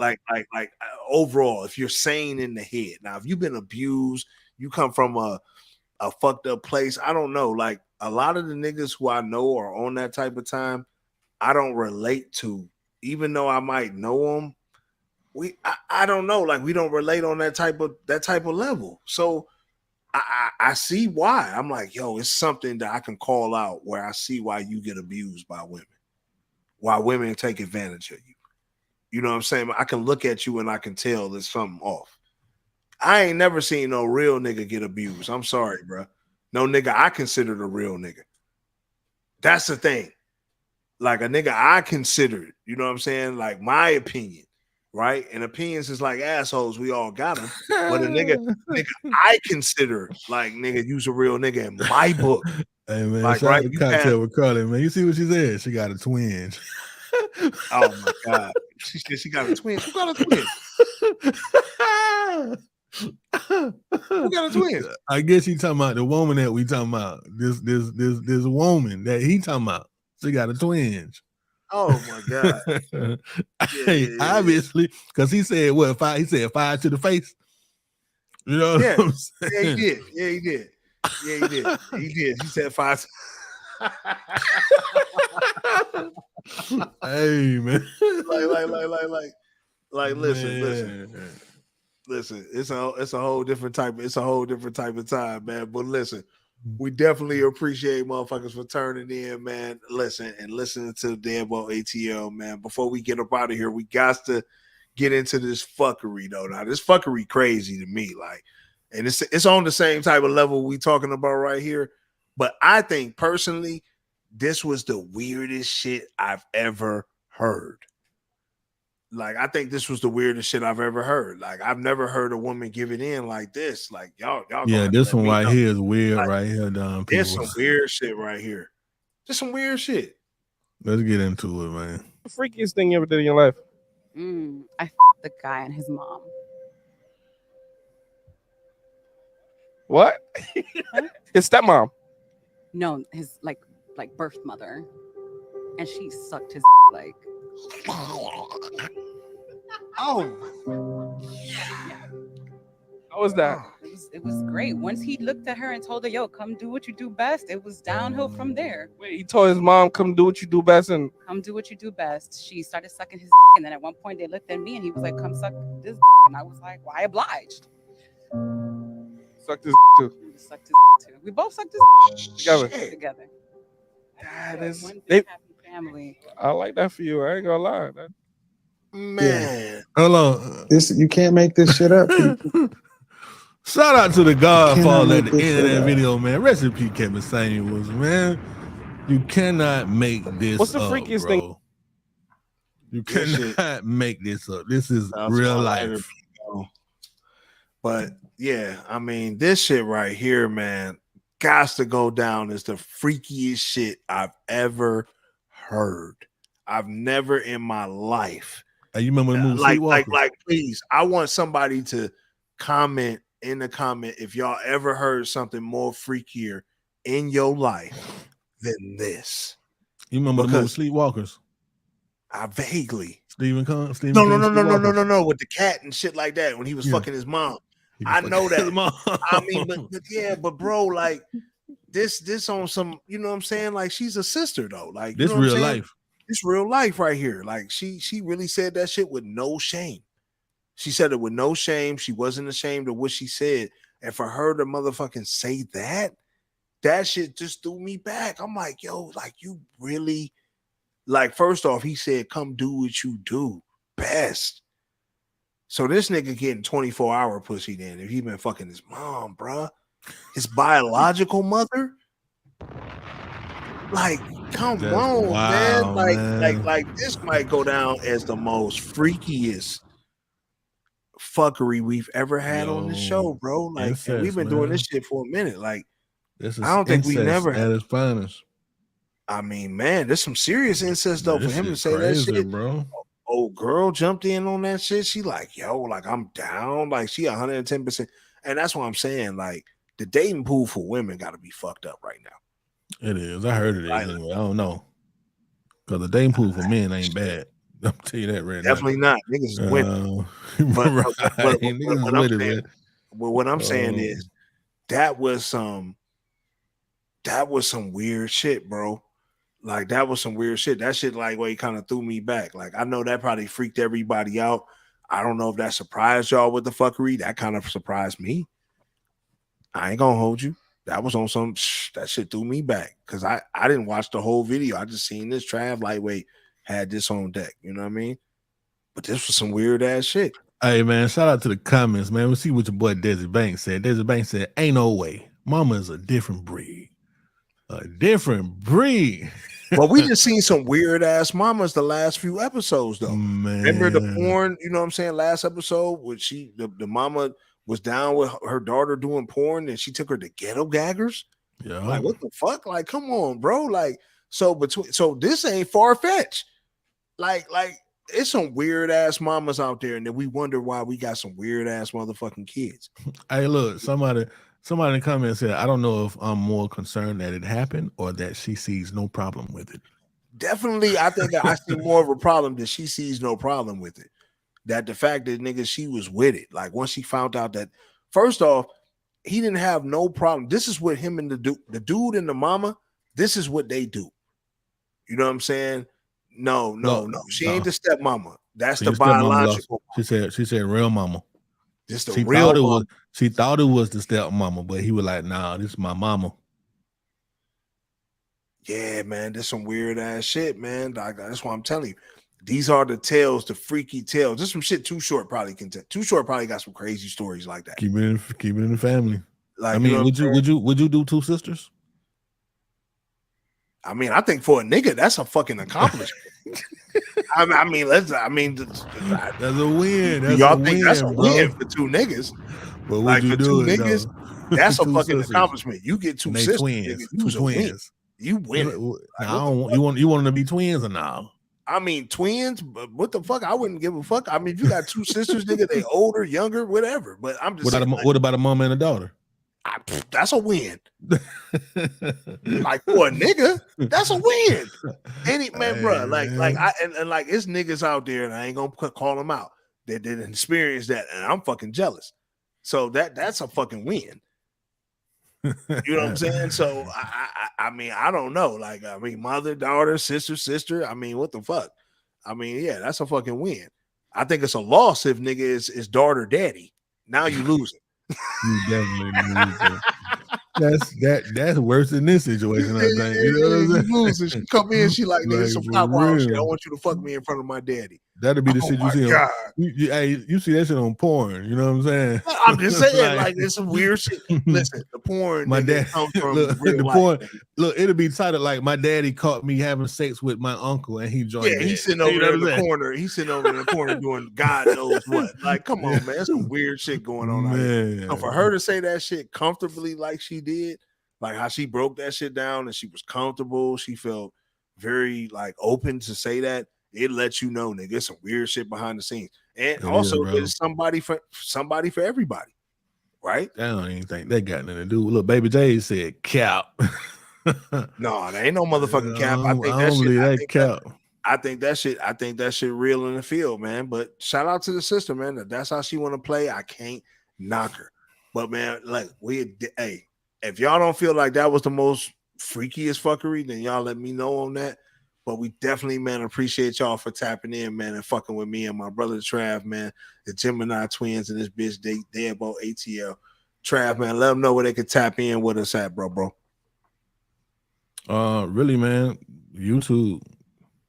overall, if you're sane in the head. Now, if you've been abused, you come from a fucked up place. I don't know. Like, a lot of the niggas who I know are on that type of time, I don't relate to, even though I might know them. I don't know. Like, we don't relate on that type of level. So I see why. I'm like, yo, it's something that I can call out where I see why you get abused by women, why women take advantage of you. You know what I'm saying? I can look at you and I can tell there's something off. I ain't never seen no real nigga get abused. I'm sorry, bro. No nigga I considered a real nigga. That's the thing. Like, a nigga I considered, you know what I'm saying? Like, my opinion. Right? And opinions is like assholes. We all got them. But a nigga I consider, like, nigga, you's a real nigga in my book. Hey, man, like, shout right? out to Cocktail with Carly, man. You see what she said? She got a twinge. Oh, my God. She said she got a twinge. Who got a twinge? Who got a twinge? I guess he talking about the woman that we talking about. This woman that he talking about. She got a twinge. Oh my God! Obviously, because he said what? He said fire to the face. You know? Yeah, what I'm saying? Yeah, he did. Yeah, he did. Yeah, he did. He did. He said fire. Hey, man. Like. Listen. It's a whole different type. It's a whole different type of time, man. But listen. We definitely appreciate motherfuckers for turning in, man. Listen and listening to DeadBolt ATL, man. Before we get up out of here, we got to get into this fuckery, though. Now, this fuckery crazy to me, like, and it's on the same type of level we talking about right here. But I think personally, this was the weirdest shit I've ever heard. Like, I think this was the weirdest shit I've ever heard. Like, I've never heard a woman give it in like this. Like, y'all. Yeah, this one right here is weird. Like, right here, Don. There's People. some weird shit right here. Just some weird shit. Let's get into it, man. The freakiest thing you ever did in your life? I f***ed the guy and his mom. What? His stepmom. No, his like birth mother, and she sucked his like. Oh. How was that? It was great. Once he looked at her and told her, "Yo, come do what you do best," it was downhill from there. Wait, he told his mom, "Come do what you do best," and Come do what you do best. She started sucking his, and then at one point they looked at me and he was like, "Come suck this," and I was like, "Why obliged?" sucked his too. We sucked his too. We both sucked his Together. together. That is. One They, big happy family. I like that for you. I ain't gonna lie. Man. Hold on. This you can't make this shit up. Shout out to the Godfather Cannot at make the this end of shit that up. video, man. Recipe Kevin Samuels, man. You cannot make this What's the up, freakiest bro. thing? You This shit cannot make this up. This is sounds real hilarious, life. bro. But yeah, I mean, this shit right here, man, got to go down as the freakiest shit I've ever heard. I've never in my life. Hey, you remember the movie Sleepwalkers? Like, please, I want somebody to comment in the comment if y'all ever heard something more freakier in your life than this. You remember the movie Because Sleepwalkers? I vaguely. Stephen King. No, Sleepwalkers. with the cat and shit like that when he was Yeah. fucking his mom. He was I fucking know his that. mom. I mean, but yeah, but bro, like this on some, you know what I'm saying? Like, she's a sister though. Like, This you know what I'm real saying? life. It's real life right here. Like, she really said that shit with no shame. She said it with no shame. She wasn't ashamed of what she said. And for her to motherfucking say that shit just threw me back. I'm like, yo, like, you really, like, first off, he said, come do what you do best. So this nigga getting 24-hour pussy then if he been fucking his mom, bruh. His biological mother? Like, come That's on, wild, man. man. Like this might go down as the most freakiest fuckery we've ever had on this show, bro. Like, and incest, we've been doing man. this shit for a minute. Like, This is I don't think we incest never at its finest. I mean, man, there's some serious incest though for This him to shit say crazy, that shit, bro. Old girl jumped in on that shit. She like, yo, like, I'm down. Like, she 110%. And that's what I'm saying. Like, the dating pool for women got to be fucked up right now. It is. I heard it is anyway. I don't know. Because the dating pool for men ain't bad. I'll tell you that right Definitely now. not. Niggas is women. Right. Niggas is with it, man. What I'm saying is that was some weird shit, bro. Like, that was some weird shit. That shit, like, way kind of threw me back. Like, I know that probably freaked everybody out. I don't know if that surprised y'all with the fuckery. That kind of surprised me. I ain't gonna hold you. That was on some that shit threw me back because I didn't watch the whole video. I just seen this Trav lightweight had this on deck. You know what I mean? But this was some weird ass shit. Hey, man, shout out to the comments, man. We'll see what your boy Desi Banks said. Desi Banks said, ain't no way. Mama is a different breed. A different breed. But we just seen some weird ass mamas the last few episodes though. Man. Remember the porn, you know what I'm saying? Last episode, where the mama was down with her daughter doing porn and she took her to ghetto gaggers. Yeah. Like, what the fuck? Like, come on, bro. Like, so this ain't far-fetched. Like it's some weird ass mamas out there, and then we wonder why we got some weird ass motherfucking kids. Hey, look, somebody in the comments said, I don't know if I'm more concerned that it happened or that she sees no problem with it. Definitely, I think I see more of a problem that she sees no problem with it. That the fact that nigga she was with it. Like, once she found out that, first off, he didn't have no problem. This is what him and the dude and the mama, this is what they do. You know what I'm saying? No. She ain't the stepmama. That's the biological. She said real mama. Just the real mama. She thought it was the stepmama, but he was like, nah, this is my mama. Yeah, man, there's some weird ass shit, man. That's why I'm telling you. These are the tales, the freaky tales. Just some shit Too Short probably can tell. Too Short probably got some crazy stories like that. Keep it in the family. Like, I mean, you know would you do two sisters? I mean, I think for a nigga, that's a fucking accomplishment. I mean, that's a win. Y'all think that's a bro. win for two niggas? But Like would you for do two it niggas, though? that's a Two fucking sisters. accomplishment. You get two And they sisters, twins. nigga, Two you's a win. twins. You win. Nah, you want them to be twins or now? I mean, twins, but what the fuck? I wouldn't give a fuck. I mean, if you got two sisters, nigga, they older, younger, whatever. But I'm just saying, What about a mom and a daughter? That's a win. Like for a nigga, that's a win. Any man, bro, like and like it's niggas out there, and I ain't gonna call them out. That didn't experience that, and I'm fucking jealous. So that's a fucking win. You know what I'm saying? So I mean, I don't know. Like, I mean, mother, daughter, sister. I mean, what the fuck? I mean, yeah, that's a fucking win. I think it's a loss if nigga is daughter daddy. Now you losing. You definitely losing. That's worse than this situation, I think. You know what I'm saying? You losing. She come in, she like, nigga, some for pop wild shit. I real. want you to fuck me in front of my daddy. That'd be the shit you my see. God. You see that shit on porn. You know what I'm saying? I'm just saying, like it's some weird shit. Listen, the porn, my nigga, dad comes from look, real the life, porn. nigga. Look, it'll be titled like my daddy caught me having sex with my uncle and he joined. Yeah, in. he's sitting over You there know in what the I'm saying? corner. He's sitting over in the corner doing God knows what. Like, come on, man. There's some weird shit going on out here. So for her to say that shit comfortably like she did, like how she broke that shit down and she was comfortable, she felt very like open to say that. It lets you know, nigga, there's some weird shit behind the scenes. And also there's somebody for everybody, right? I don't even think they got nothing to do. Look, Baby J said cap. No, there ain't no motherfucking cap. I don't believe that cap. I think that shit real in the field, man. But shout out to the sister, man. If that's how she want to play, I can't knock her. But man, like if y'all don't feel like that was the most freakiest fuckery, then y'all let me know on that. But we definitely, man, appreciate y'all for tapping in, man, and fucking with me and my brother Trav, man, the Gemini twins and this bitch DeadBolt ATL. Trav, man, let them know where they can tap in with us at, bro. Really, man, YouTube.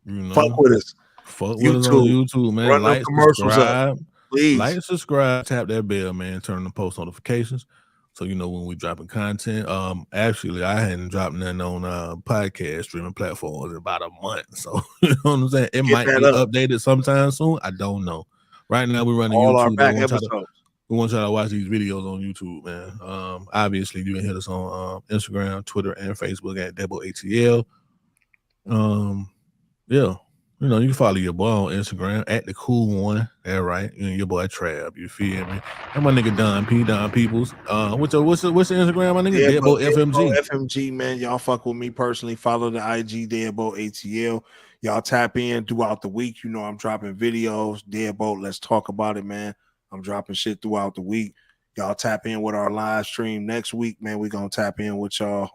You know, fuck with us. Fuck with us on YouTube, man. Run Like, commercials subscribe, up, please. Like, subscribe, tap that bell, man. Turn on the post notifications so you know when we dropping content. Actually, I hadn't dropped nothing on podcast streaming platforms in about a month, so you know what I'm saying. It might be updated sometime soon. I don't know. Right now, we're running all YouTube. our back episodes. We want y'all to watch these videos on YouTube, man. Obviously, you can hit us on Instagram, Twitter, and Facebook at DeadBolt ATL. Yeah, you know, you can follow your boy on Instagram at the cool one. That right, you know, your boy Trav. You feel me? And my nigga Don Peoples. What's the Instagram? My nigga DeadBolt FMG. FMG, man. Y'all fuck with me personally. Follow the IG DeadBolt ATL. Y'all tap in throughout the week. You know I'm dropping videos. DeadBolt, let's talk about it, man. I'm dropping shit throughout the week. Y'all tap in with our live stream next week, man. We're gonna tap in with y'all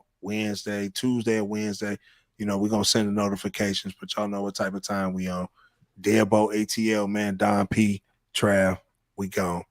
Tuesday or Wednesday. You know, we're gonna send the notifications, but y'all know what type of time we on. DeadBolt ATL, man. Don P, Trav, we gone.